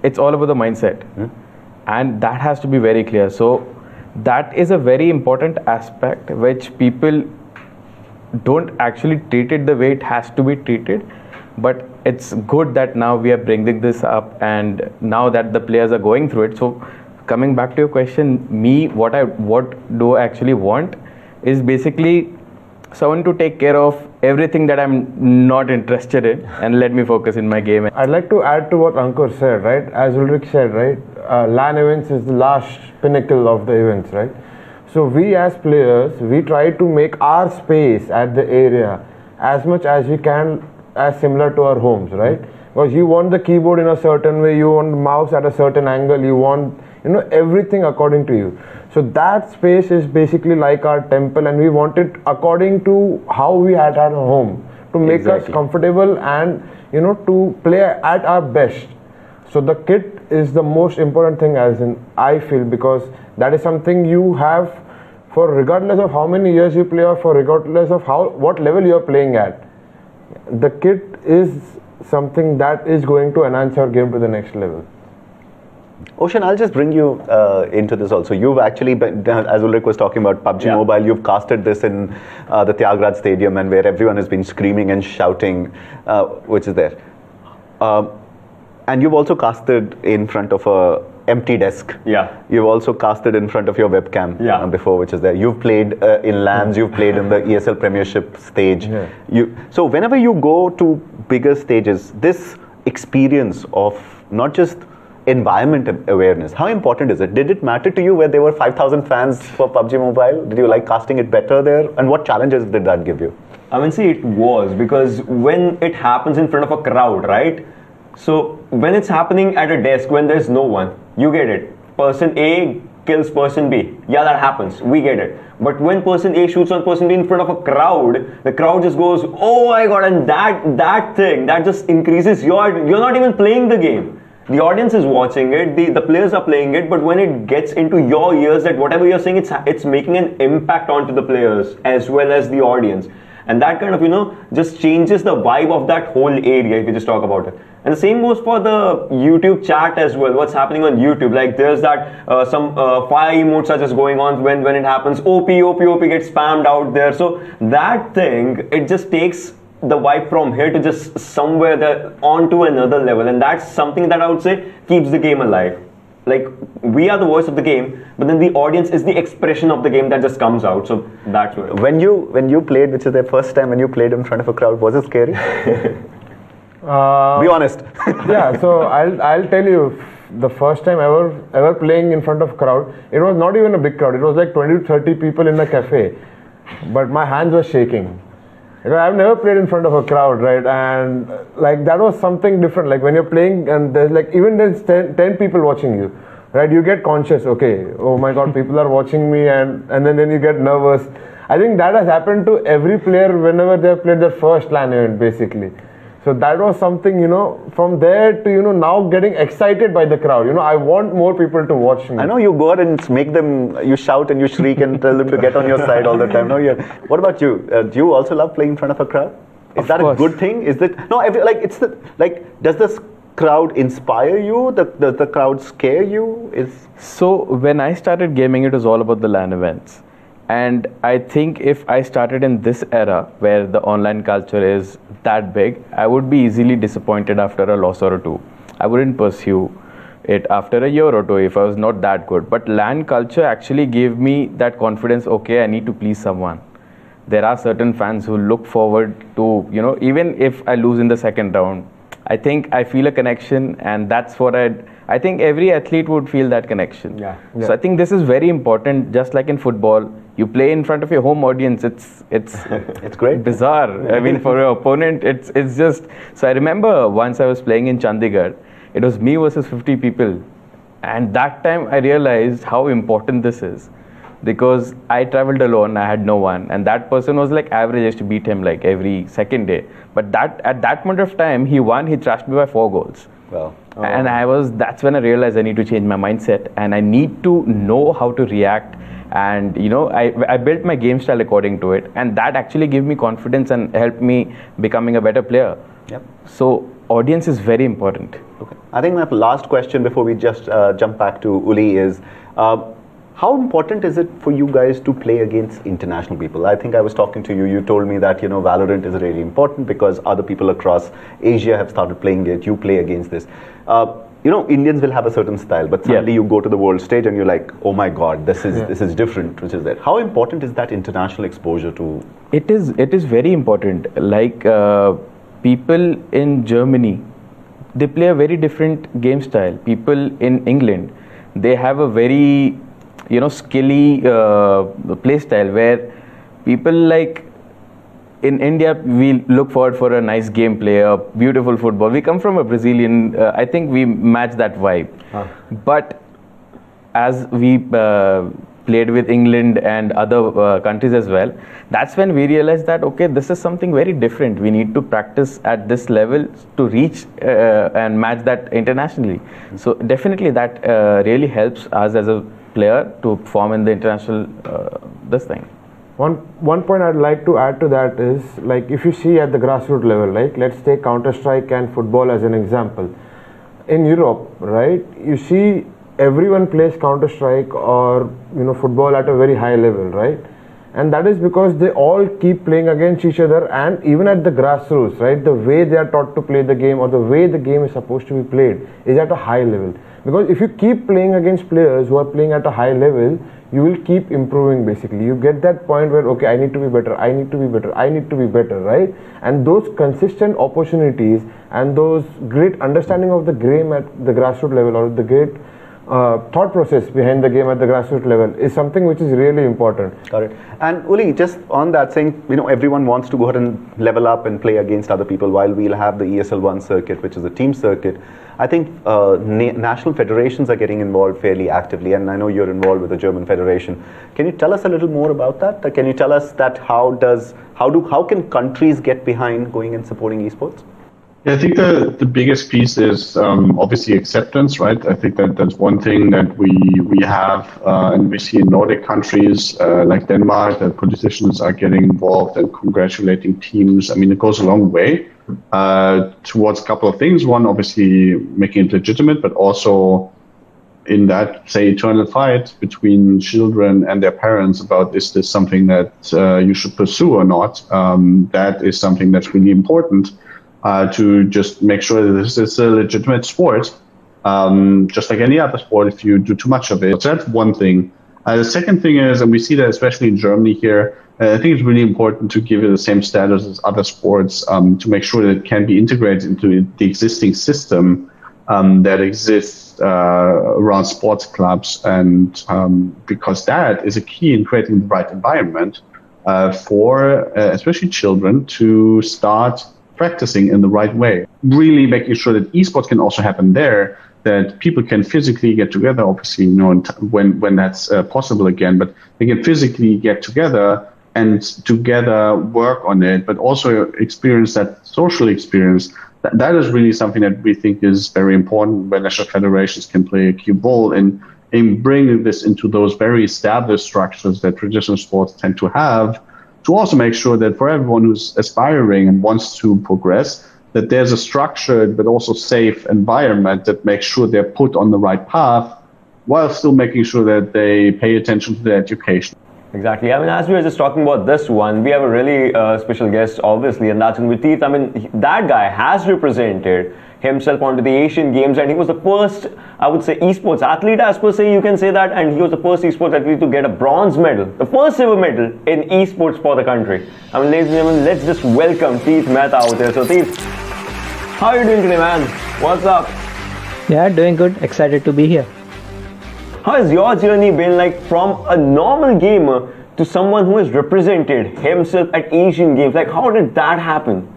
It's all about the mindset, and that has to be very clear. So that is a very important aspect which people don't actually treat it the way it has to be treated. But it's good that now we are bringing this up, and now that the players are going through it. So coming back to your question, what do I actually want is basically someone to take care of everything that I'm not interested in and let me focus in my game. I'd like to add to what Ankur said, right? As Ulrich said, right? LAN events is the last pinnacle of the events, right? So we as players, we try to make our space at the area as much as we can as similar to our homes, right? Because you want the keyboard in a certain way, you want the mouse at a certain angle, you want, everything according to you. So that space is basically like our temple, and we want it according to how we had at home, to make us comfortable and to play at our best. So the kit is the most important thing, as in I feel, because that is something you have for regardless of how many years you play or for regardless of what level you are playing at. The kit is something that is going to enhance your game to the next level. Ocean, I'll just bring you into this also. You've actually, as Ulrich was talking about PUBG Mobile, you've casted this in the Tyagaraja Stadium, and where everyone has been screaming and shouting, which is there. And you've also casted in front of a empty desk. Yeah. You've also casted in front of your webcam before, which is there. You've played in LANs, you've played in the ESL Premiership stage. So whenever you go to bigger stages, this experience of not just environment awareness, how important is it? Did it matter to you where there were 5,000 fans for PUBG Mobile? Did you like casting it better there? And what challenges did that give you? I mean, see, it was because when it happens in front of a crowd, right? So when it's happening at a desk, when there's no one, you get it. Person A kills person B. Yeah, that happens. We get it. But when person A shoots on person B in front of a crowd, the crowd just goes, oh my god, and that thing, that just increases you're not even playing the game. The audience is watching it, the players are playing it, but when it gets into your ears that whatever you're saying, it's making an impact onto the players as well as the audience. And that kind of, just changes the vibe of that whole area if you just talk about it. And the same goes for the YouTube chat as well. What's happening on YouTube? Like there's that some fire emotes are just going on when it happens. OP gets spammed out there. So that thing, it just takes the vibe from here to just somewhere there onto another level, and that's something that I would say keeps the game alive. like we are the voice of the game, but then the audience is the expression of the game that just comes out. So that's where. When you played, which is the first time when you played in front of a crowd, was it scary? Be honest. Yeah, so I'll tell you, the first time ever playing in front of a crowd, it was not even a big crowd. It was like 20 to 30 people in a cafe, but my hands were shaking. You know, I've never played in front of a crowd, right? And like that was something different. Like when you're playing and there's like even there's 10 people watching you, right? You get conscious. Okay, oh my God, people are watching me, and then you get nervous. I think that has happened to every player whenever they have played their first LAN event, basically. So that was something, you know, from there to, you know, now getting excited by the crowd. You know, I want more people to watch me. I know you go out and make them, you shout and you shriek and tell them to get on your side all the time. No, what about you? Do you also love playing in front of a crowd? Is that a good thing? Is that, no, does this crowd inspire you? Does the crowd scare you? So when I started gaming, it was all about the LAN events. And I think if I started in this era where the online culture is that big, I would be easily disappointed after a loss or two. I wouldn't pursue it after a year or two if I was not that good. But LAN culture actually gave me that confidence, okay, I need to please someone. There are certain fans who look forward to, you know, even if I lose in the second round, I think I feel a connection, and that's what I think every athlete would feel that connection. Yeah. So I think this is very important. Just like in football, you play in front of your home audience. It's it's great. Bizarre. I mean, for your opponent, it's just. So I remember once I was playing in Chandigarh. It was me versus 50 people, and that time I realized how important this is, because I traveled alone. I had no one, and that person was like average. I used to beat him like every second day. But at that moment of time, he won. He thrashed me by 4 goals. Wow. And that's when I realized I need to change my mindset, and I need to know how to react. And you know, I built my game style according to it, and that actually gave me confidence and helped me becoming a better player. Yep. So audience is very important. Okay. I think my last question before we just jump back to Uli is, how important is it for you guys to play against international people? I think I was talking to you. You told me that, you know, Valorant is really important because other people across Asia have started playing it. You play against this. You know, Indians will have a certain style, but suddenly you go to the world stage and you're like, oh my God, this is different, which is that. How important is that international exposure to? It is very important. Like people in Germany, they play a very different game style. People in England, they have a very, you know, skilly play style, where people like in India, we look forward for a nice gameplay, a beautiful football. We come from a Brazilian, I think we match that vibe. But as we played with England and other countries as well, that's when we realized that, okay, this is something very different. We need to practice at this level to reach and match that internationally. So definitely that really helps us as a player to perform in the international this thing. One point I'd like to add to that is, like, if you see at the grassroots level, like let's take Counter-Strike and football as an example. In Europe, right, you see everyone plays Counter-Strike or, you know, football at a very high level, right? And that is because they all keep playing against each other, and even at the grassroots, right, the way they are taught to play the game or the way the game is supposed to be played is at a high level. Because if you keep playing against players who are playing at a high level, you will keep improving basically. You get that point where, okay, I need to be better, I need to be better, I need to be better, right? And those consistent opportunities and those great understanding of the game at the grassroots level, or the great thought process behind the game at the grassroots level, is something which is really important. Got it. And Uli, just on that, saying, you know, everyone wants to go ahead and level up and play against other people, while we'll have the ESL 1 circuit, which is a team circuit. I think national federations are getting involved fairly actively, and I know you're involved with the German Federation. Can you tell us a little more about that? Can you tell us that how can countries get behind going and supporting esports? Yeah, I think the biggest piece is obviously acceptance, right? I think that's one thing that we have, and we see in Nordic countries like Denmark, that politicians are getting involved and congratulating teams. I mean, it goes a long way towards a couple of things. One, obviously making it legitimate, but also in that, say, eternal fight between children and their parents about, is this something that you should pursue or not? That is something that's really important. To just make sure that this is a legitimate sport, just like any other sport if you do too much of it. So that's one thing. The second thing is, and we see that especially in Germany here, I think it's really important to give it the same status as other sports to make sure that it can be integrated into the existing system that exists around sports clubs, and because that is a key in creating the right environment for especially children to start practicing in the right way. Really making sure that esports can also happen there, that people can physically get together, obviously, when that's possible again, but they can physically get together and together work on it, but also experience that social experience. That is really something that we think is very important, where national federations can play a key role in bringing this into those very established structures that traditional sports tend to have, to also make sure that for everyone who's aspiring and wants to progress, that there's a structured but also safe environment that makes sure they're put on the right path while still making sure that they pay attention to their education. Exactly. I mean, as we were just talking about this one, we have a really special guest, obviously, and that's going to be Teeth. I mean, that guy has represented himself onto the Asian Games, and he was the first, I would say, esports athlete, as per se, you can say that, and he was the first esports athlete to get a bronze medal, the first ever medal in esports for the country. I mean, ladies and gentlemen, let's just welcome Teeth Mehta out there. So, Teeth, how are you doing today, man? What's up? Yeah, doing good. Excited to be here. How has your journey been, like, from a normal gamer to someone who has represented himself at Asian Games? Like, how did that happen?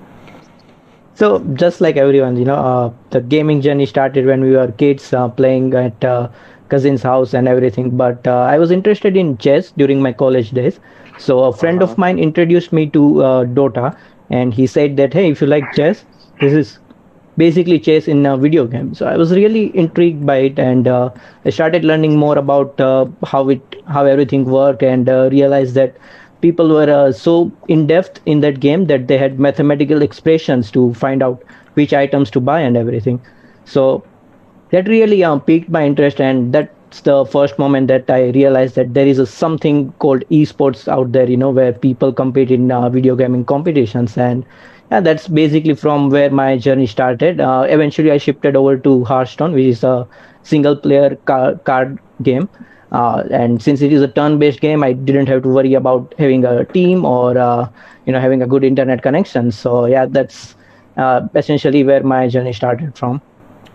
So, just like everyone, the gaming journey started when we were kids, playing at cousin's house and everything. But I was interested in chess during my college days. So, a friend of mine introduced me to Dota, and he said that, hey, if you like chess, this is basically chess in a video game. So I was really intrigued by it, and I started learning more about how everything worked, and realized that people were so in depth in that game that they had mathematical expressions to find out which items to buy and everything. So that really piqued my interest, and that's the first moment that I realized that there is something called esports out there, where people compete in video gaming competitions. And yeah, that's basically from where my journey started. Eventually, I shifted over to Hearthstone, which is a single-player card game. And since it is a turn-based game, I didn't have to worry about having a team or having a good internet connection. So yeah, that's essentially where my journey started from.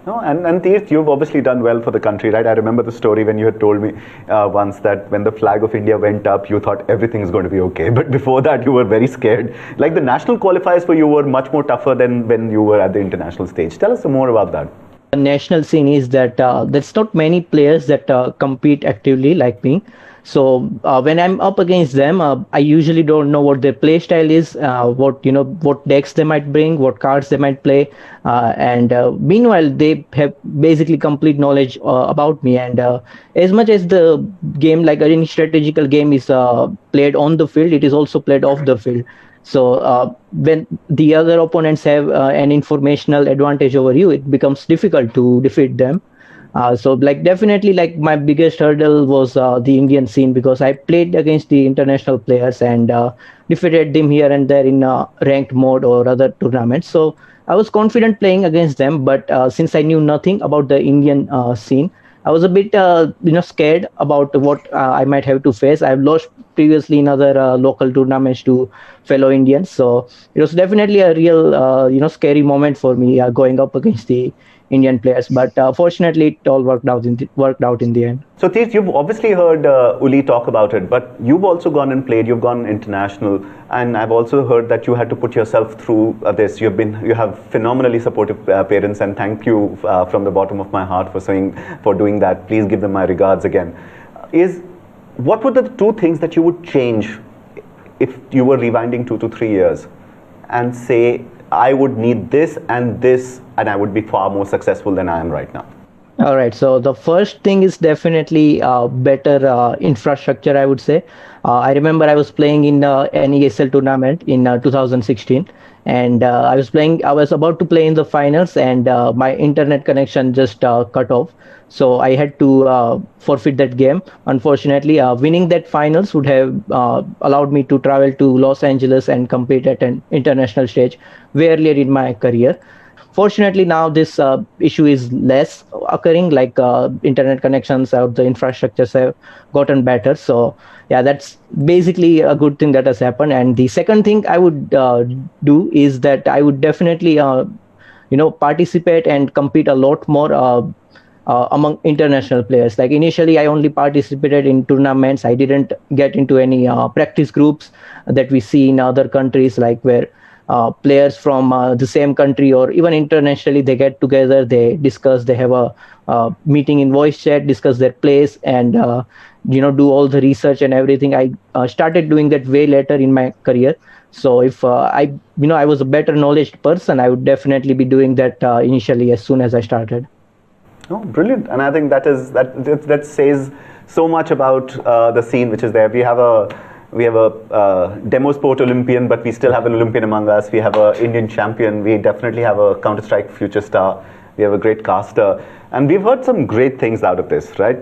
No, and Teeth, you've obviously done well for the country, right? I remember the story when you had told me once that when the flag of India went up, you thought everything is going to be okay. But before that, you were very scared. Like, the national qualifiers for you were much more tougher than when you were at the international stage. Tell us some more about that. The national scene is that there's not many players that compete actively like me. So when I'm up against them, I usually don't know what their play style is, what decks they might bring, what cards they might play, and meanwhile they have basically complete knowledge about me. And as much as the game, like any strategical game, is played on the field, it is also played off the field. So when the other opponents have an informational advantage over you, it becomes difficult to defeat them. So definitely my biggest hurdle was the Indian scene, because I played against the international players and defeated them here and there in ranked mode or other tournaments. So I was confident playing against them, but since I knew nothing about the Indian scene, I was a bit scared about what I might have to face. I've lost previously in other local tournaments to fellow Indians, so it was definitely a real scary moment for me going up against the Indian players, but fortunately it all worked out in the end. So Teeth, you've obviously heard Uli talk about it, but you've also gone and played, you've gone international, and I've also heard that you had to put yourself through this. You have phenomenally supportive parents, and thank you from the bottom of my heart for doing that. Please give them my regards again. What were the two things that you would change if you were rewinding 2 to 3 years and say, I would need this, and I would be far more successful than I am right now? All right. So the first thing is definitely better infrastructure, I would say. I remember I was playing in an ESL tournament in 2016, and I was about to play in the finals, and my internet connection just cut off. So I had to forfeit that game. Unfortunately, winning that finals would have allowed me to travel to Los Angeles and compete at an international stage way earlier in my career. Fortunately, now this issue is less occurring, like internet connections or the infrastructures have gotten better. So yeah, that's basically a good thing that has happened. And the second thing I would do is that I would definitely participate and compete a lot more among international players. Like initially, I only participated in tournaments. I didn't get into any practice groups that we see in other countries, like where players from the same country or even internationally, they get together, they discuss, they have a meeting in voice chat, discuss their plays, and do all the research and everything. I started doing that way later in my career. So if I was a better knowledge person, I would definitely be doing that initially as soon as I started. Oh, brilliant! And I think that says so much about the scene which is there. We have a demo sport Olympian, but we still have an Olympian among us. We have an Indian champion. We definitely have a Counter-Strike future star. We have a great caster, and we've heard some great things out of this, right?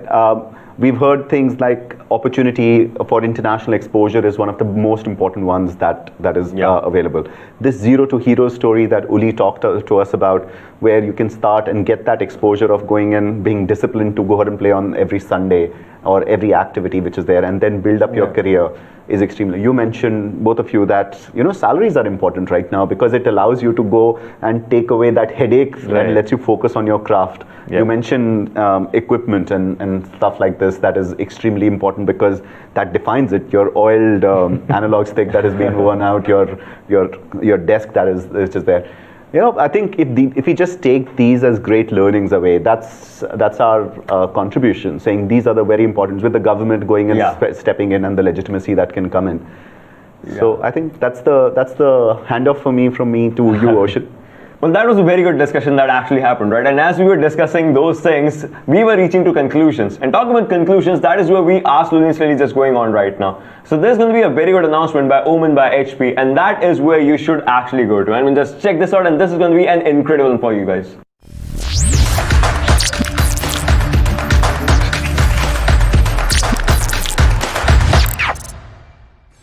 We've heard things like opportunity for international exposure is one of the most important ones that is available. This Zero to Hero story that Uli talked to us about, where you can start and get that exposure of going in, being disciplined to go ahead and play on every Sunday or every activity which is there, and then build up your career, is extremely. You mentioned, both of you, that salaries are important right now because it allows you to go and take away that headache and lets you focus on your craft. You mentioned equipment and stuff like this. That is extremely important because that defines it. Your oiled analog stick that has been worn out, your desk that is just there. I think if we just take these as great learnings away, that's our contribution, saying these are the very important, with the government going and stepping in and the legitimacy that can come in. So I think that's the handoff from me to you, Ocean. Well, that was a very good discussion that actually happened, right? And as we were discussing those things, we were reaching to conclusions. And talking about conclusions, that is where we are slowly just going on right now. So there's going to be a very good announcement by Omen, by HP, and that is where you should actually go to. I mean, just check this out, and this is going to be an incredible one for you guys.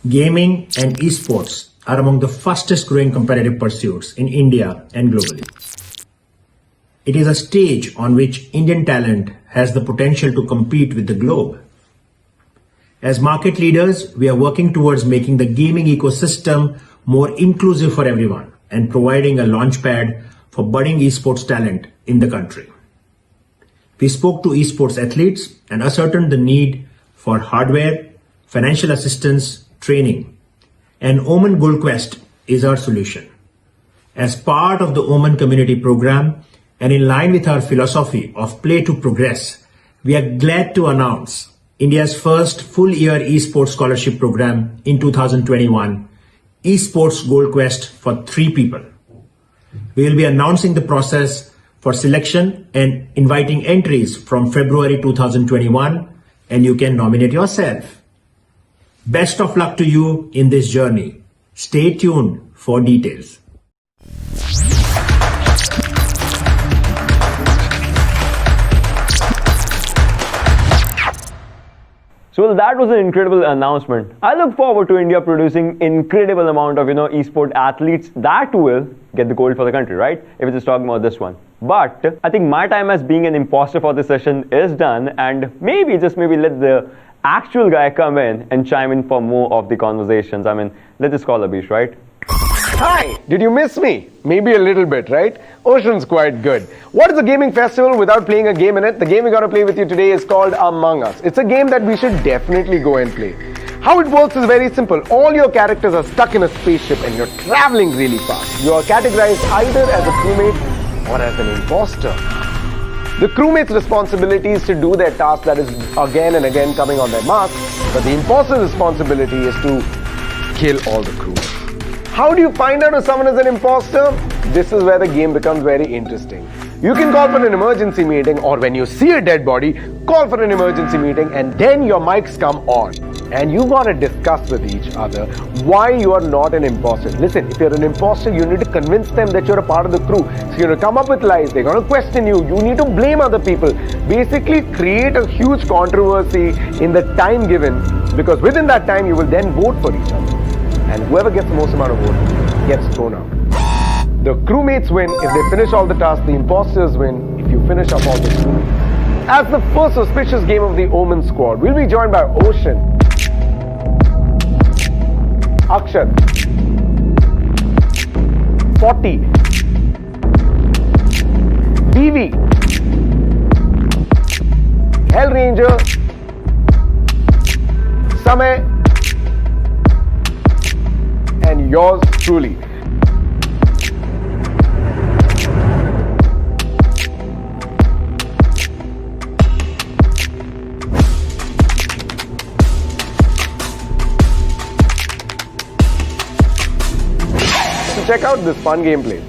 Gaming and eSports are among the fastest growing competitive pursuits in India and globally. It is a stage on which Indian talent has the potential to compete with the globe. As market leaders, we are working towards making the gaming ecosystem more inclusive for everyone and providing a launchpad for budding esports talent in the country. We spoke to esports athletes and ascertained the need for hardware, financial assistance, training, and Omen Gold Quest is our solution. As part of the Omen community program and in line with our philosophy of play to progress, we are glad to announce India's first full-year esports scholarship program in 2021, eSports Gold Quest for 3 people. We will be announcing the process for selection and inviting entries from February 2021, and you can nominate yourself. Best of luck to you in this journey. Stay tuned for details. So well, that was an incredible announcement. I look forward to India producing incredible amount of esport athletes that will get the gold for the country, right? If we're just talking about this one. But I think my time as being an imposter for this session is done, and maybe let the actual guy come in and chime in for more of the conversations. I mean, let's just call Abish, right? Hi! Did you miss me? Maybe a little bit, right? Ocean's quite good. What is a gaming festival without playing a game in it? The game we're going to play with you today is called Among Us. It's a game that we should definitely go and play. How it works is very simple. All your characters are stuck in a spaceship and you're traveling really fast. You are categorized either as a crewmate or as an imposter. The crewmate's responsibility is to do their task that is again and again coming on their mark, but the imposter's responsibility is to kill all the crewmates. How do you find out if someone is an imposter? This is where the game becomes very interesting. You can call for an emergency meeting, or when you see a dead body, call for an emergency meeting, and then your mics come on. And you gotta discuss with each other why you are not an imposter. Listen, if you're an imposter, you need to convince them that you're a part of the crew. So you're gonna come up with lies, they're gonna question you, you need to blame other people. Basically create a huge controversy in the time given, because within that time you will then vote for each other. And whoever gets the most amount of votes gets thrown out. The crewmates win if they finish all the tasks. The imposters win if you finish up all the crew. As the first auspicious game of the Omen Squad, we'll be joined by Ocean, Akshat, Fotty, Vivi, Hellranger, Samay, and yours truly. So check out this fun gameplay.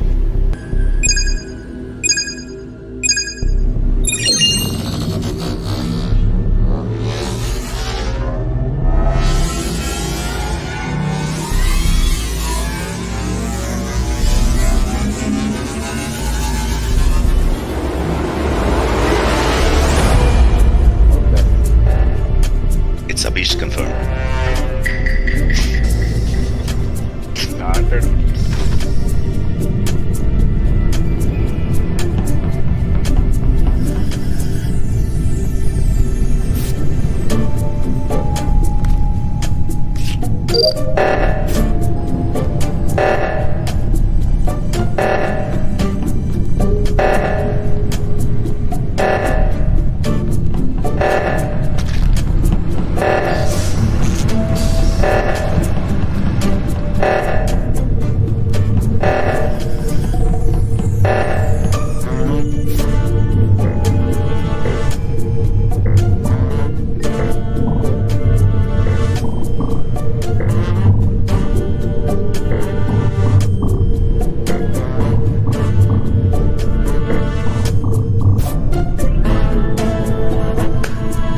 It's ABISH confirmed.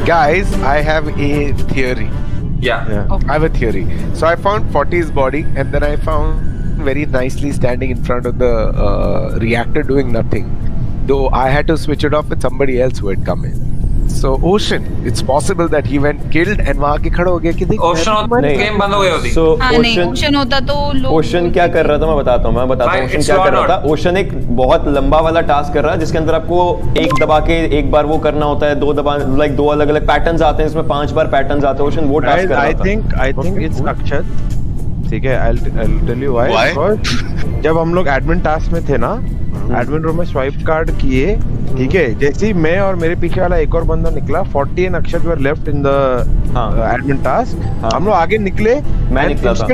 Guys, I have a theory. Yeah. I have a theory. So I found Fotty's body, and then I found very nicely standing in front of the reactor doing nothing. Though I had to switch it off with somebody else who had come in. So Ocean, it's possible that he went killed and वहाँ के खड़ा हो गया कि देख game बंद हो गई होती। So ओशन होता तो लोग ओशन क्या कर रहा था मैं बताता हूँ ओशन क्या कर रहा था। ओशन एक बहुत लंबा वाला टास्क कर रहा है जिसके अंदर आपको एक दबा के एक बार वो करना होता है, दो दबा लाइक दो अलग अलग पैटर्न्स आते हैं, इसमें 5 बार पैटर्न्स आते हैं। ओशन वो टास्क कर रहा था। I think it's अक्षत। ठीक है, I'll tell you why. जब हम लोग एडमिन टास्क में थे ना, एडमिन रूम में स्वाइप कार्ड किए, ठीक है, जैसे ही मैं और मेरे पीछे वाला एक और बंदा निकला, 40 and Akshat were left in the admin task. हम लोग आगे निकले, मैं निकला था।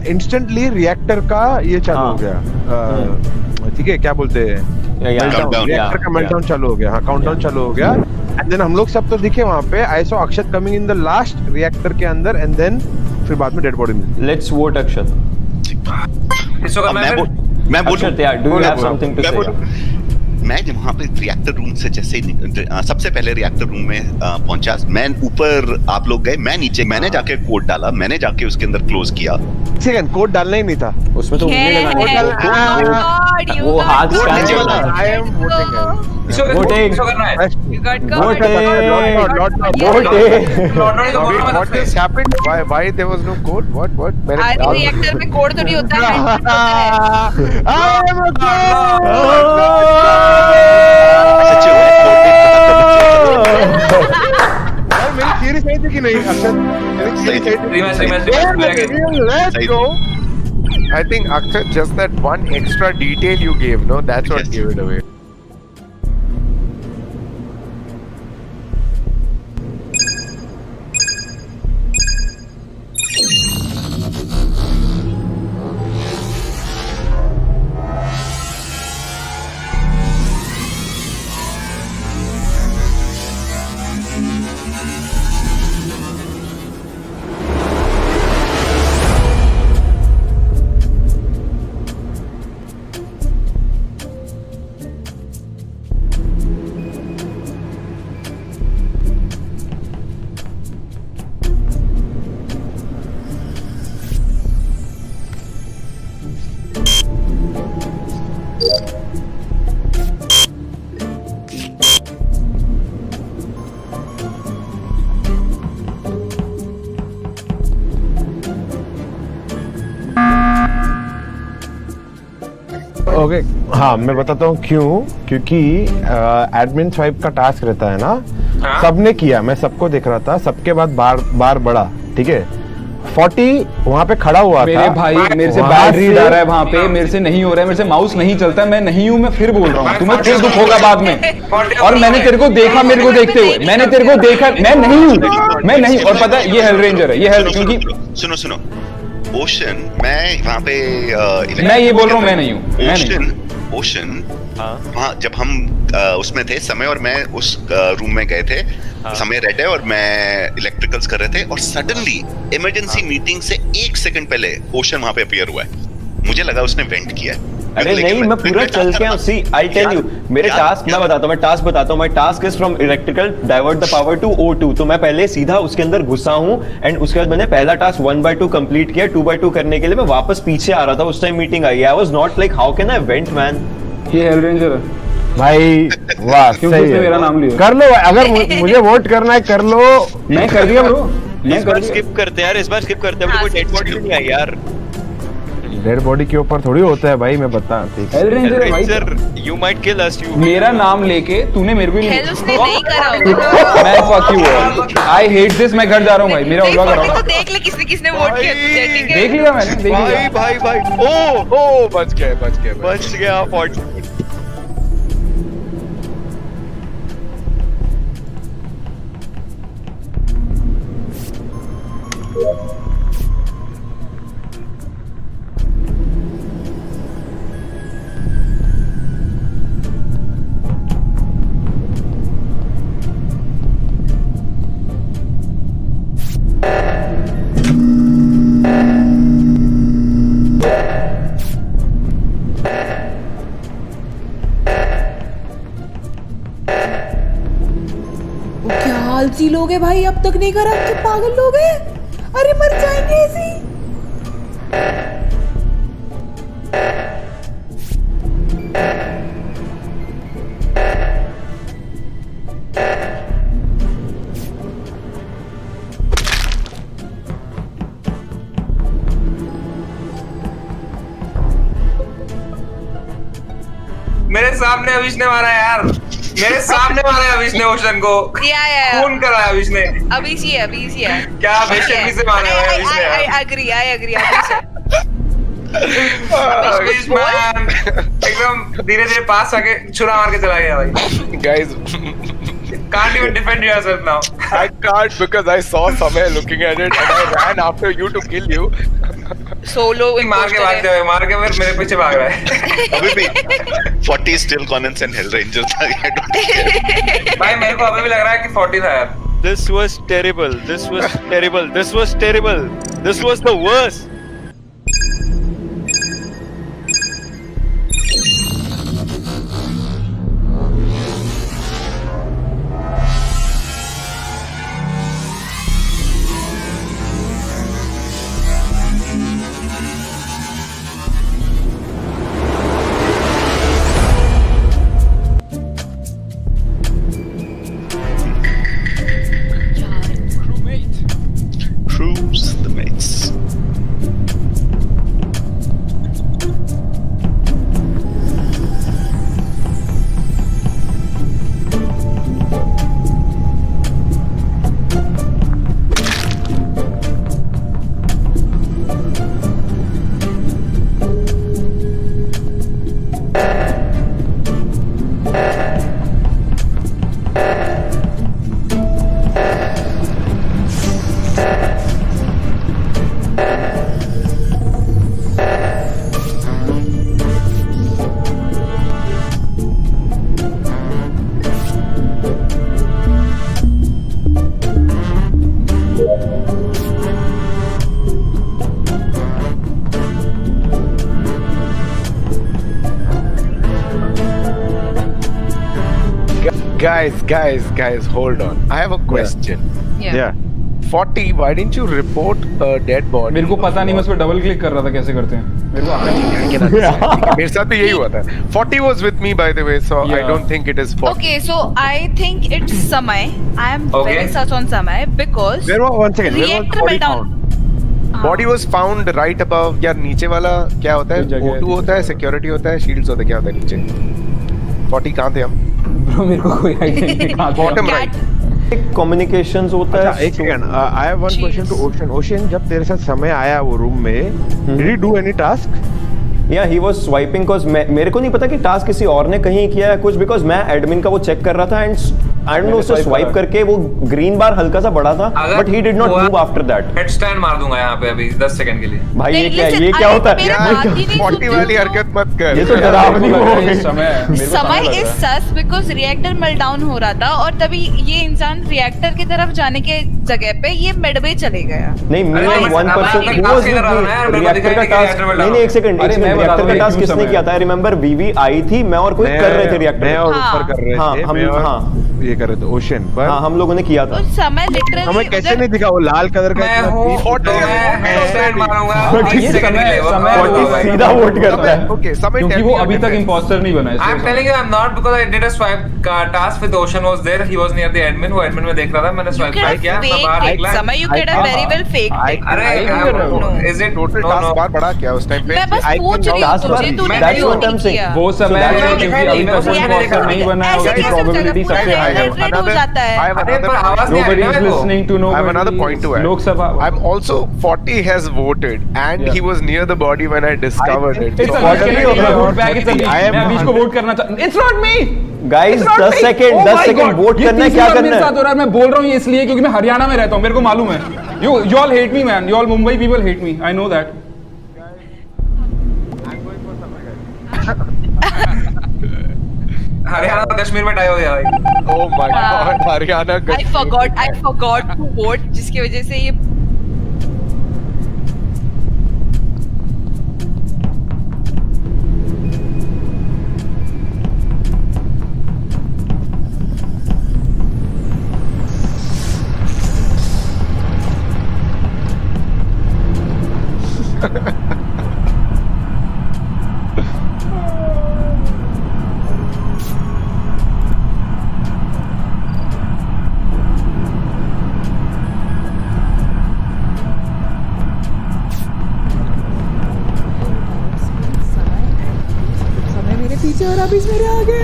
इंस्टेंटली रिएक्टर का ये चालू हो गया। ठीक है, क्या बोलते हैं, रिएक्टर का मेल्टडाउन चालू हो गया। हाँ, काउंटडाउन चालू हो गया। एंड देन हम लोग सब तो दिखे वहाँ पे। I saw Akshat coming in the last reactor के अंदर, एंड देन फिर बाद में डेड बॉडी मिली। Let's vote Akshat. मैं बोलूं, do you have something to say? मैं जब वहाँ पे रिएक्टर रूम से जैसे सबसे पहले रिएक्टर रूम में पहुंचा, मैं ऊपर, आप लोग गए, मैं नीचे, मैंने जाके कोड डाला, मैंने जाके उसके अंदर क्लोज किया। सेकंड कोड डालना ही नहीं था उसमें, तो वो हाथ I am What has happened? Why there was no code? What? Reactor में कोड तो नहीं होता मेरी थियरी सही थी कि नहीं? I think Akshat, just that one extra detail you gave, no, that's what gave it away. Okay हाँ मैं बताता हूँ क्यों, क्योंकि एडमिन स्वाइप का टास्क रहता है ना, सबने किया, मैं सबको देख रहा था, सबके बाद बार बढ़ा, ठीक है। 40 वहाँ पे खड़ा हुआ मेरे था, भाई मेरे से बैड रीड आ रहा है वहाँ पे, मेरे से नहीं हो रहा है, मेरे से माउस नहीं चलता है, मैं नहीं हूँ, मैं फिर बोल रहा हूँ, तुम्हें फिर दुख होगा बाद में। और मैंने तेरे को देखा, मेरे को देखते हुए, मैंने तेरे को देखा, मैं नहीं हूँ, मैं नहीं। और पता है ये हेलरेंजर है, ये हेल, क्योंकि सुनो ओशन, मैं वहाँ पे मैं ये बोल रहा हूँ मैं नहीं हूँ। ओशन वहाँ जब हम उसमें थे, समय और मैं उस रूम में गए थे, समय रेड है और मैं इलेक्ट्रिकल्स कर रहे थे, और सडनली इमरजेंसी मीटिंग से 1 सेकंड पहले ओशन वहाँ पे अपीयर हुआ है। मुझे लगा उसने वेंट किया है। अरे नहीं, मैं पूरा चल के सी आई टेल यू, मेरे टास्क मैं बताता हूँ, my task is from electrical divert the power to O2, तो मैं पहले सीधा उसके अंदर घुसा हूँ, एंड उसके बाद मैंने पहला टास्क 1/2 कंप्लीट किया, 2/2 करने के लिए मैं वापस पीछे आ रहा था, उस time meeting I, I was not like how can I went man. ये हेलरेंजर है भाई, वाह क्योंकि उसने मेरा नाम लिया। कर लो, अगर मुझे वोट करना है कर लो। मैं कर दिया ब्रो, इस बार स्किप करते हैं यार, इस बार स्किप करते हैं, कोई डेड बॉडी नहीं आई यार। डेड बॉडी के ऊपर थोड़ी होता है भाई, मैं बता, ठीक है। हेलरेंजर है भाई, you might kill us, you मेरा नाम लेके तूने मेरे को नहीं, उसने नहीं करा होगा। मैं fuck you all, I hate this, मैं घर जा रहा हूँ भाई, मेरा व्लॉग कराओ। देख ले किसने वोट किया तुझे, ठीक है? देख लिया मैंने, देख लिया भाई ओ बच गया 40। आलसी लोग हैं भाई, अब तक नहीं करा, तो पागल लोग हैं, अरे मर जाएंगे ऐसे ही। मेरे सामने अविश ने मारा यार, मेरे सामने मारा है अविश ने ओशन को, खून करा है अविश ने। अविश ही है क्या बेशर्मी से मारा है अविश ने। आई एग्री अविश मैन एकदम धीरे धीरे पास आके छुरा मार के चला गया भाई। Guys, can't even defend yourself now. I can't because I saw Samay looking at it and I ran after you to kill you. Solo मार के मेरे पीछे भाग रहा है। अभी भी 40 still Connens and Hellranger था। I don't care. भाई मेरे को अभी भी लग रहा है कि 40 था यार। This was terrible. This was terrible. This was terrible. This was the worst. Troops, the mates. Guys, hold on. I have a question. Yeah. 40, why didn't you report a dead body? मेरे को पता नहीं, मैं उस पर double click कर रहा था कैसे करते हैं, मेरे को आता नहीं। मेरे साथ भी यही हुआ था। 40 was with me by the way, so I don't think it is 40. Okay, so I think it's Samay. I am very such on Samay because One second. reactor meltdown. Body was found right above, या नीचे वाला क्या होता है? O2 होता है, security होता है, शील्ड्स होता है, क्या होता है नीचे? 40 कहाँ थे हम? ब्रो मेरे को कोई आइडिया नहीं कहाँ थे। Bottom right. कम्युनिकेशंस होता है। एक second, I have one question to Ocean. Ocean, जब तेरे साथ समय आया वो रूम में, did you do any task? या ही वाज स्वाइपिंग, बिकॉज मेरे को नहीं पता कि टास्क किसी और ने कहीं किया है कुछ, बिकॉज मैं एडमिन का वो चेक कर रहा था एंड आई डोंट नो उसे स्वाइप करके वो ग्रीन बार हल्का सा बड़ा था, but he did not move after that. Head stand मार दूंगा यहाँ पे अभी 10 सेकंड के लिए। भाई ये क्या होता है? 40 वाली हरकत मत कर। ये तो डरावनी हो गई। समय is sauce because reactor meltdown हो रहा था और तभी ये इंसान रिएक्टर की तरफ जाने के जगह पे ये मिडवे चले गया। नहीं, me and one person reactor का टास्क। नहीं एक सेकंड, रिएक्टर का टास्क किसने किया था? आई रिमेंबर वीवी आई थी, मैं और कोई कर रहे थे रिएक्टर, मैं और ऊपर कर रहे थे, हम ये कर रहे थे ओशन पर। हाँ, हम लोगों ने किया था। उस समय लिटरली हमें कैसे नहीं दिखा वो लाल कलर का? मैं हूं, तो मैं हेड स्टैंड मारूंगा। समय सीधा वोट करता है। ओके, समय क्योंकि वो अभी तक इंपोस्टर नहीं बना है। I am telling you, I am not, because I did a swipe का task with Ocean was there, he was near the admin, वो एडमिन में देख रहा था, मैंने स्वाइप किया, मैं बाहर निकला। समय you can very well fake. अरे is it total task bar बढ़ा क्या उस टाइम पे? मैं बस पूछ रही हूं तुझे, तूने नहीं किया वो समय अभी तक इंपोस्टर नहीं बना है, उसकी प्रोबेबिलिटी सबसे हाई है। हो जाता है। Nobody is listening to nobody. I have another point to add. Lok Sabha. I'm also 40 has voted and he was near the body when I discovered it. It's a vote back. It's a मैं अभीश को vote करना चाहता। It's not me. Guys, 10 second vote करना है, क्या करना है? मेरे साथ हो रहा है, मैं बोल रहा हूँ ये इसलिए क्योंकि मैं हरियाणा में रहता हूँ, मेरे को मालूम है। You all hate me, man. You all Mumbai people hate me. I know that. Haryana और कश्मीर में टाई हो गया भाई। Oh my God, Haryana. I forgot to vote, जिसकी वजह से ये पीछे और अभी मेरे आगे।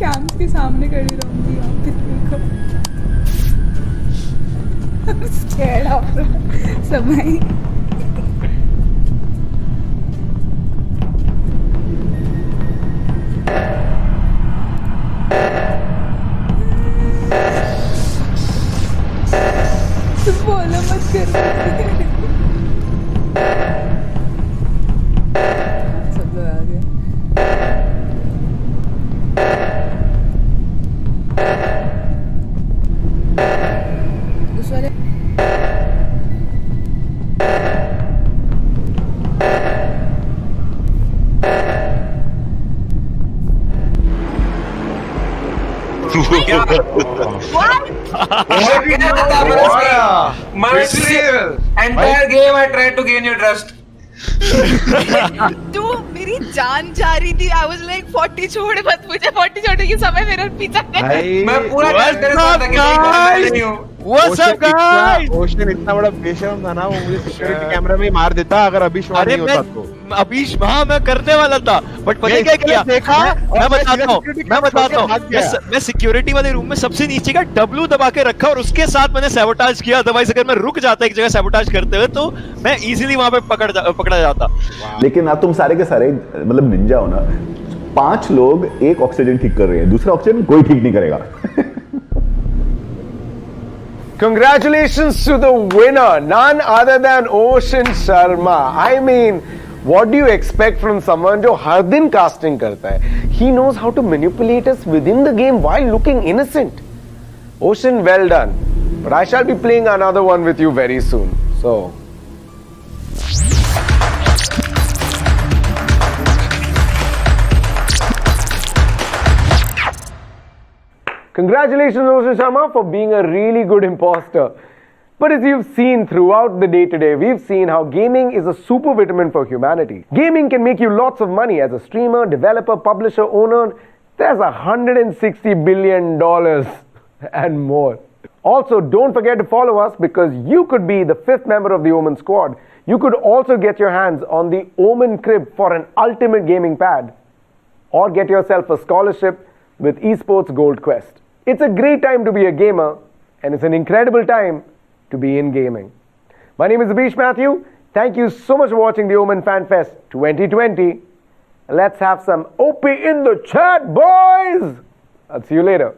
कैंप के सामने खड़ी रहूंगी यहाँ पे, देखो स्कैर्ड ऑफ समय। बोलो मत कर। सब लोग आ गए। उस वाले Entire game I tried to gain your trust. तू मेरी जान जा रही थी। I was like 40 छोड़ मत मुझे, 40 छोड़ के समय मेरा पीछा कर। मैं पूरा ट्रस्ट तेरे साथ था कि मैं नहीं हूँ। What's up guys? ओशन इतना बड़ा बेशरम था ना, वो मुझे सिक्योरिटी कैमरा में ही मार देता अगर अभीश वहां नहीं होता तो। अभीश वहां मैं करने वाला था, बट पता क्या किया? देखा? मैं बताता हूँ। मैं सिक्योरिटी वाले रूम में सबसे नीचे का W दबा के रखा और उसके साथ मैंने सैबोटाज किया। अदरवाइज अगर मैं रुक जाता एक जगह सैबोटाज करते हुए तो मैं इजीली वहां पे पकड़ा जाता। लेकिन आप तुम सारे के सारे मतलब निंजा हो ना, 5 लोग एक ऑक्सीजन ठीक कर रहे हैं, दूसरा ऑक्सीजन कोई ठीक नहीं करेगा। Congratulations to the winner, none other than Ocean Sharma. I mean, what do you expect from someone जो हर दिन casting करता है? He knows how to manipulate us within the game while looking innocent. Ocean, well done. But I shall be playing another one with you very soon. So. Congratulations, Ocean Sharma, for being a really good imposter. But as you've seen throughout the day today, we've seen how gaming is a super vitamin for humanity. Gaming can make you lots of money as a streamer, developer, publisher, owner. There's $160 billion and more. Also, don't forget to follow us because you could be the 5th member of the Omen Squad. You could also get your hands on the Omen Crib for an ultimate gaming pad. Or get yourself a scholarship with eSports Gold Quest. It's a great time to be a gamer, and it's an incredible time to be in gaming. My name is ABISH Matthew. Thank you so much for watching the Omen FanFest 2020. Let's have some OP in the chat, boys! I'll see you later.